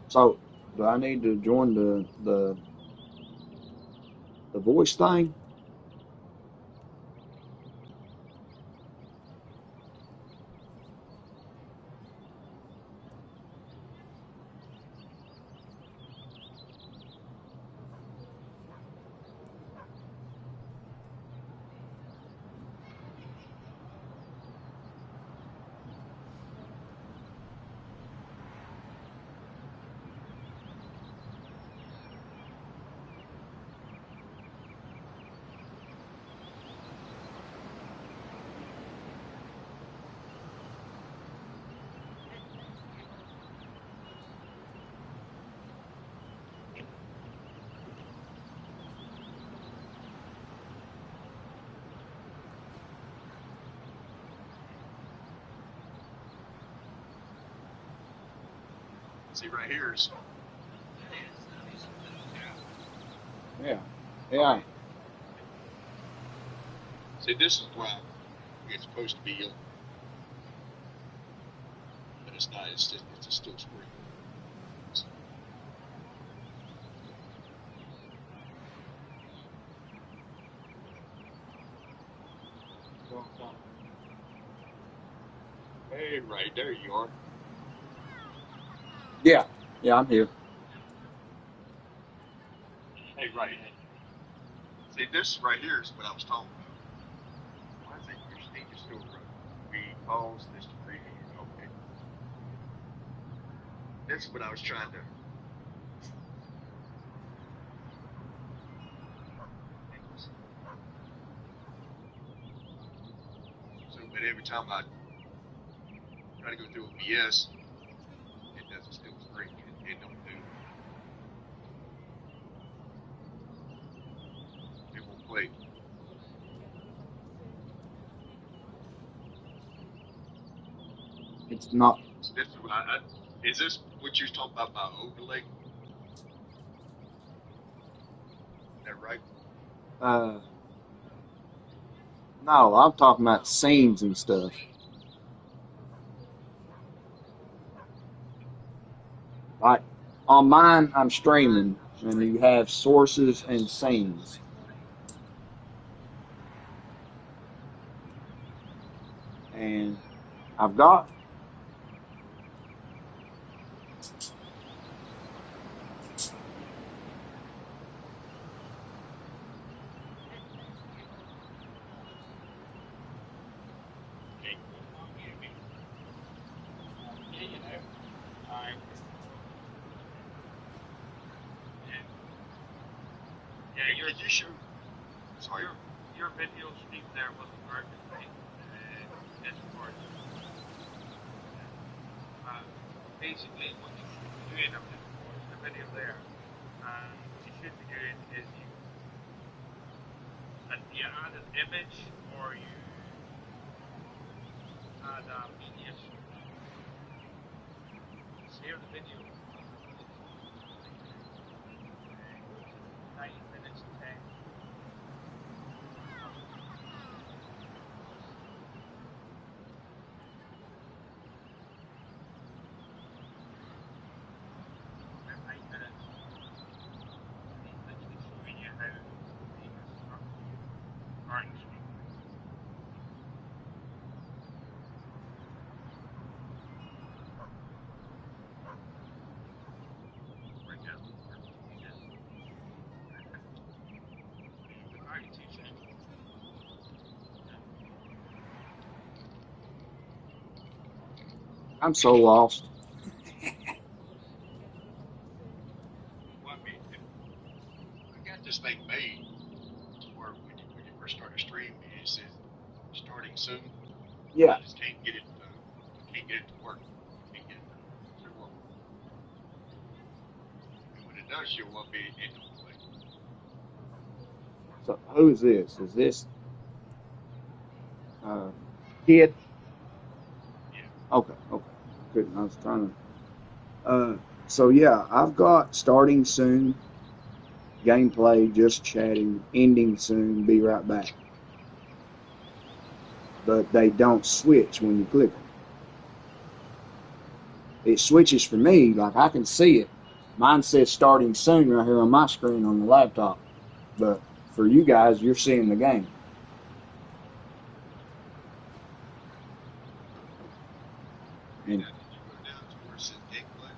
So, do I need to join the voice thing? See right here's Yeah. Yeah. See, this is why it's supposed to be up, but it's not. It's just it's a still screen. Hey, right there you are. Yeah. Yeah, I'm here. Hey, right. See, this right here is what I was talking about. Why is it your Steam is still running? We pause this to preview. Okay, that's what I was trying to. So, but every time I try to go through OBS, it doesn't still screen. It don't do. It won't play. It's not. So this is what is this what you was talking about my overlay? Is that right? Uh, no, I'm talking about scenes and stuff. Like on mine, I'm streaming, and you have sources and scenes. And I've got Okay. Yeah, you know. Alright. Yeah. Yeah, And could you show? Sorry. your your video stream there wasn't working, right? Discord. Uh, Basically, what you should be doing, I've just watched the video there, and what you should be doing is you add an image or you add a media source. Save the video as a media source and then play it out. Go to 9 minutes 10. Up, about 9 minutes, and he's literally showing you how famous starting stream works. Right now, where's TV then? But back in 2 seconds. I'm so lost. Well, I mean, I got this thing made to where when you first start a stream, it says starting soon, but Yeah. I just can't get it. I can't get it to work. I can't get it to show up. And when it does show up, it don't play. So who is this? Is this uh kid? Yeah. Okay. Okay. I couldn't. I was trying to. So yeah, I've got starting soon. Gameplay, just chatting, ending soon, be right back. But they don't switch when you click them. It switches for me, like I can see it, Mine says starting soon right here on my screen on the laptop. But for you guys, you're seeing the game. And, did you go down to where it says gameplay?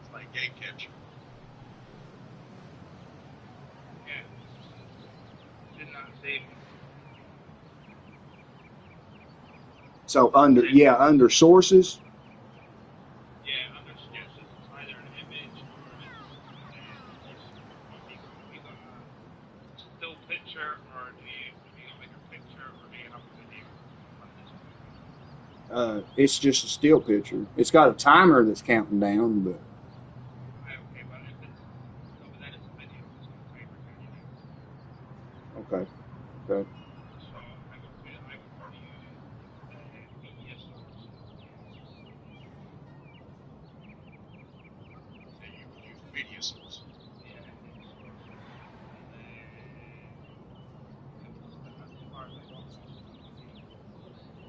It's like game capture. Yeah. Did not save me. So under sources. Yeah, under sources, it's either an image or it's you gonna still picture or do you gonna make a picture or do you have a video on this movie? It's just a still picture. It's got a timer that's counting down, but Okay, but if it's no, but that is a video. It's gonna tell you for 30 days. okay, okay. So I would use media source in OBS. So you would use media source. Yeah, in sources, and then as far as like watching a video, media source.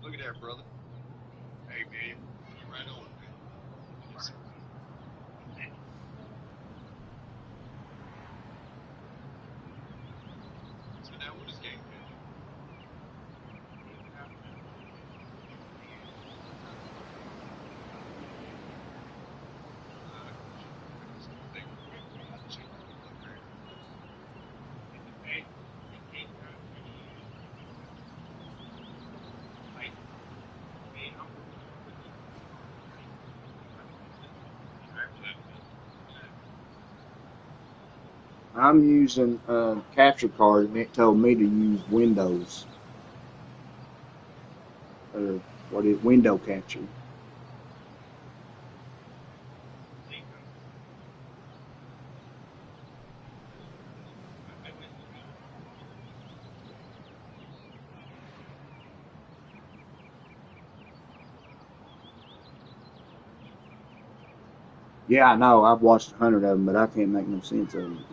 Look at that, brother. Hey, man, you right on, man. Yes, sir. So now what is game capture? Game capture is you I can think I'll check the look there. in game capture you use like me. I'm looking for like I'm using capture card, and it told me to use Windows or what is window capture. Yeah, I know. I've watched 100 of them, but I can't make no sense of them.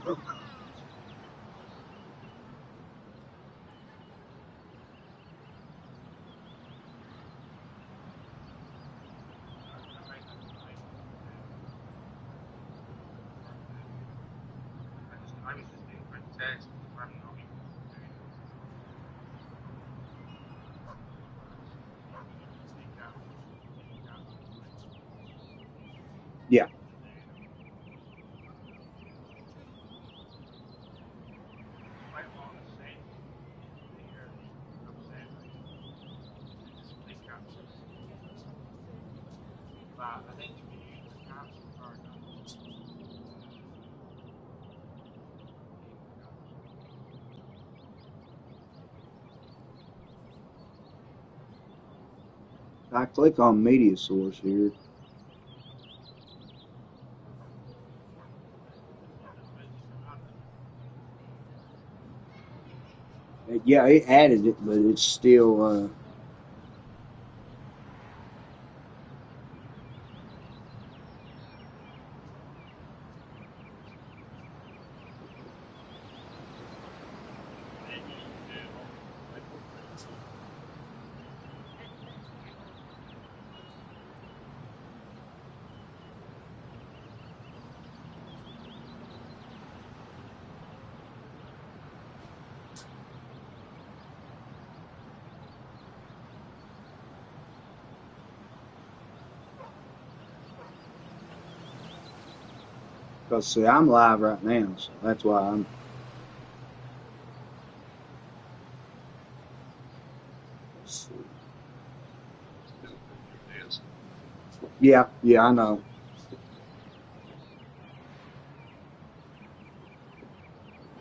I was just doing quick tests because I'm not even doing Yeah, quite a lot of settings in there that you can have set like the display capture. But eventually you should attach the card up to game capture. I click on media source here. Does it allow you to add it? Yeah, it added it, but it's still. And then you need to obviously select the movie. Because see, I'm live right now, so that's why I'm. Let's see. Yeah, I know.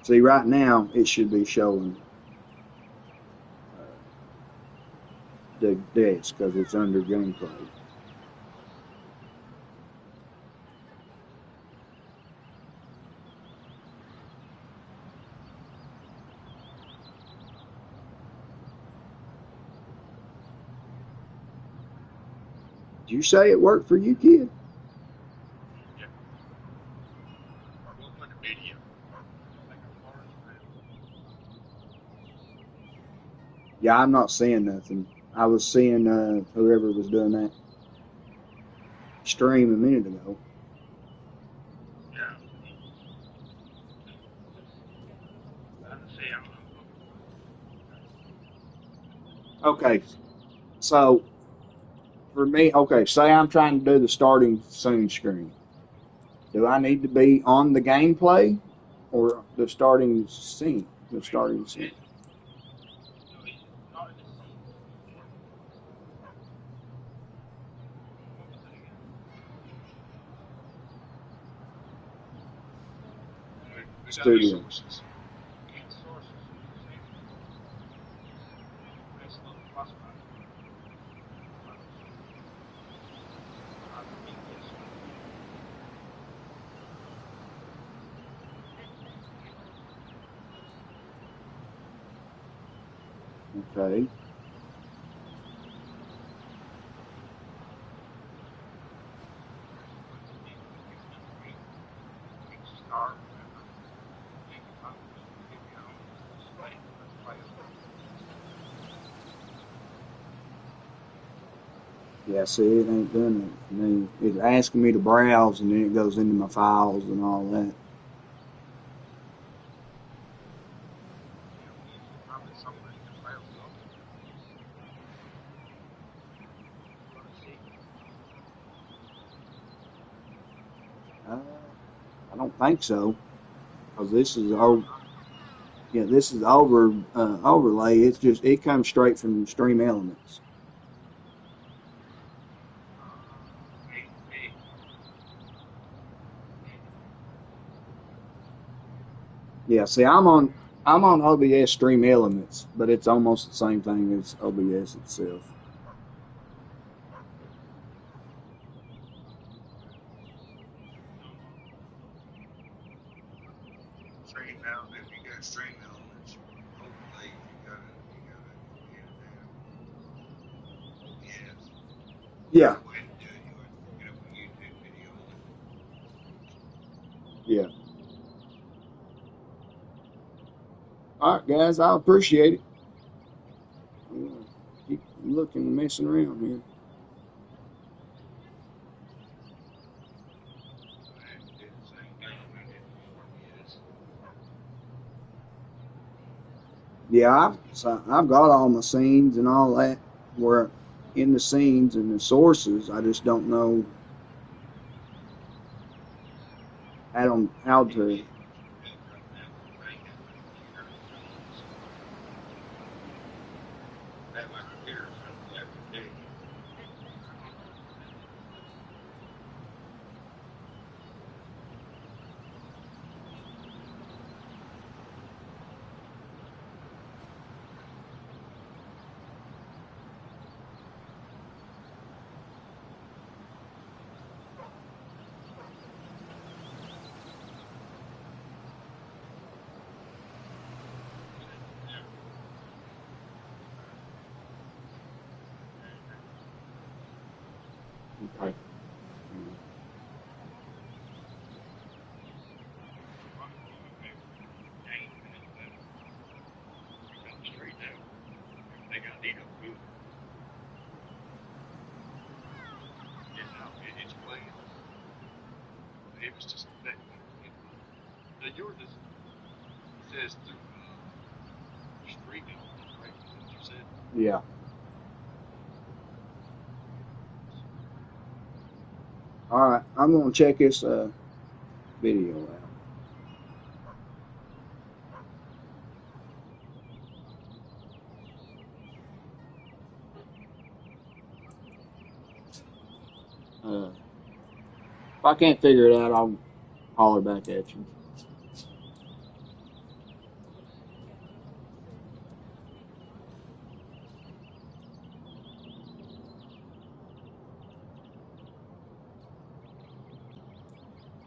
See, right now it should be showing. the desk because it's under gameplay. Did you say it worked for you, kid? Yeah. Well, on the video, like a bars around. Yeah, I'm not seeing nothing. I was seeing whoever was doing that stream a minute ago. Yeah, I was say I'm from. Okay, so for me, okay, say I'm trying to do the starting soon screen. Do I need to be on the gameplay or the starting scene? The starting scene. No, not in the scenes. What was it again? Gather Studio. sources. Gain sources. So you're saying press on the plus button. Media sources. Okay. Press one to make MP3, star, whatever. Make a copy. Give your own display. Press file. Yeah, see, it ain't doing it for me. It's asking me to browse, and then it goes into my files and all that. You should have it somewhere in your files, no? You want to see? Uh, I don't think so, because this is Sure. yeah, this is overlay. It's just it comes straight from Stream Elements. Wait, wait. Yeah, see, I'm on OBS Stream Elements, but it's almost the same thing as OBS itself. I don't know. Stream out if you got stream elements overlays, you gotta go ahead and add them on OBS. Yeah, Other way to do it, you have to get up a YouTube video on it. yeah. All right, guys, I appreciate it. I'm gonna keep looking and messing around here. I had to do the same thing when I did my OBS. Yeah, I've got all my scenes and all that. Where in the scenes and the sources, I just don't know how It, to. it won't do it right now because I ain't got my computer running, so if I had my computer in front of me, I could tell you. Okay. About 9 minutes left. We got straight out. Everything I need up good. And now it's playing. It was just letting me hit my. Now yours is it says through Street Elements, right? Is that what you said? Yeah. All right. I'm gonna check this video out. If I can't figure it out, I'll holler back at you.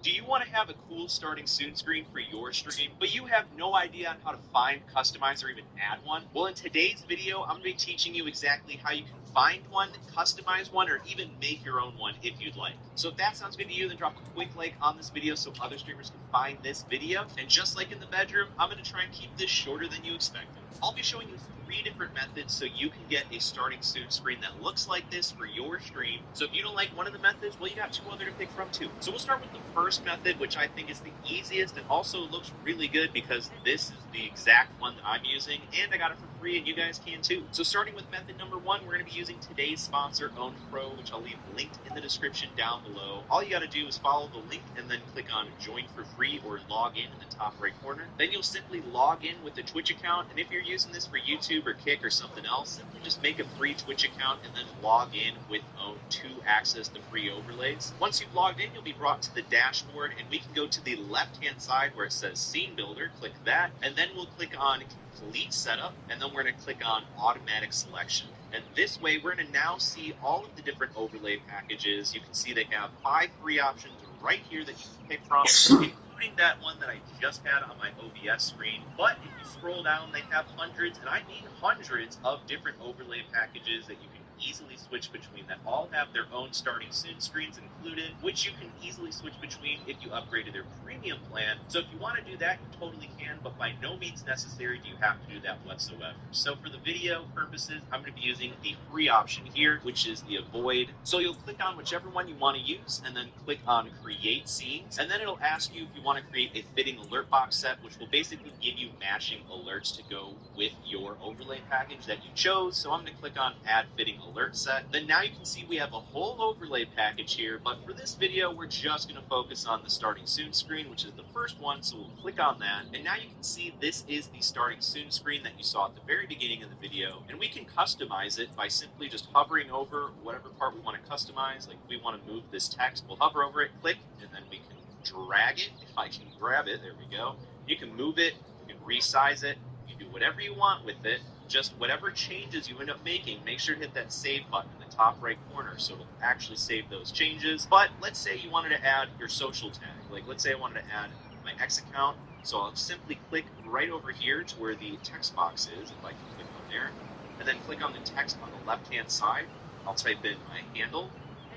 Do you want to have a cool starting soon screen for your stream, but you have no idea on how to find, customize, or even add one? Well, in today's video, I'm going to be teaching you exactly how you can find one, customize one, or even make your own one if you'd like. So if that sounds good to you, then drop a quick like on this video so other streamers can find this video. And just like in the bedroom, I'm going to try and keep this shorter than you expected. I'll be showing you 3 different methods so you can get a starting soon screen that looks like this for your stream. So if you don't like one of the methods, well, you got 2 other to pick from too. So we'll start with the first method, which I think is the easiest and also looks really good because this is the exact one that I'm using and I got it for free and you guys can too. So starting with method number 1, we're going to be using today's sponsor, Own Pro, which I'll leave linked in the description down below. All you got to do is follow the link and then click on join for free or log in the top right corner. Then you'll simply log in with the Twitch account, and if you're using this for YouTube or Kick or something else, simply just make a free Twitch account and then log in with Own to access the free overlays. Once you've logged in, you'll be brought to the dashboard, and we can go to the left-hand side where it says Scene Builder, click that, and then we'll click on Complete Setup, and then we're going to click on Automatic Selection. And this way, we're going to now see all of the different overlay packages. You can see they have 5 free options right here that you can pick from, including that one that I just had on my OBS screen. But if you scroll down, they have hundreds, and I mean hundreds, of different overlay packages that you can easily switch between that all have their own starting soon screens included, which you can easily switch between if you upgrade to their premium plan. So if you want to do that, you totally can, but by no means necessary do you have to do that whatsoever. So for the video purposes, I'm going to be using the free option here, which is the avoid. So you'll click on whichever one you want to use and then click on create scenes, and then it'll ask you if you want to create a fitting alert box set, which will basically give you matching alerts to go with your overlay package that you chose. So I'm going to click on add fitting alert set. Then now you can see we have a whole overlay package here, but for this video we're just going to focus on the starting soon screen, which is the first one. So we'll click on that, and now you can see this is the starting soon screen that you saw at the very beginning of the video, and we can customize it by simply just hovering over whatever part we want to customize. Like if we want to move this text, we'll hover over it, click, and then we can drag it. If I can grab it, there we go. You can move it, you can resize it, you can do whatever you want with it. Just whatever changes you end up making, make sure to hit that save button in the top right corner so it'll actually save those changes. But let's say you wanted to add your social tag. Like let's say I wanted to add my X account. So I'll simply click right over here to where the text box is, if I can click on there, and then click on the text on the left-hand side. I'll type in my handle,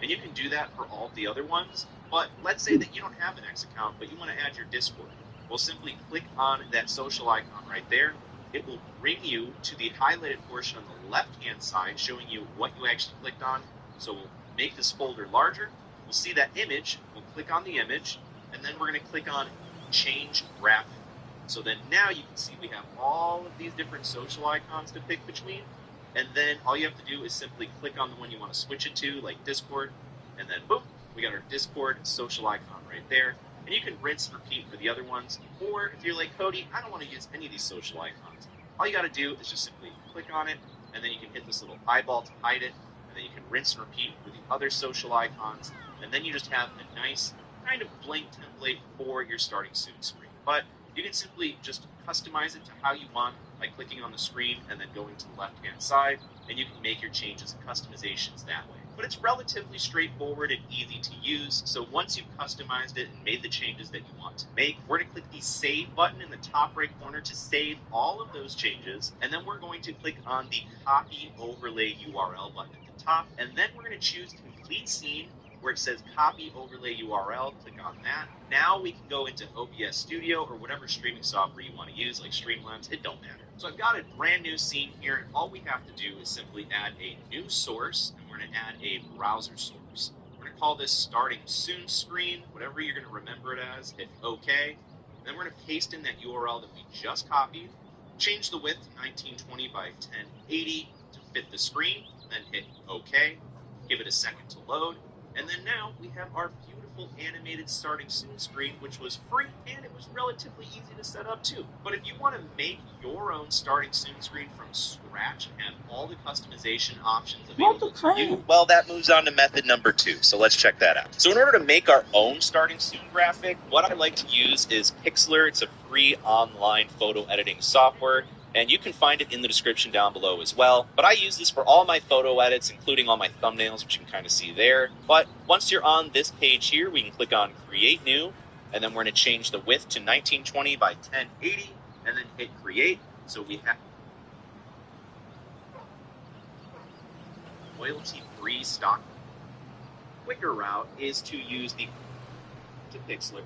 and you can do that for all of the other ones. But let's say that you don't have an X account, but you want to add your Discord. We'll simply click on that social icon right there. It will bring you to the highlighted portion on the left-hand side, showing you what you actually clicked on. So we'll make this folder larger. We'll see that image. We'll click on the image, and then we're going to click on Change Graphic. So then now you can see we have all of these different social icons to pick between. And then all you have to do is simply click on the one you want to switch it to, like Discord, and then boom, we got our Discord social icon right there. And you can rinse and repeat for the other ones. Or if you're like, Cody, I don't want to use any of these social icons, all you got to do is just simply click on it, and then you can hit this little eyeball to hide it, and then you can rinse and repeat for the other social icons, and then you just have a nice kind of blank template for your starting soon screen. But you can simply just customize it to how you want by clicking on the screen and then going to the left-hand side, and you can make your changes and customizations that way. But it's relatively straightforward and easy to use, so once you've customized it and made the changes that you want to make, we're going to click the Save button in the top right corner to save all of those changes, and then we're going to click on the Copy Overlay URL button at the top, and then we're going to choose Complete Scene, where it says Copy Overlay URL, click on that. Now we can go into OBS Studio or whatever streaming software you want to use, like Streamlabs, it don't matter. So I've got a brand new scene here, and all we have to do is simply add a new source, and we're going to add a browser source. We're going to call this Starting Soon Screen, whatever you're going to remember it as, hit OK. And then we're going to paste in that URL that we just copied, change the width to 1920 by 1080 to fit the screen, and then hit OK. Give it a second to load. And then now we have our beautiful animated starting soon screen, which was free, and it was relatively easy to set up too. But if you want to make your own starting soon screen from scratch and have all the customization options available to you, well, that moves on to method number 2. So let's check that out. So in order to make our own starting soon graphic, what I like to use is Pixlr. It's a free online photo editing software. and you can find it in the description down below as well. But I use this for all my photo edits, including all my thumbnails, which you can kind of see there. But once you're on this page here, we can click on Create New, and then we're going to change the width to 1920 by 1080, and then hit Create. So we have royalty-free stock. Quicker route is to use the pixeler.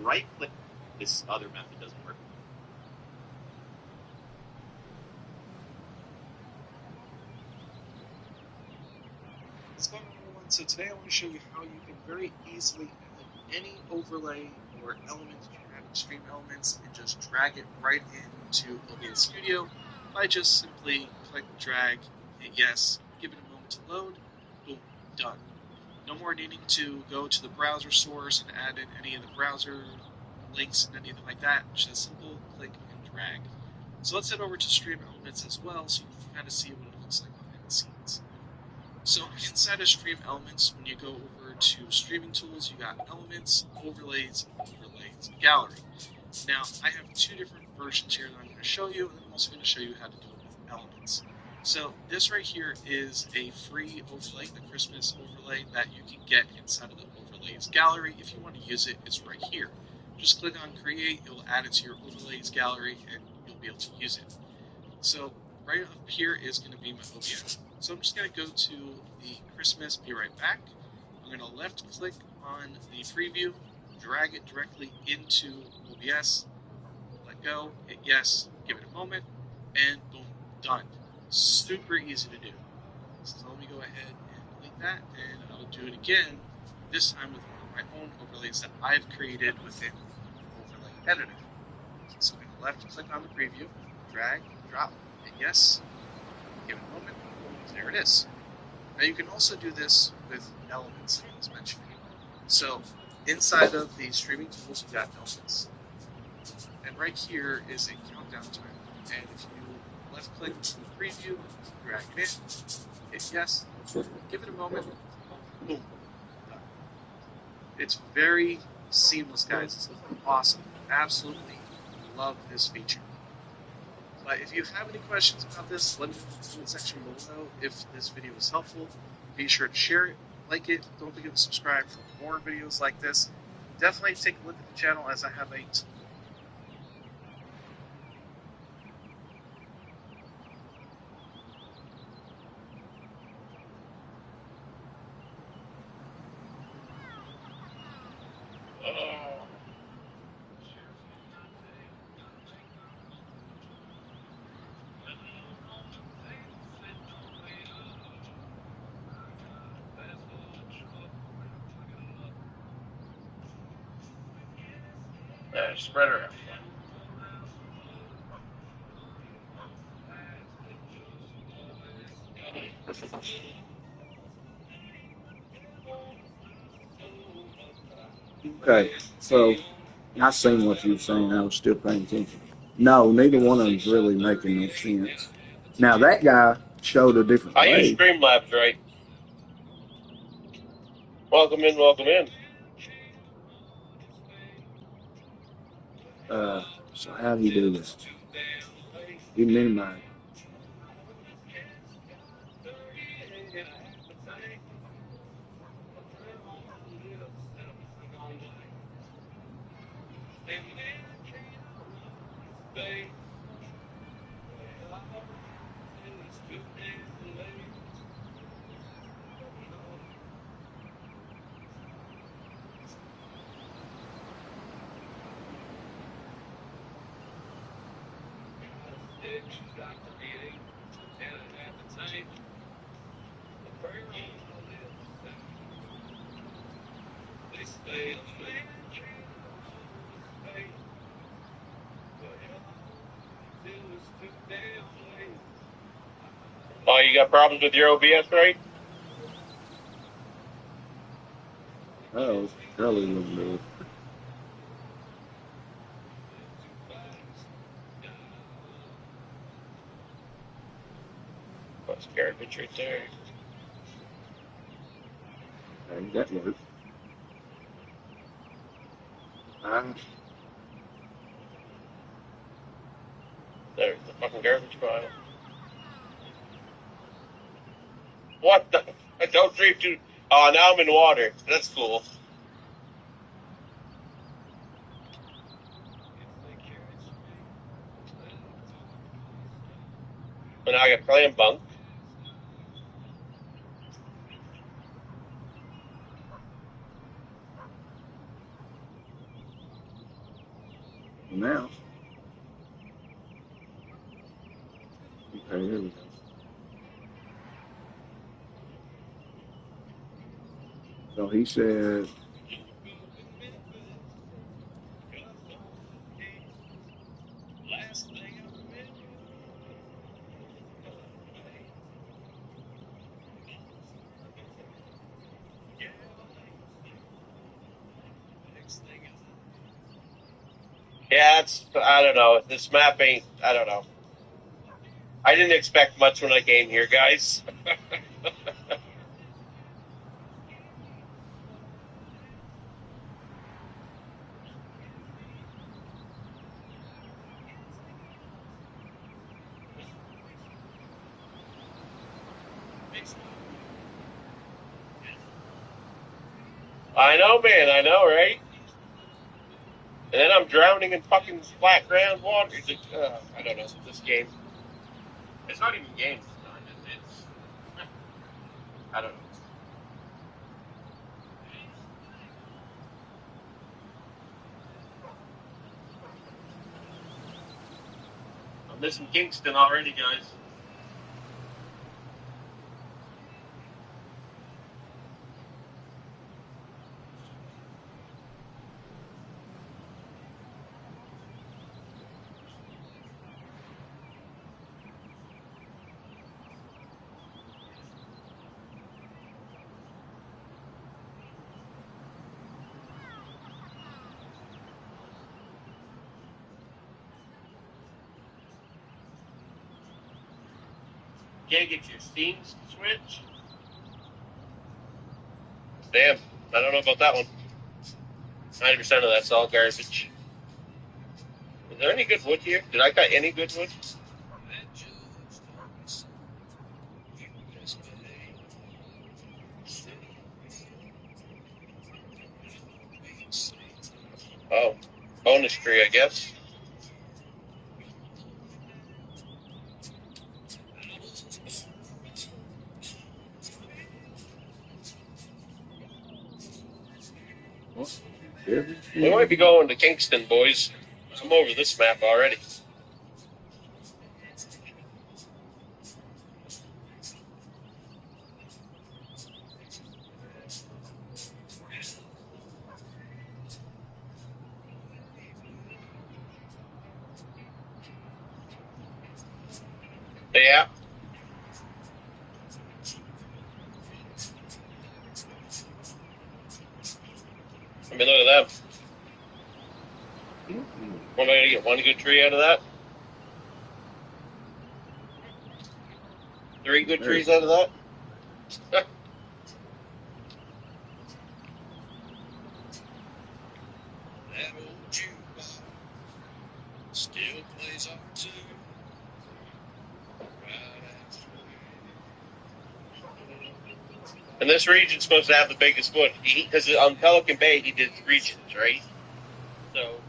Right-click. This other method doesn't work. What's going on, everyone? So today I want to show you how you can very easily add any overlay or element that you have in Stream Elements and just drag it right into OBS Studio by just simply click, drag, hit yes, give it a moment to load, boom, done. No more needing to go to the browser source and add in any of the browser links and anything like that. Just simple click and drag. So let's head over to Stream Elements as well so you can kind of see what it looks like behind the scenes. So inside of Stream Elements, when you go over to Streaming Tools, you got Elements, Overlays, Gallery. Now, I have two different versions here that I'm going to show you, and then I'm also going to show you how to do it with Elements. So this right here is a free overlay, a Christmas overlay that you can get inside of the Overlays Gallery. If you want to use it, it's right here. Just click on Create, it will add it to your Overlays Gallery, and you'll be able to use it. So right up here is going to be my OBS. So I'm just going to go to the Christmas, be right back. I'm going to left click on the preview, drag it directly into OBS, let go, hit yes, give it a moment, and boom, done. Super easy to do. So let me go ahead and delete that, and I'll do it again, this time with one of my own overlays that I've created within Overlay Editor. So I'm going to left click on the preview, drag, drop, hit yes, give it a moment, there it is. Now you can also do this with elements, like I was mentioning. So inside of the streaming tools, you got elements. And right here is a countdown timer. And if you left click to the preview, drag it in, hit yes, give it a moment, boom, done. It's very seamless, guys. It's awesome. Absolutely love this feature. But if you have any questions about this, let me know in the comment section below. If this video was helpful, be sure to share it, like it. Don't forget to subscribe for more videos like this. Definitely take a look at the channel as I have a Spread her out. Okay, so I seen what you were saying. I was still paying attention. No, neither one of them's really making no sense. Now that guy showed a different I use way. Streamlabs, right? Welcome in, welcome in. So how do you do this? You minimize. Oh, you got problems with your OBS, right? Oh, Charlie wouldn't do it. That's garbage right there. Okay, that worked. Fucking garbage pile. What the? Don't drink too. Oh, now I'm in water. That's cool. And now I got clam bunk. Now. Okay, here we go. So he said, Yeah, it's. I don't know. This map ain't. I don't know. I didn't expect much when I came here, guys. I know, man. I know, right? And then I'm drowning in fucking flat ground water. I don't know. This game. It's not even game design. It's. I don't know. I'm missing Kingston already, guys. Can't get your Steams to switch? Damn. I don't know about that one. 90% of that's all garbage. Is there any good wood here? Did I cut any good wood? Oh. Bonus tree, I guess. We might be going to Kingston, boys. I'm over this map already. Yeah. I mean, look at them. What am I going to get? One good tree out of that? 3 good trees out of that? Still plays our tune. And this region's supposed to have the biggest wood. Because on Pelican Bay, he did regions, right? So,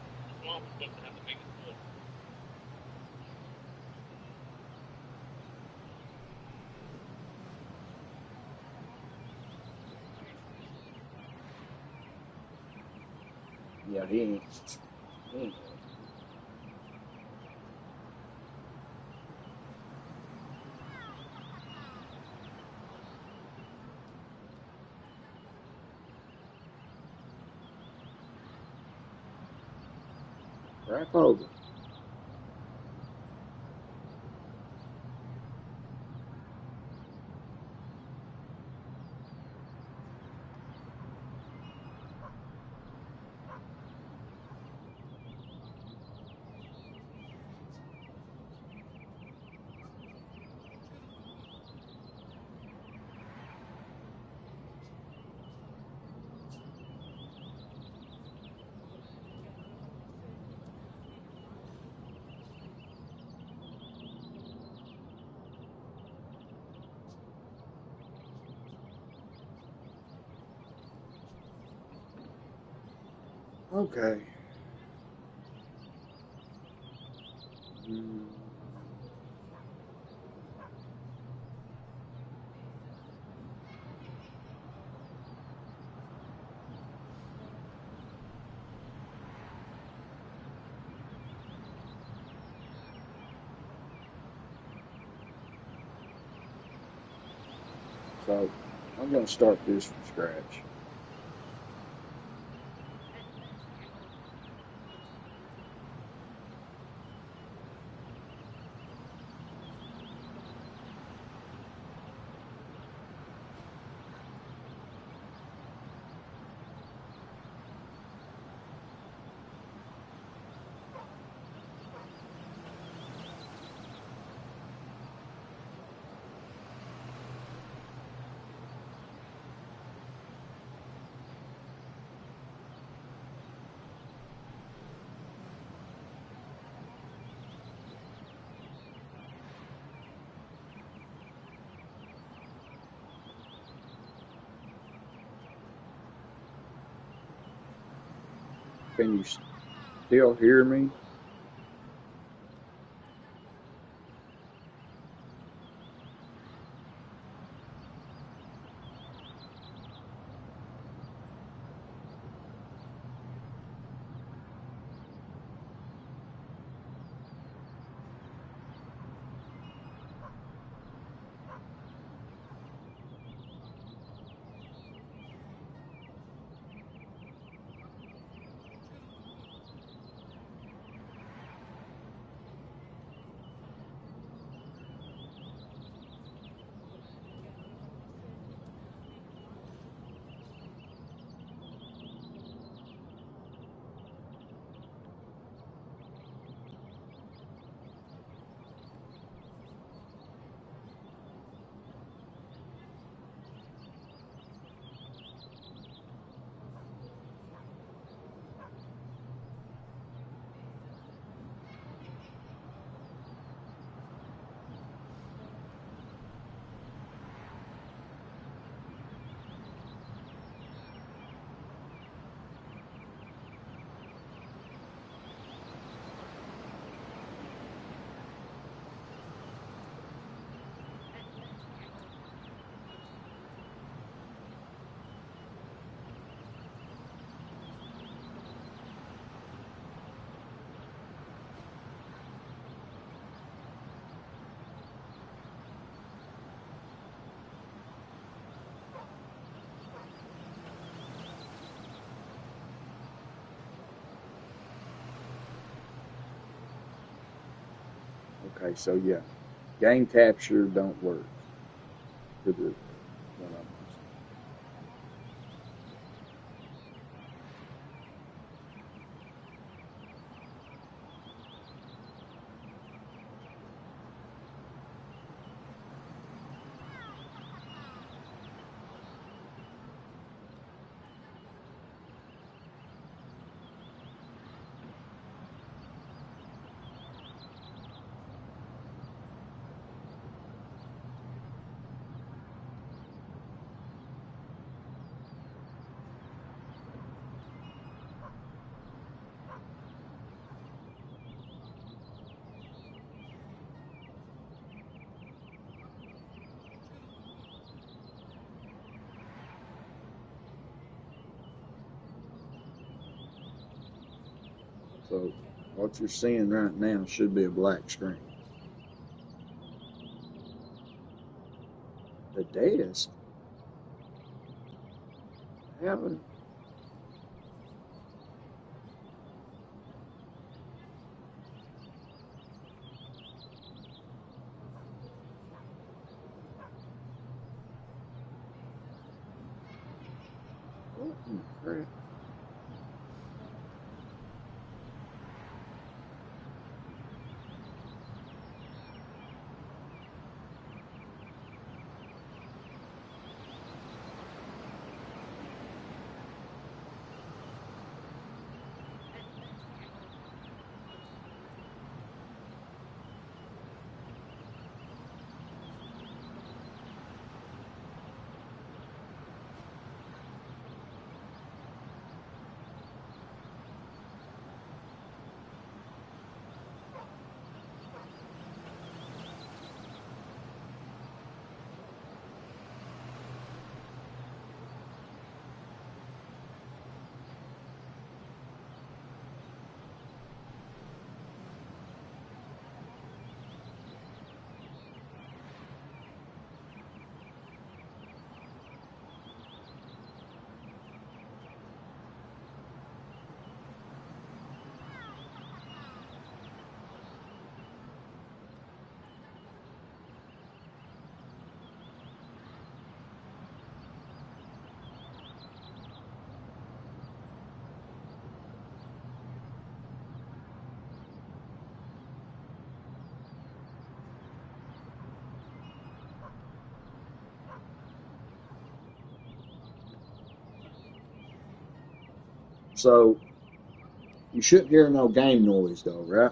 Swamp is supposed to have the biggest wood. yeah, he ain't. Crap over. Okay. Mm, so I'm going to start this from scratch. Can you still hear me? Okay, so yeah, game capture don't work for the one I'm using. So what you're seeing right now should be a black screen. The desk having what in the crap? So you shouldn't hear no game noise though, right?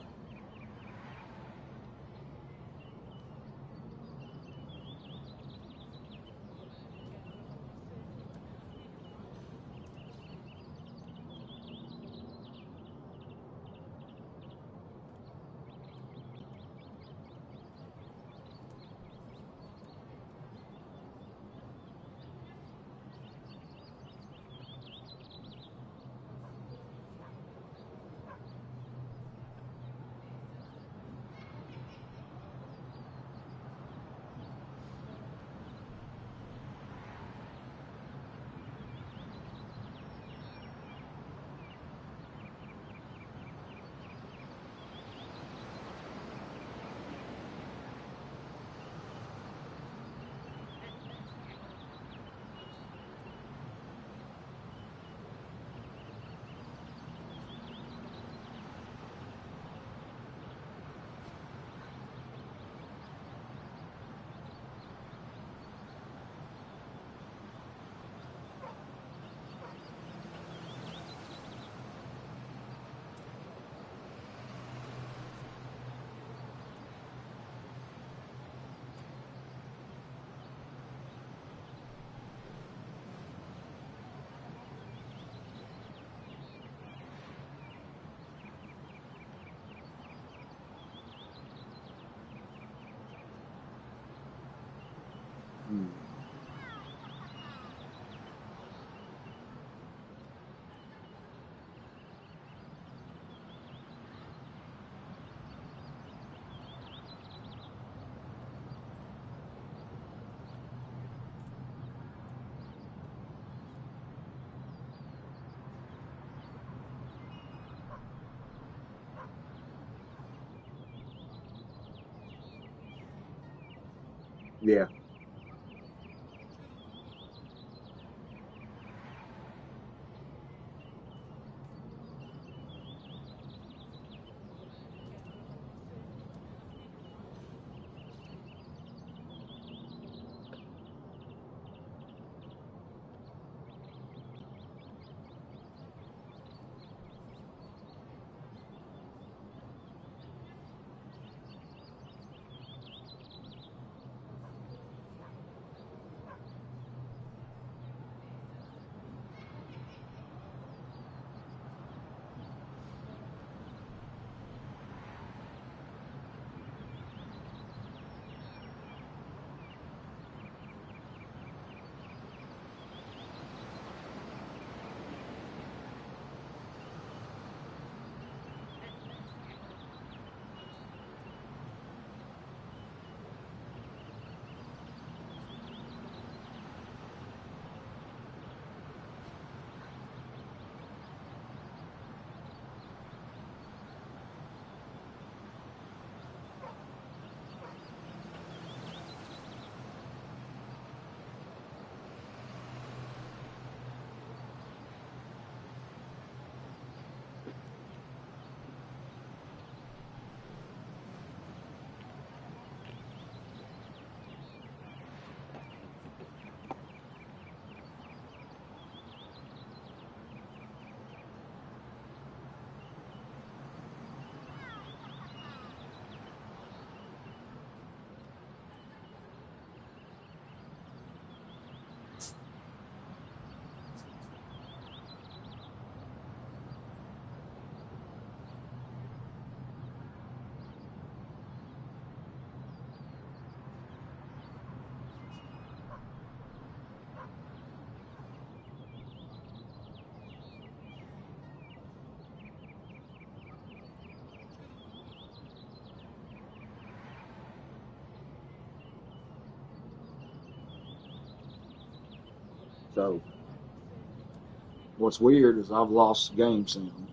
Hmm. Yeah. So what's weird is I've lost game sound.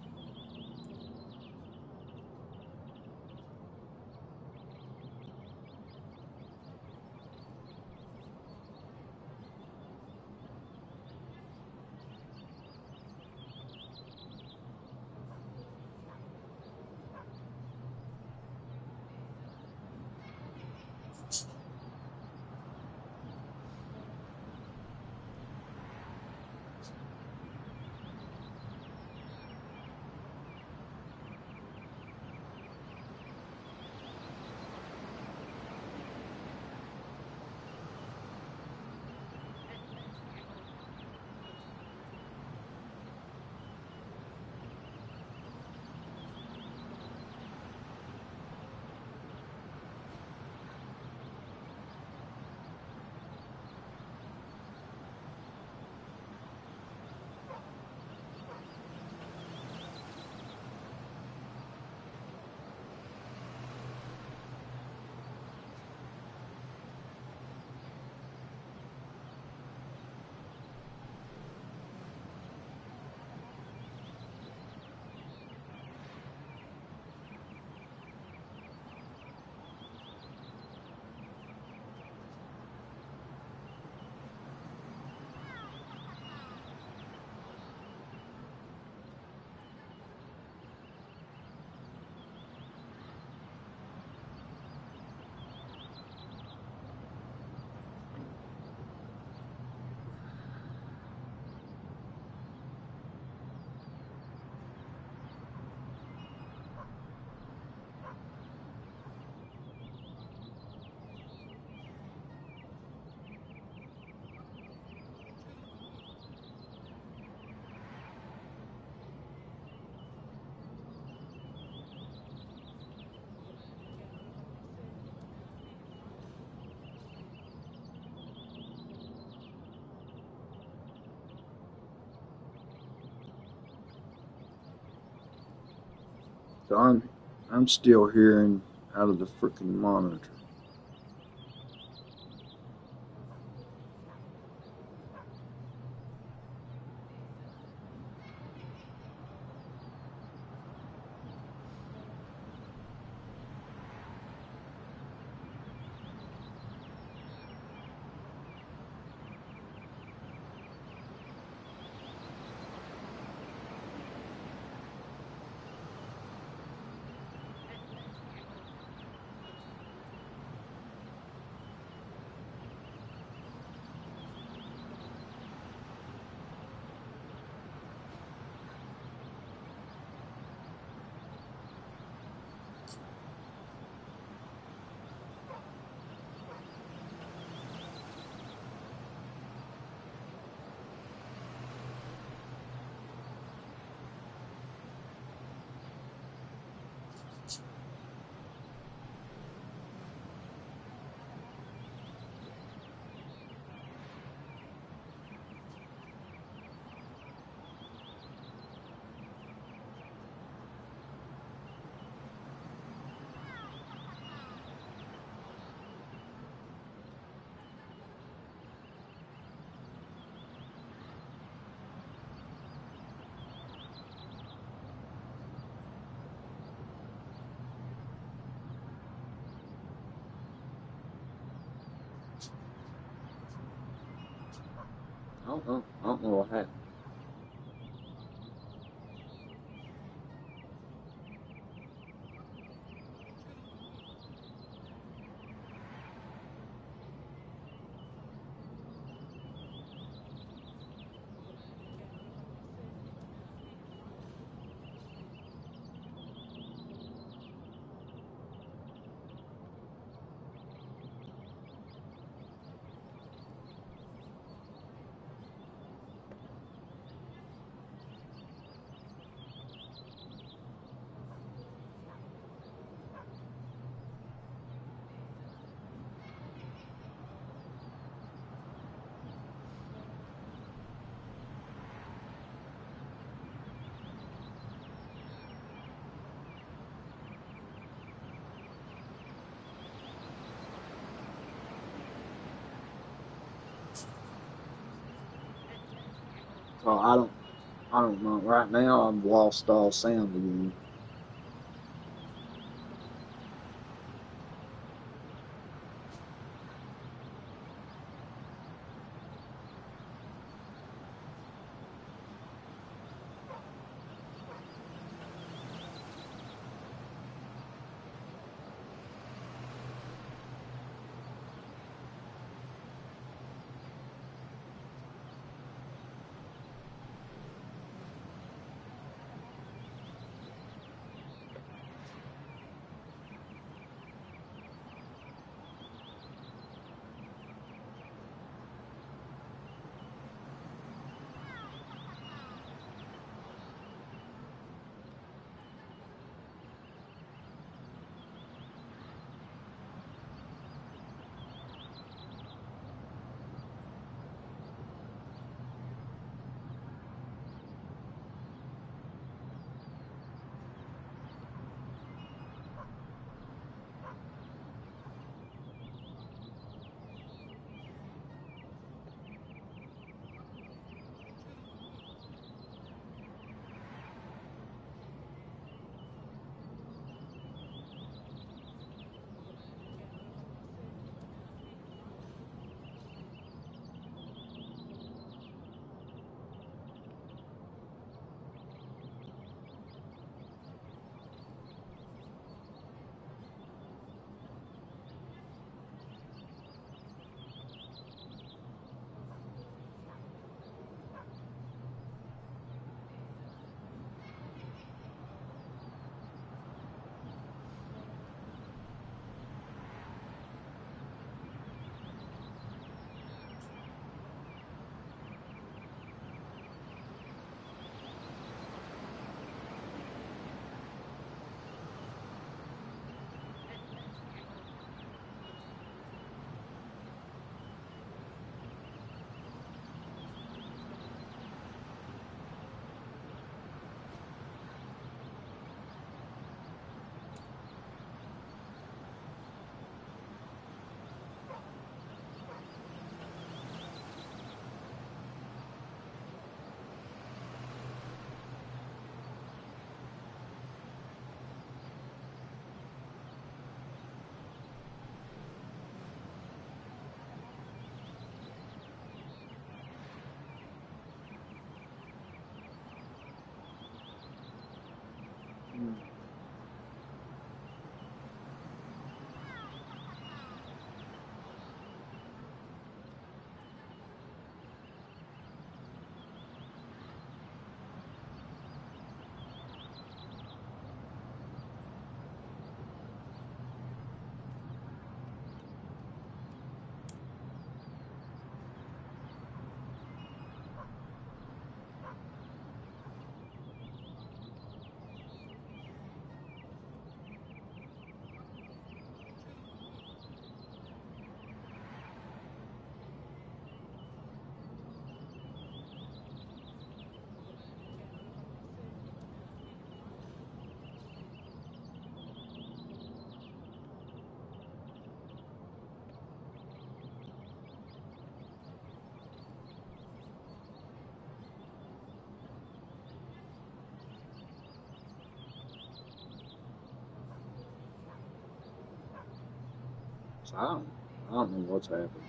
I'm still hearing out of the freaking monitor. I don't know what happened. So I don't know. Right now, I've lost all sound again. I don't know what's happened.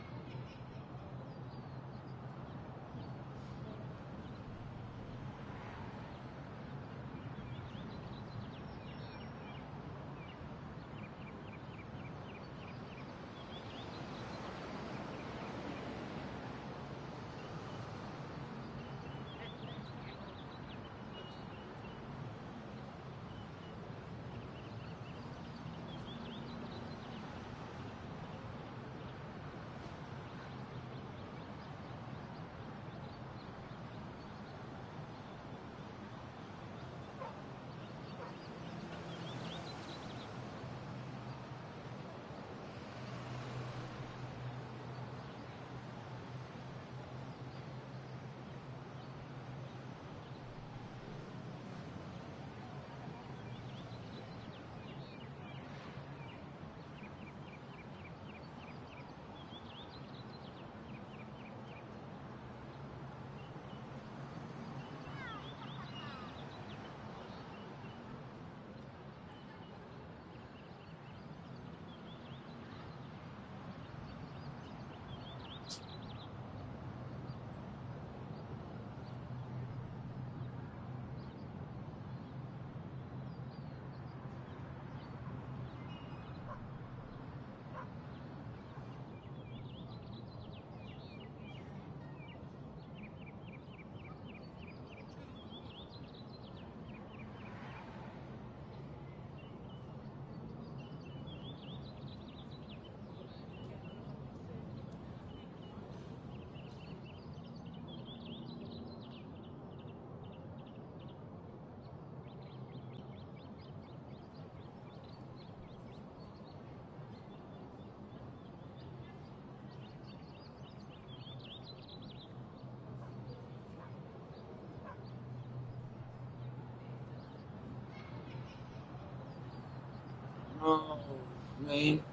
Oh, man.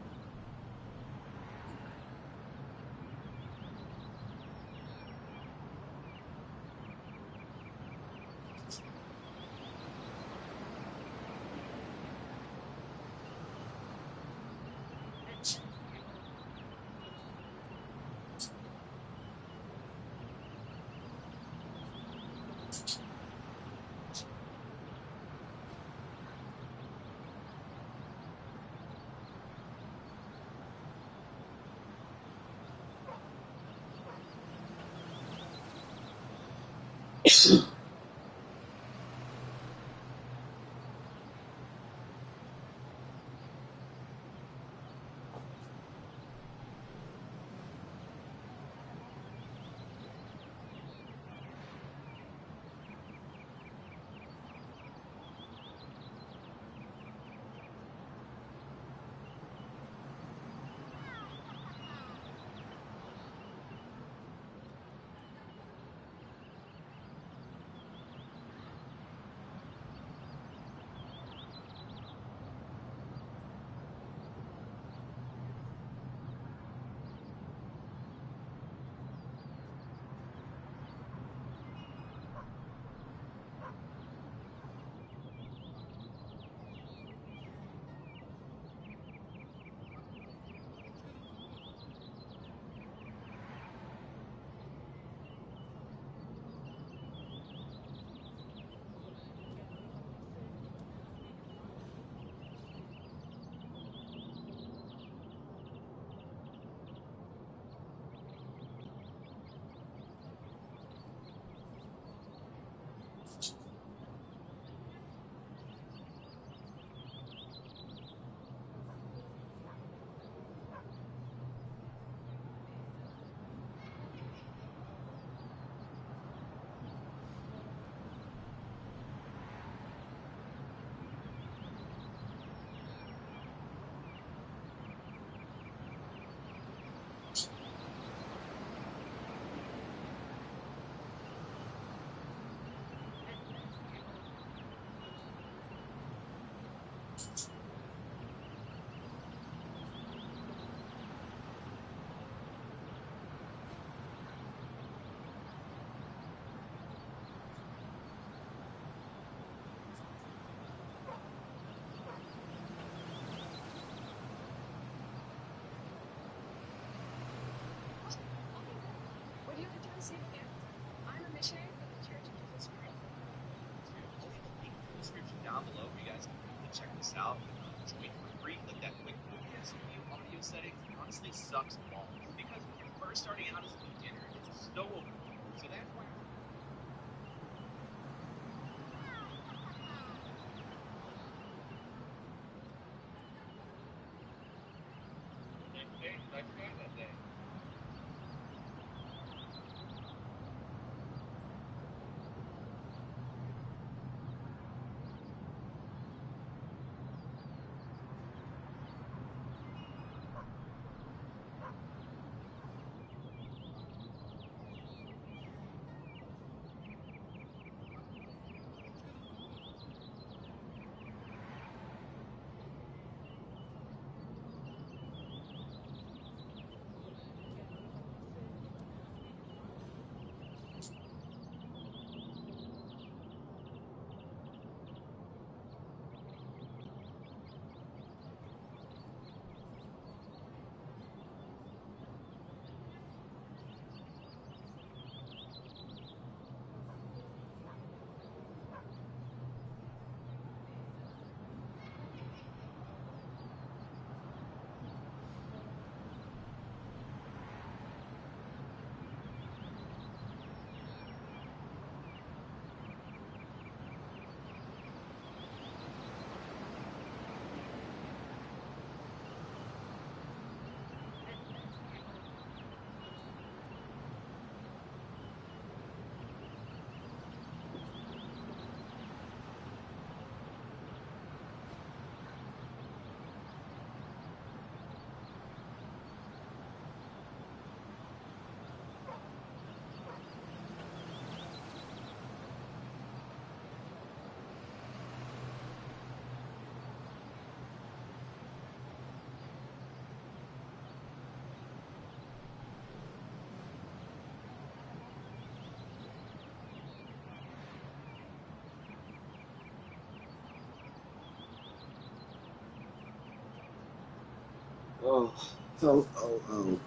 I'll leave a link in the description down below where you guys can quickly check this out. Join for free, click that quick OBS Studio audio settings. It honestly sucks balls because when you're first starting out as a beginner, it's so overwhelming. So that's why Nice day, nice guy that day. Oh, oh.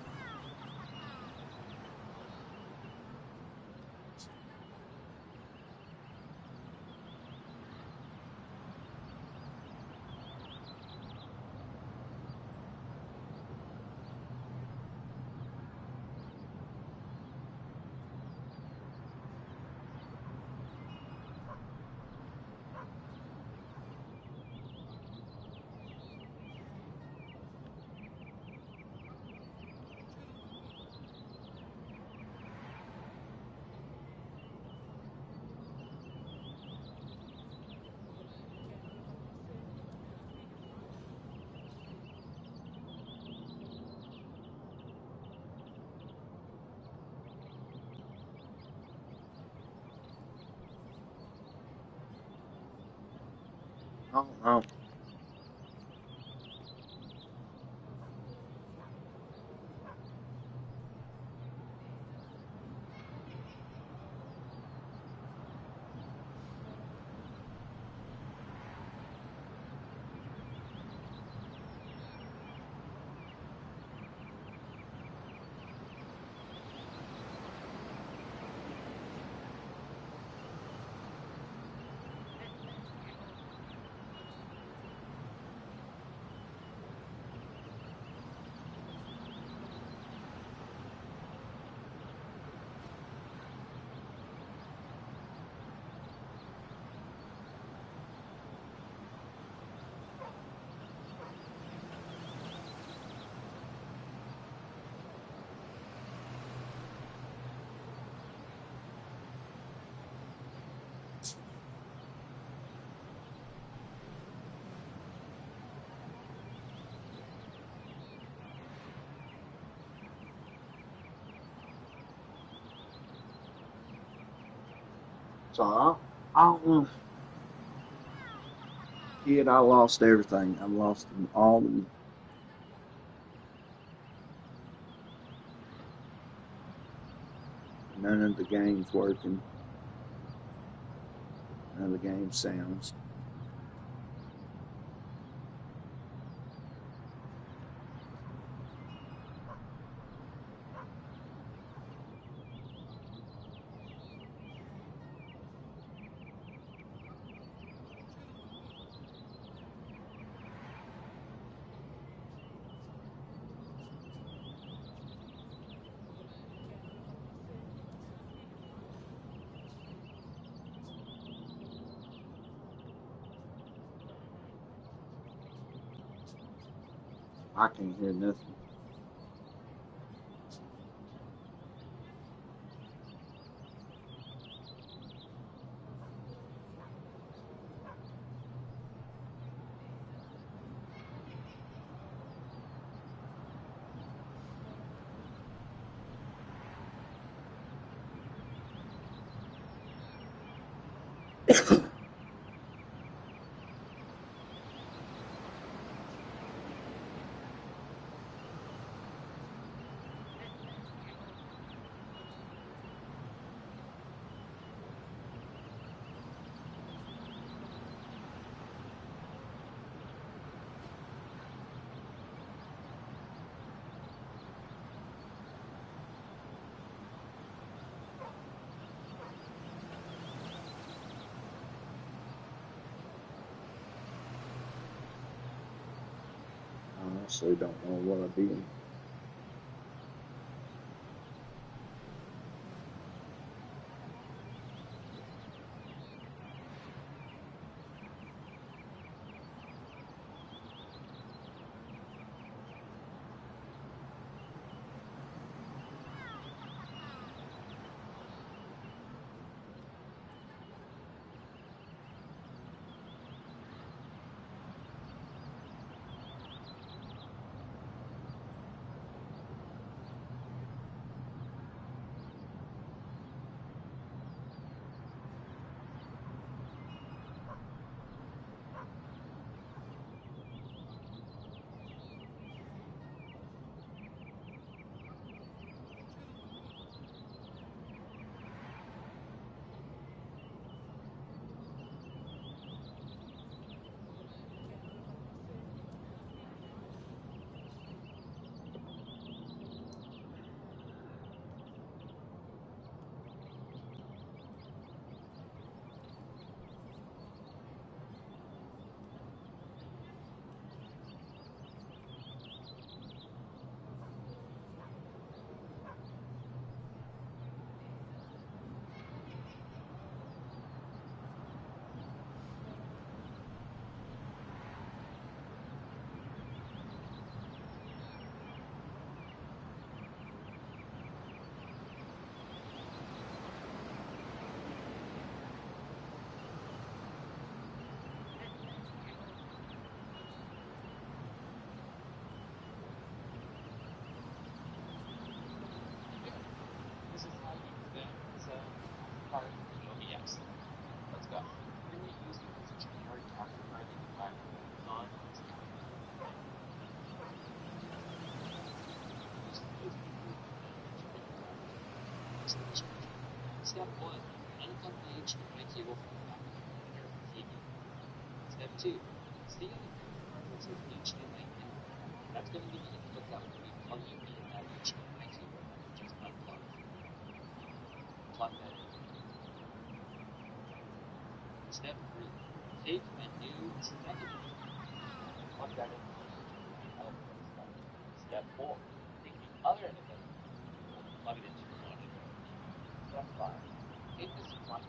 I don't know. So I don't know. Kid, I lost everything. I lost all the. None of the games working. None of the game sounds. I can't hear nothing. I honestly don't know what I did. This is how you fit capture card in OBS. Let's go. We're going to be using this generic capture card that you can buy from Amazon. It's capture card 1. Use the code to be approved and then enter in your card. Links in the description. Step 1. Unclip the HDMI cable from the back of your monitor or TV. Step 2. See on the capture card where it says HDMI input. That's going to be the input that will be plugging in that HDMI cable that we just unplugged from the back of your TV. Plug that in. Step 3. Take a new second HDMI cable and plug that into the HDMI output slot. Step 4. Take the other end of that HDMI cable and plug it into your monitor or TV. Step 5. Take the supply.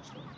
start.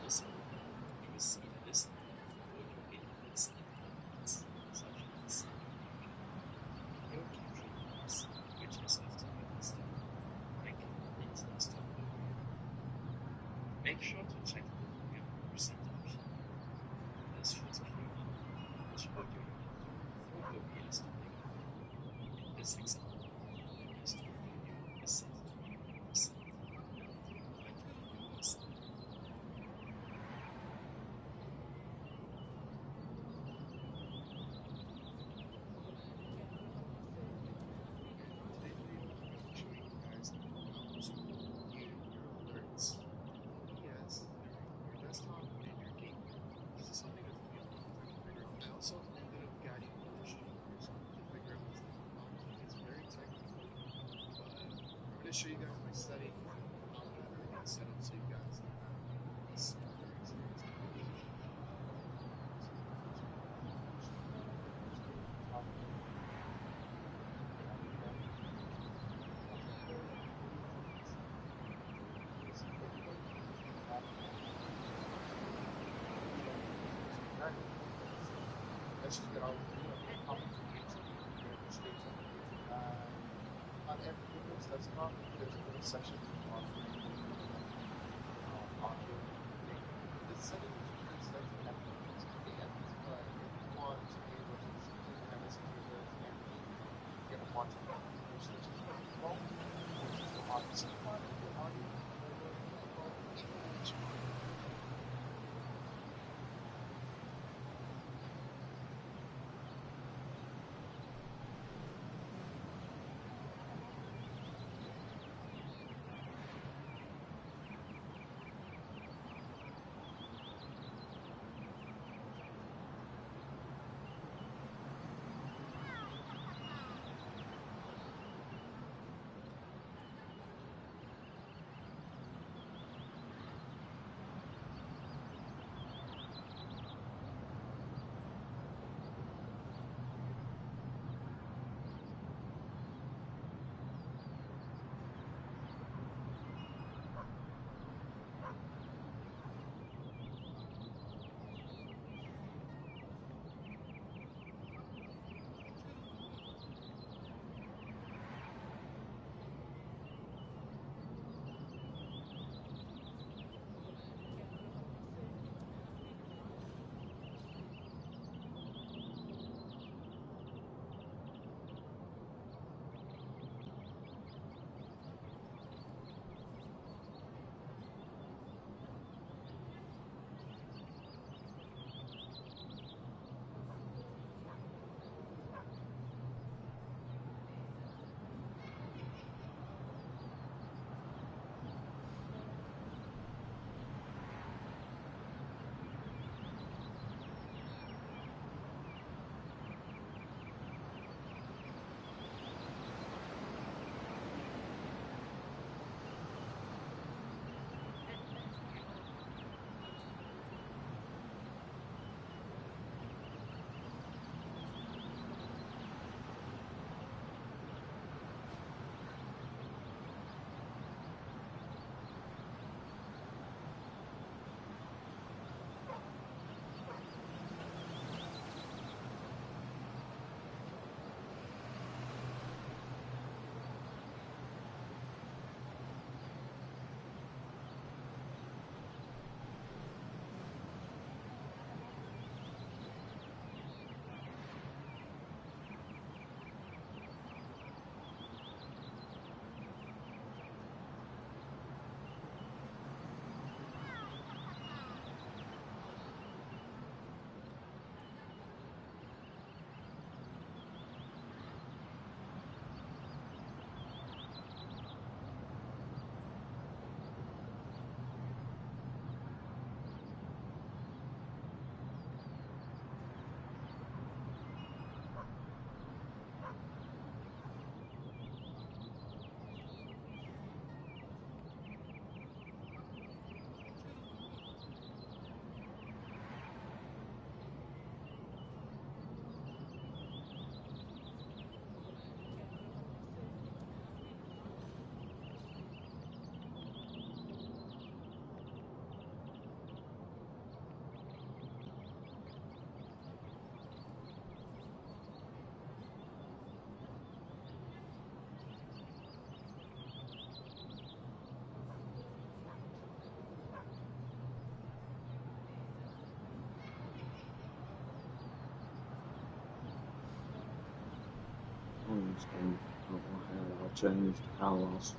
This window, you will see a list of all your inputs and outputs, such as your audio and your capturing device, which is often your desktop, mic, and desktop audio. Make sure to check the volume percent option. This should clear up how much audio you let through for OBS to pick up. In this example, my desktop audio is set to 100% and mic audio is on. Another video, and in today's video I'm going to be showing you guys how to hear your alerts from OBS during your desktop and your game build. This is something that took me a long time to figure out. I also ended up guiding other streamers to figure out this type of problem. It's very technical, but I'm going to show you guys my settings and how I have everything set up so you guys can have a smoother experience. For those of you who don't know what an alert is, an alert notification literally just means the probability that you may have an event to come to occur, like a news or an incident. So the easiest way to go through is with that let's just get on with the video. I'm going to pop up the main screen. We're going to go straight to OBS. On every Windows desktop, there's a little section where you're monitoring your audio and everything. This setting is usually set to headphones and, but if you want to be able to stream and listen to your alerts and game build, you're going to want to either switch it to default or to audio. Simplify it, put audio or default, either way is fine. on this thing. I don't know how it all changed. I lost.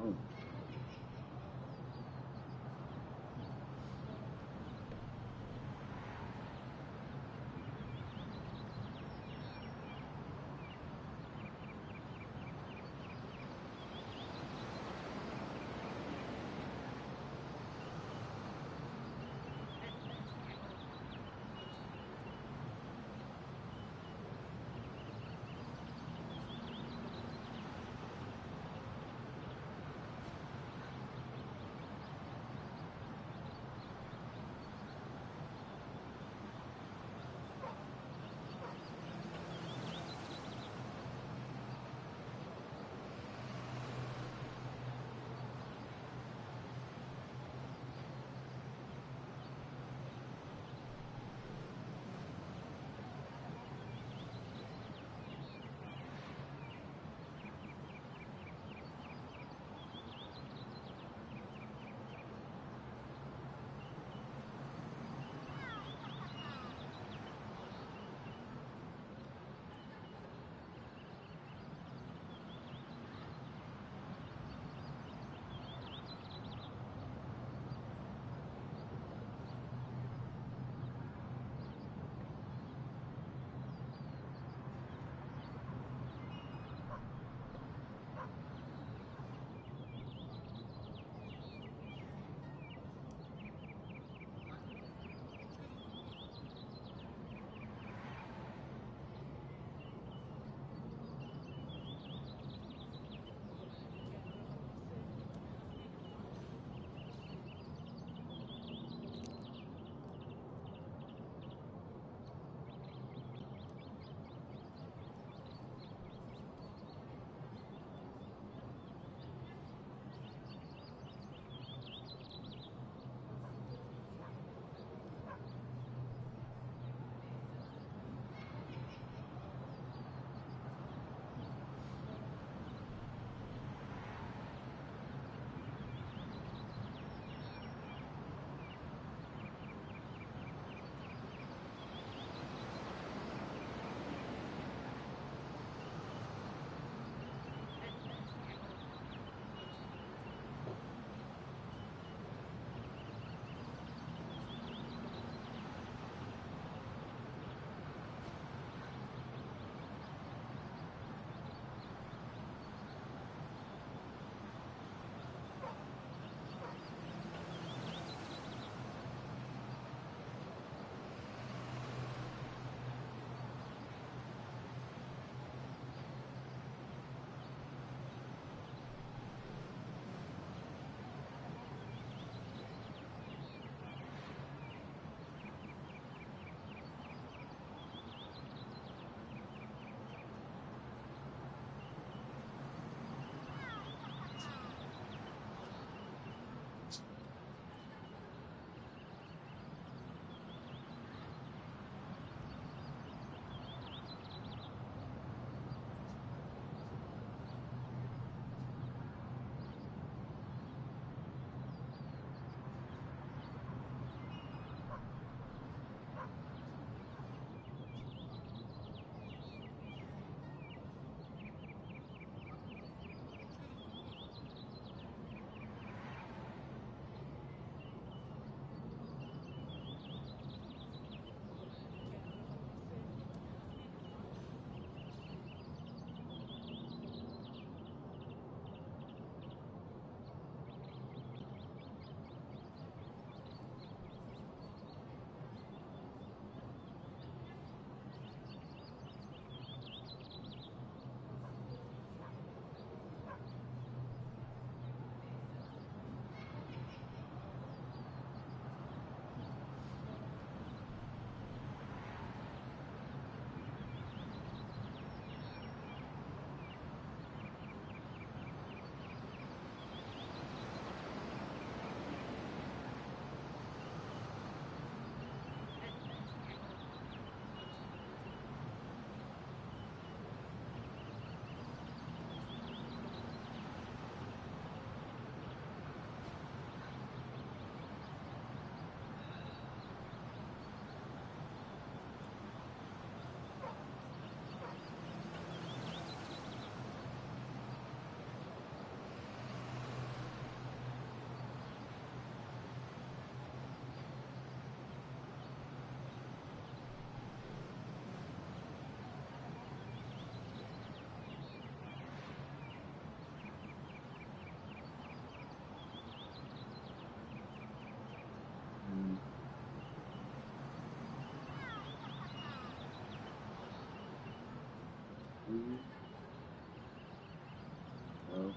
Mm. Mm, oh,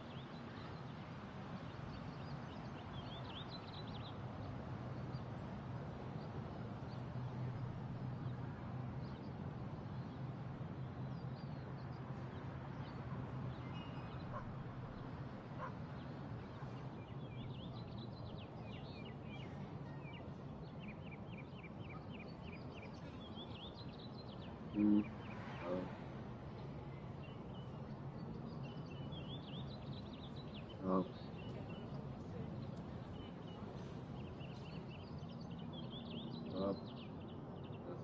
mm, oh, oh, oh, oh,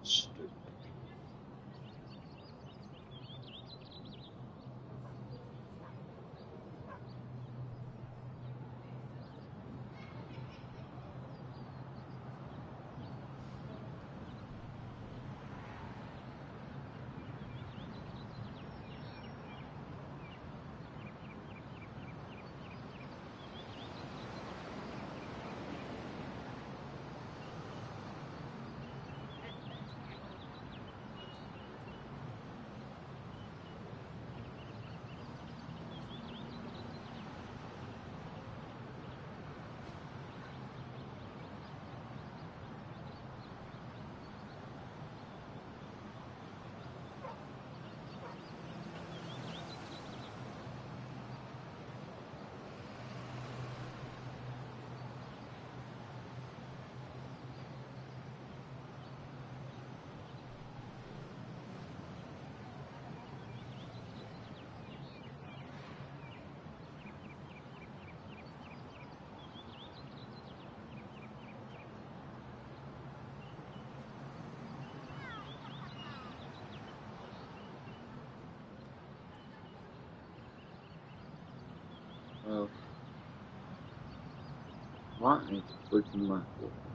stupid. Well, why ain't the freaking light working?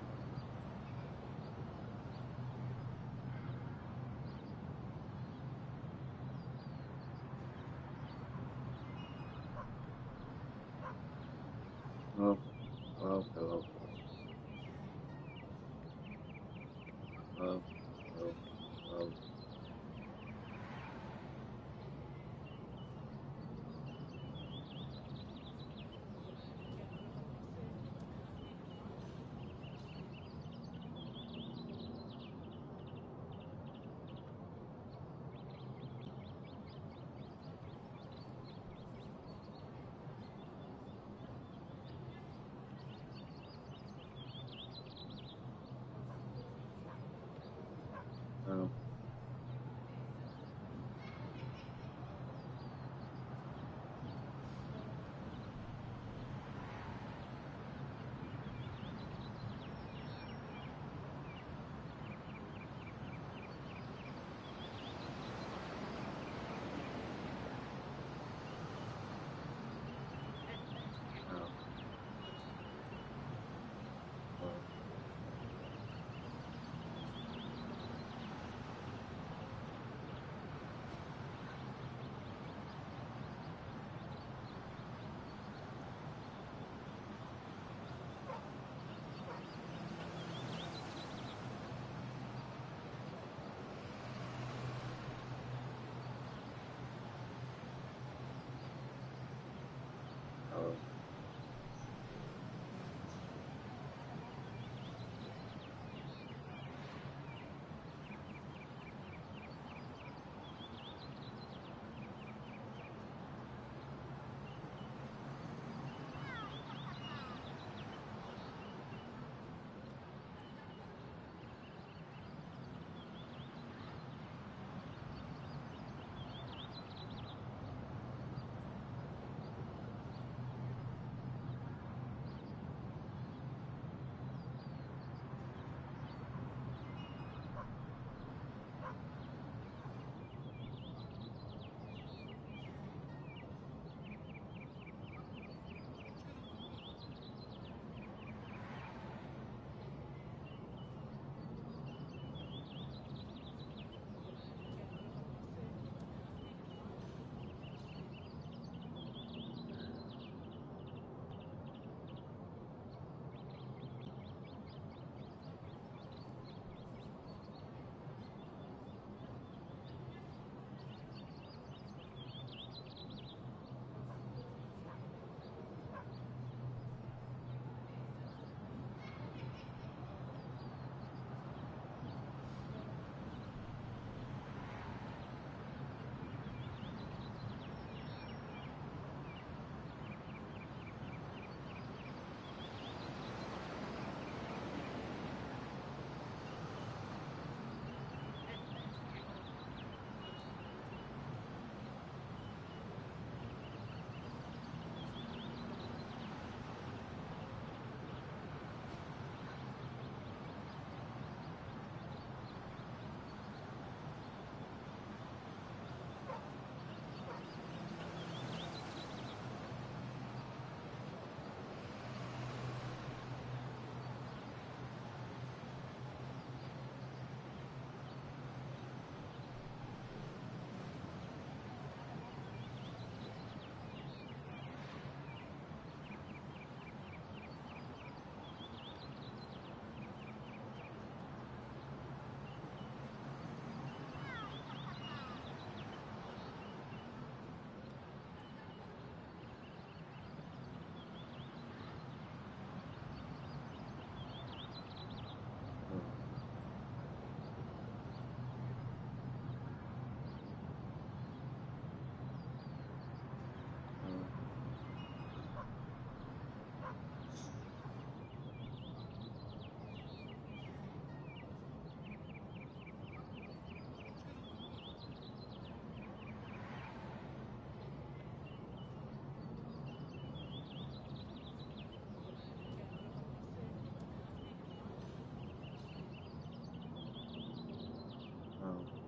Oh, oh, hello, hello. Oh, oh, oh.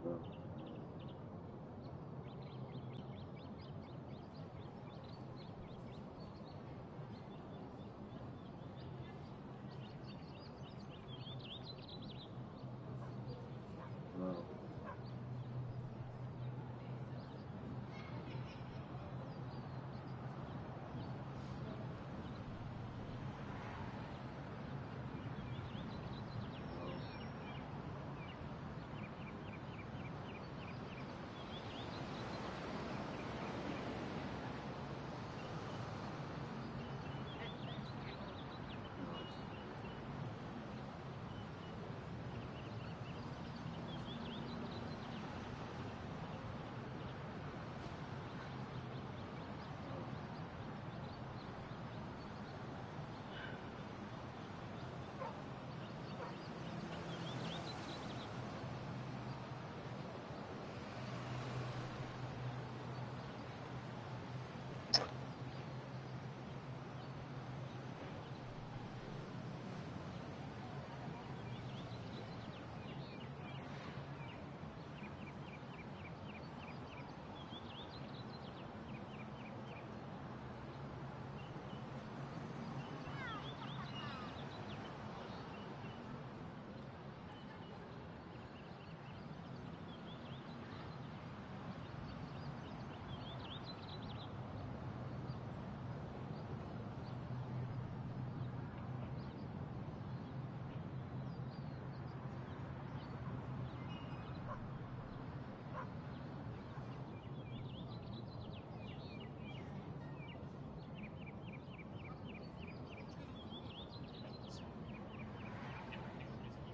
No, no, no, no. No. No.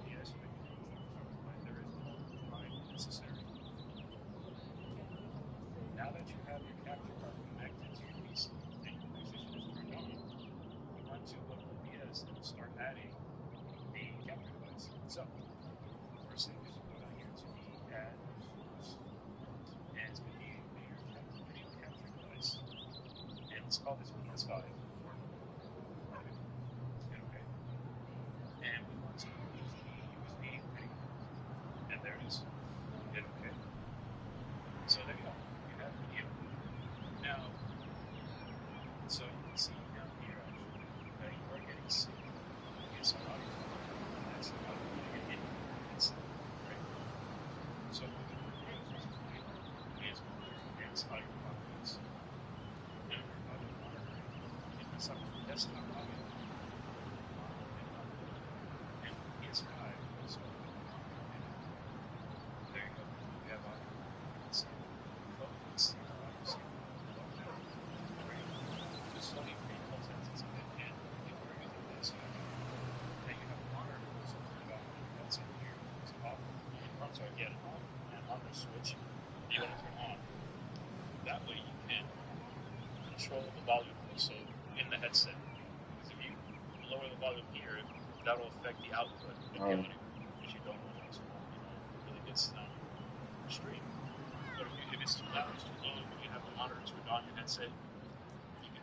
Yeah, so in our playthroughs in OBS, you might be having trouble starting to play. There is no drive necessary. Now that you have your capture card connected to your PC and your PlayStation is turned on, you want to go to OBS and start adding the capture device. So, first thing is to go down here to the Add New Source, and it's going to be a video capture device. And let's call this PS5. Okay, hit OK. And we want to use the USB video. And there it is. Hit OK. So there you go. You have video. Now, so you can see down here actually that you are getting signal. Yes, our audio is coming from that audio coming in from your headset, right? So what you want to do at first point is go under Advanced Audio Properties, and under Audio Monitoring, click on Desktop Audio, click Monitor and Output, and for PS5, also Monitor and Output. There you go. You have audio. You cannot see it. But we can see the audio signal well now. Great. Just slowly pay close attention to it, and if you're using a headset, then you have a monitor also turned on your headset here. It's off. I'm sorry, yeah, an off and monitor switch you want to turn on. That way you can control the volume also in the headset. Because if you lower the volume here, that'll affect the output of the audio, which you don't want. You want, a really good sounding stream. But if it's too loud, it's too low, when you have the monitor turned on your headset, you can.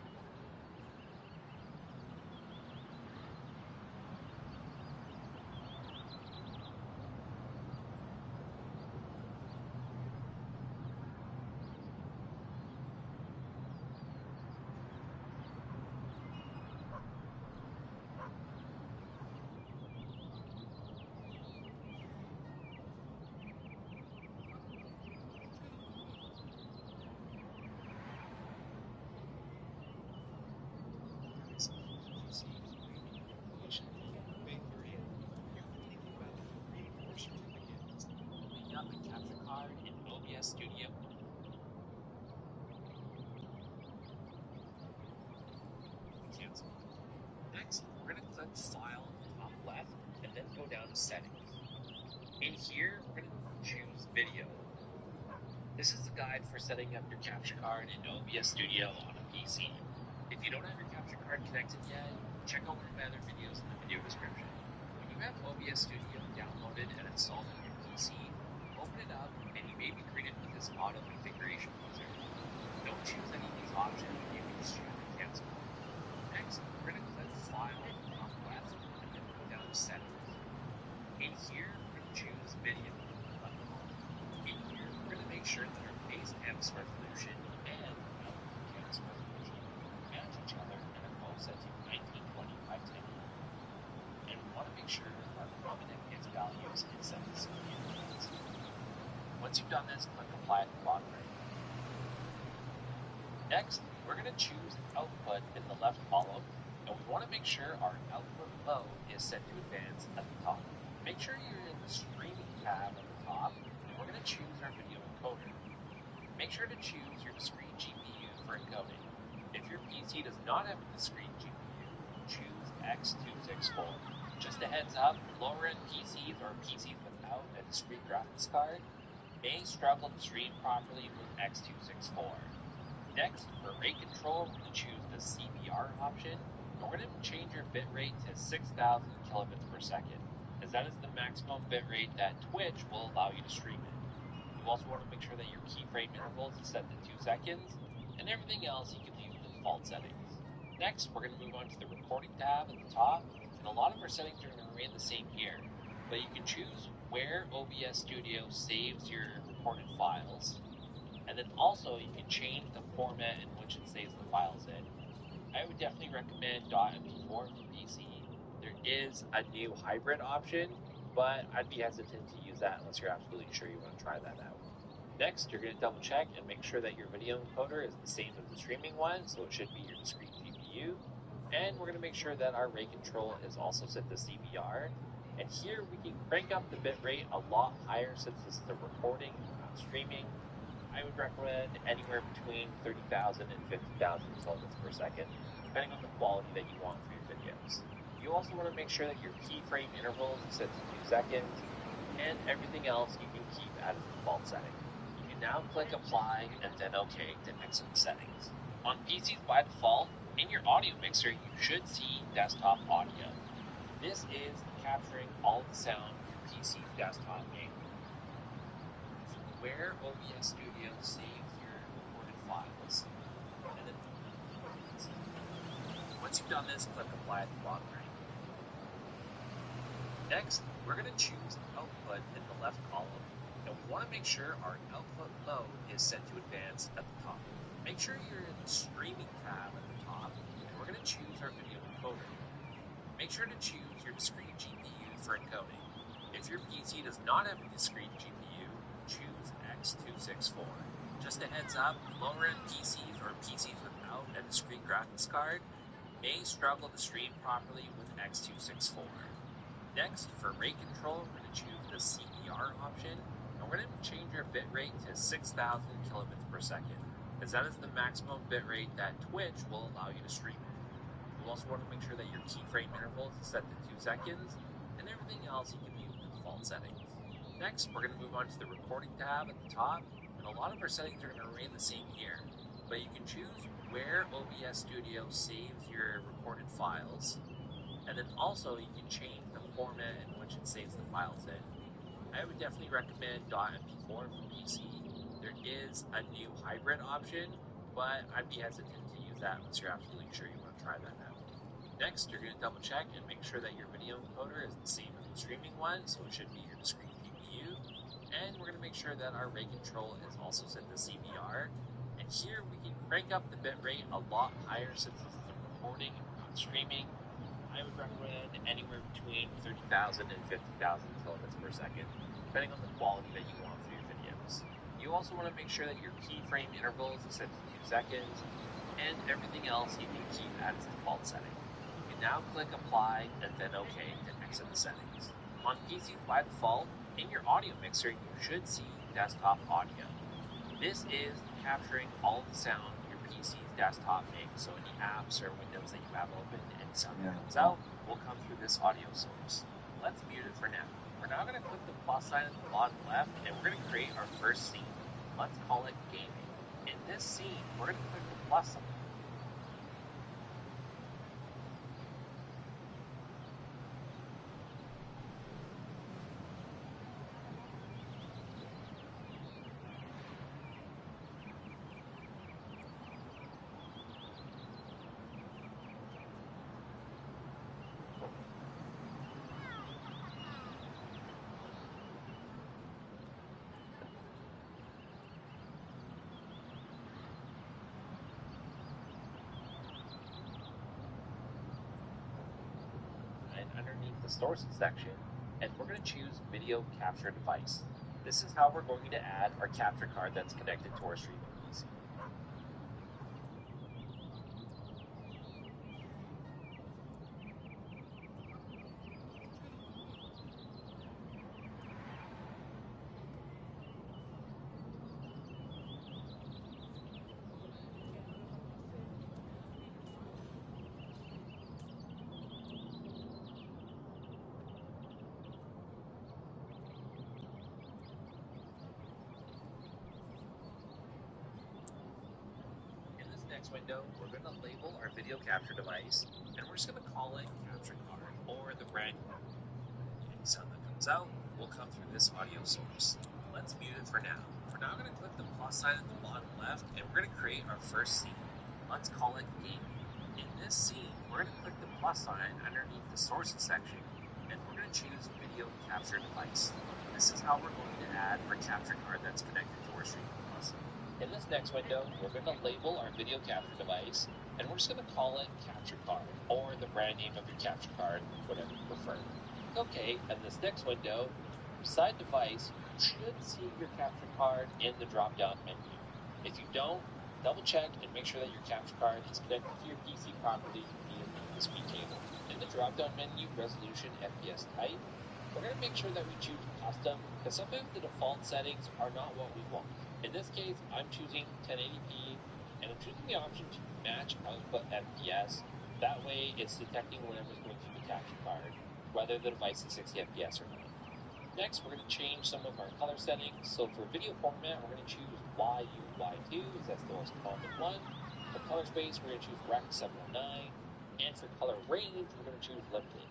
Guys, the PC is waiting in your application key. Pay $30 a month. You're thinking about a degree or certificate. Opening up a capture card in OBS Studio. The cancel button. Next, we're going to click File at the top left and then go down to Settings. In here, we're going to choose Video. This is the guide for setting up your capture card in OBS Studio on a PC. If you don't have your capture card connected yet, check out one of my other videos in the video description. When you have OBS Studio downloaded and installed on your PC, open it up and you may be greeted with this auto configuration wizard. Don't choose any of these options, you can just choose the cancel button. Next, we're going to click File at the top left and then go down to Settings. In here, we're going to choose Video on the left column. In here, we're going to make sure that our base canvas resolution and our output canvas resolution match each other and are both set to 1920 by 1080. And we want to make sure our common FPS values is set to 60 FPS. Once you've done this, click Apply at the bottom right. Next, we're going to choose Output in the left column, and we want to make sure our output mode is set to advanced at the top. Make sure you're in the streaming tab at the top, and we're going to choose our video encoder. Make sure to choose your discrete GPU for encoding. If your PC does not have a discrete GPU, choose X264. Just a heads up, lower-end PCs or PCs without a discrete graphics card may struggle to stream properly with X264. Next, for rate control, we're going to choose the CBR option, and we're going to change your bitrate to 6,000 kilobits per second, as that is the maximum bitrate that Twitch will allow you to stream in. You also want to make sure that your keyframe intervals is set to 2 seconds, and everything else you can leave the default settings. Next, we're going to move on to the recording tab at the top, and a lot of our settings are going to remain the same here, but you can choose where OBS Studio saves your recorded files, and then also you can change the format in which it saves the files in. I would definitely recommend .mp4 for PC. There is a new hybrid option, but I'd be hesitant to use that unless you're absolutely sure you want to try that out. Next, you're going to double check and make sure that your video encoder is the same as the streaming one, so it should be your discrete GPU. And we're going to make sure that our rate control is also set to CBR. And here we can crank up the bitrate a lot higher since this is a recording and we're not streaming. I would recommend anywhere between 30,000 and 50,000 kilobits per second, depending on the quality that you want for your videos. You also want to make sure that your keyframe intervals is set to 2 seconds, and everything else you can keep at its default setting. You can now click Apply and then OK to exit the settings. On PCs by default, in your audio mixer you should see desktop audio. This is capturing all the sound your PC's desktop makes. Where OBS Studio saves your recorded files, and then once you've done this, click Apply at the bottom right. Next, we're going to choose Output in the left column, and we want to make sure our output mode is set to advanced at the top. Make sure you're in the streaming tab at the top, and we're going to choose our video encoder. Make sure to choose your discrete GPU for encoding. If your PC does not have a discrete GPU, choose X264. Just a heads up, lower-end PCs or PCs without a discrete graphics card may struggle to stream properly with X264. Next, for rate control, we're going to choose the CBR option, and we're going to change our bitrate to 6,000 kilobits per second, as that is the maximum bitrate that Twitch will allow you to stream in. You also want to make sure that your keyframe intervals is set to 2 seconds, and everything else you can leave the default settings. Next, we're going to move on to the recording tab at the top, and a lot of our settings are going to remain the same here, but you can choose where OBS Studio saves your recorded files, and then also you can change the format in which it saves the files in. I would definitely recommend .mp4 for PC. There is a new hybrid option, but I'd be hesitant to use that unless you're absolutely sure you want to try that out. Next, you're going to double check and make sure that your video encoder is the same as the streaming one, so it should be your discrete GPU. And we're going to make sure that our rate control is also set to CBR. And here we can crank up the bitrate a lot higher since this is a recording and we're not streaming. I would recommend anywhere between 30,000 and 50,000 kilobits per second, depending on the quality that you want for your videos. You also want to make sure that your keyframe intervals is set to 2 seconds, and everything else you can keep at its default setting. You can now click Apply and then OK to exit the settings. On PCs by default, in your audio mixer you should see desktop audio. This is capturing all the sound your PC's desktop makes, so any apps or windows that you have open, any sound that comes out will come through this audio source. Let's mute it for now. We're now going to click the plus sign at the bottom left, and we're going to create our first scene. Let's call it gaming. In this scene, we're going to click the plus sign. the sources section, and we're going to choose video capture device. This is how we're going to add our capture card that's connected to our streaming PC. In this next window, we're going to label our video capture device, and we're just going to call it capture card or the brand name. Any sound that comes out will come through this audio source. Let's mute it for now. We're now going to click the plus sign at the bottom left, and we're going to create our first scene. Let's call it gaming. In this scene, we're going to click the plus sign underneath the sources section, and we're going to choose video capture device. This is how we're going to add our capture card that's connected to our streaming PC. In this next window, we're going to label our video capture device, and we're just going to call it capture card or the brand name of your capture card, whatever you prefer. Click OK, and this next window, beside device, you should see your capture card in the drop-down menu. If you don't, double check and make sure that your capture card is connected to your PC properly via the USB cable. In the drop-down menu, resolution, FPS type, we're going to make sure that we choose custom, because sometimes the default settings are not what we want. In this case, I'm choosing 1080p, and I'm choosing the option to match output FPS. That way, it's detecting whatever's going through the capture card, whether the device is 60 FPS or not. Next, we're going to change some of our color settings. So for video format, we're going to choose YUY2, as that's the most common one. For color space, we're going to choose Rec 709. And for color range, we're going to choose limited.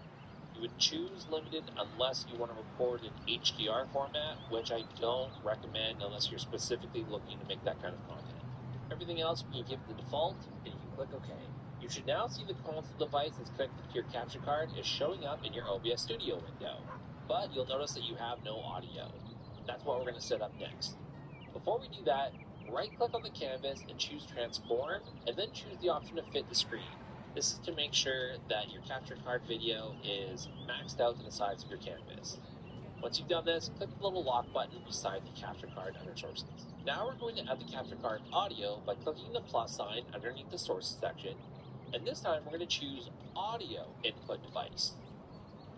You would choose limited unless you want to record in HDR format, which I don't recommend unless you're specifically looking to make that kind of content. Everything else, we can give the default, and you can click OK. You should now see the console device that's connected to your capture card is showing up in your OBS Studio window. But you'll notice that you have no audio. That's what we're going to set up next. Before we do that, right-click on the canvas and choose Transform, and then choose the option to fit the screen. This is to make sure that your capture card video is maxed out to the size of your canvas. Once you've done this, click the little lock button beside the capture card under sources. Now we're going to add the capture card audio by clicking the plus sign underneath the sources section, and this time we're going to choose audio input device.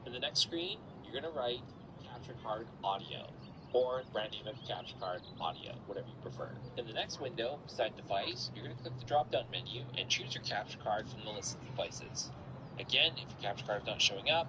In the next screen, you're going to write capture card audio, or brand name of your capture card, audio, whatever you prefer. In the next window, beside device, you're going to click the drop-down menu and choose your capture card from the list of devices. Again, if your capture card is not showing up,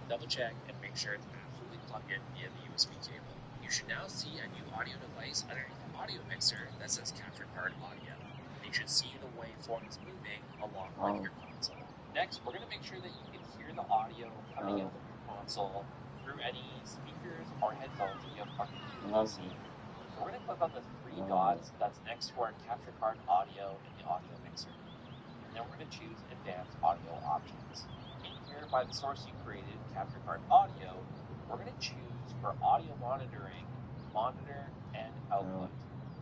double check and make sure it's absolutely plugged in via the USB cable. You should now see a new audio device underneath the audio mixer that says capture card audio. You should see the waveforms moving along with your console. Next, we're going to make sure that you can hear the audio coming out of your console through any speakers or headphones that you have plugged into your PC. So we're going to click on the three dots that's next to our capture card audio in the audio mixer. And then we're going to choose advanced audio options. In here, by the source you created, capture card audio, we're going to choose for audio monitoring, monitor, and output.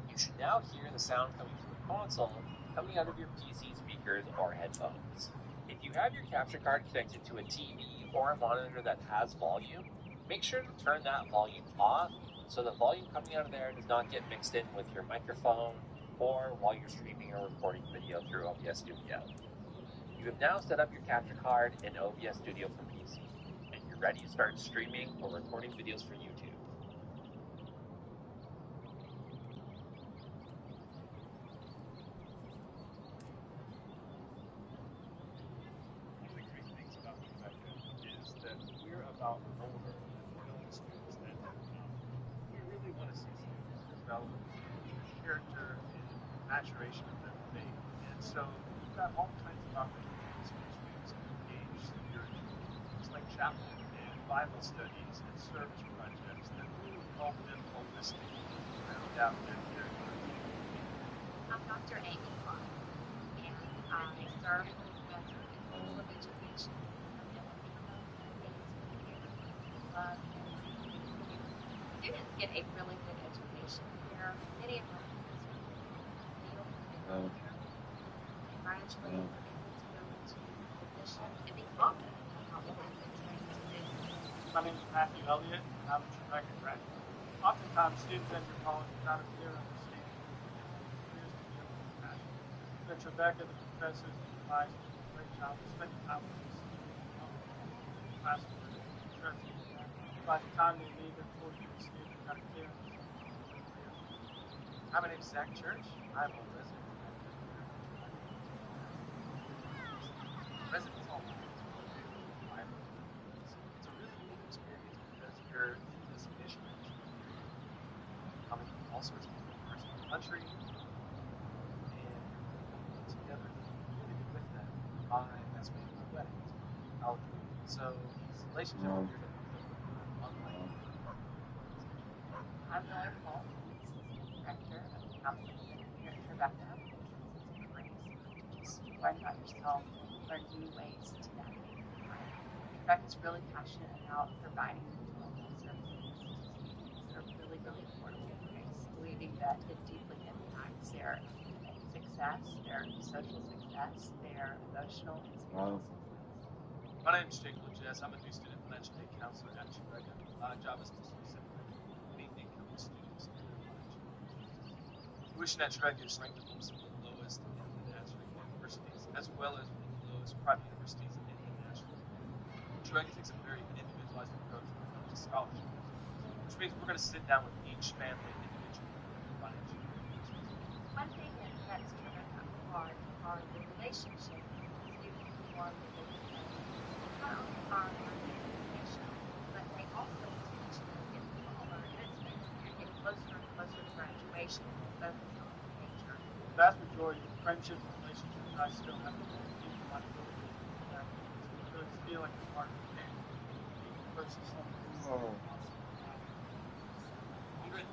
You should now hear the sound coming from your console coming out of your PC speakers or headphones. If you have your capture card connected to a TV or a monitor that has volume, make sure to turn that volume off so the volume coming out of there does not get mixed in with your microphone or while you're streaming or recording video through OBS Studio. You have now set up your capture card in OBS Studio for PC, and you're ready to start streaming or recording videos for YouTube. One of the great things about Trifecta is that we're about owner So we've got all kinds of opportunities for students to engage spiritually. Things like chapel and Bible studies and service projects that really help them holistically round out their character as individuals. I'm Dr. Amy Clark, and I serve as a professor in the School of Education. I've been with UNO for 18 years. I love every minute here. Students get a really good education here. Many of our professors are from the field that they work here. When they graduate, they're able to go into positions and be confident about what they've been trained to do. My name is Matthew Elliott, and I'm a Trevecca graduate. Oftentimes, students enter college without a clear understanding of what they want their careers to be or what they're passionate about. Here at Trevecca, the professors and the advisors do a great job of spending time with their students and helping them through classwork and searching for that. By the time they leave their 4 years here, they've got a clear understanding of what their careers want to be. Hi, my name is Zach Church. I'm a resident advisor here at Trevecca as well as the faculty members. Residence Hall life is what we do with 5 of our employees. It's a really unique experience because we're in this mishmash of people coming from all sorts of different parts of the country, and we're putting everyone together in a community with them. My best man at my wedding is one of my college roommates. So these relationships that you're developing are unlike any other employees that you would have. I'm Miller Polk. I'm the Assistant Director of the Counseling Center here at Trevecca. It's a great spot to just learn about yourself and learn new ways to navigate through life. Trevecca is really passionate about providing mental health services to students at a really, really affordable price, believing that it deeply impacts their academic success, their social success, their emotional and spiritual success. My name is Jake Logess. I'm a new student financial aid counselor at Trevecca. My job is to specifically work with any incoming students through their financial aid process. Tuition at Trevecca is ranked among some of the lowest in the Nashville universities, as well as one of the lowest private universities in the Nashville area. Trevecca takes a very individualized approach when it comes to scholarship opportunities, which means we're going to sit down with each family individually and look at financial implications. One thing that sets Trevecca apart are the relationships that the students form with their professors. Not only are our fees educational, but they also teach as they get smaller, and as students here get closer and closer to graduation, they focus on their major. The vast majority of the friendships and relationships I still have today came from my 4 years at Trevecca. So you really feel like you're part of the family, even versus some of these awesome graduate programs. I'm good.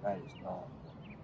That is not working.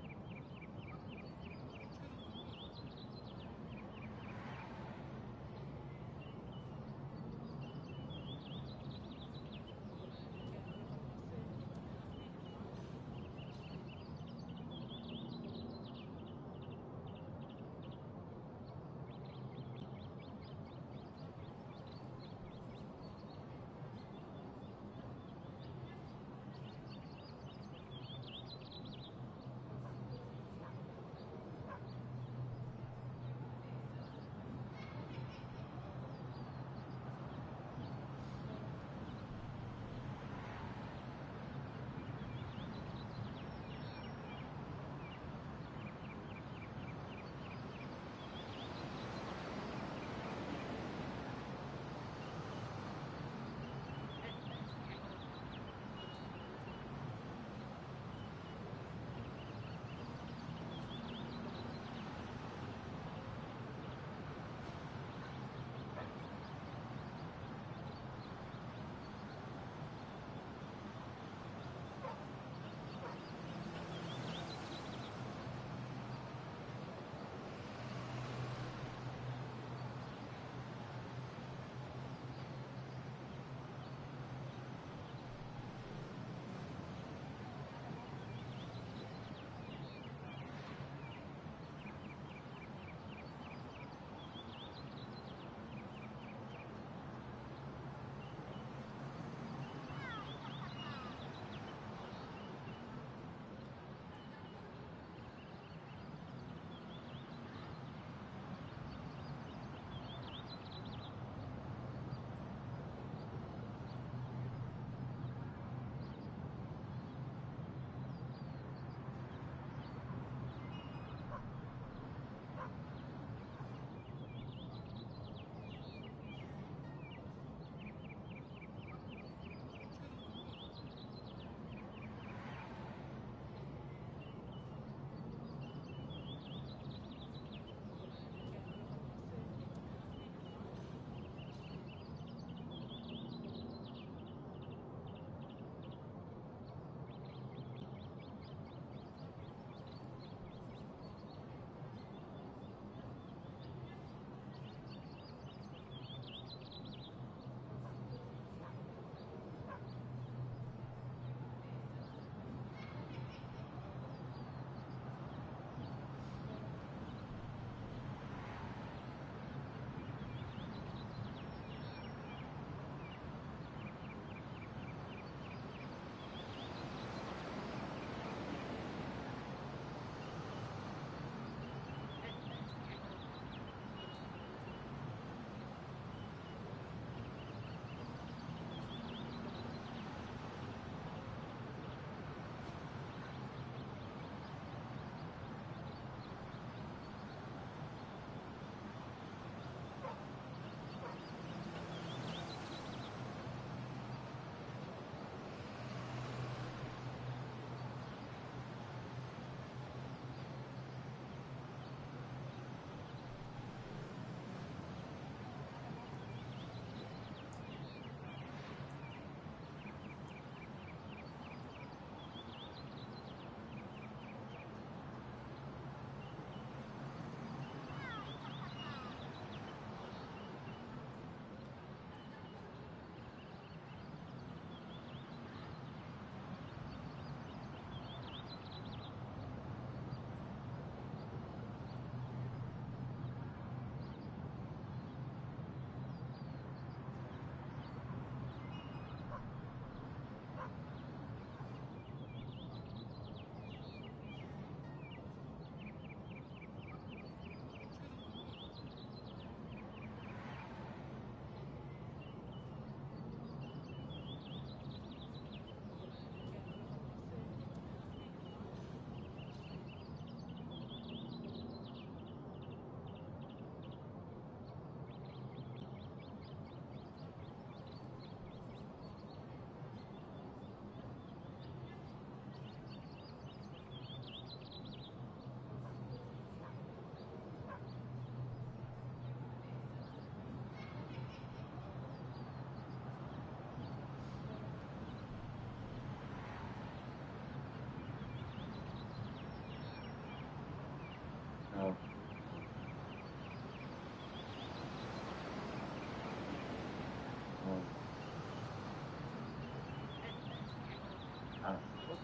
I don't know what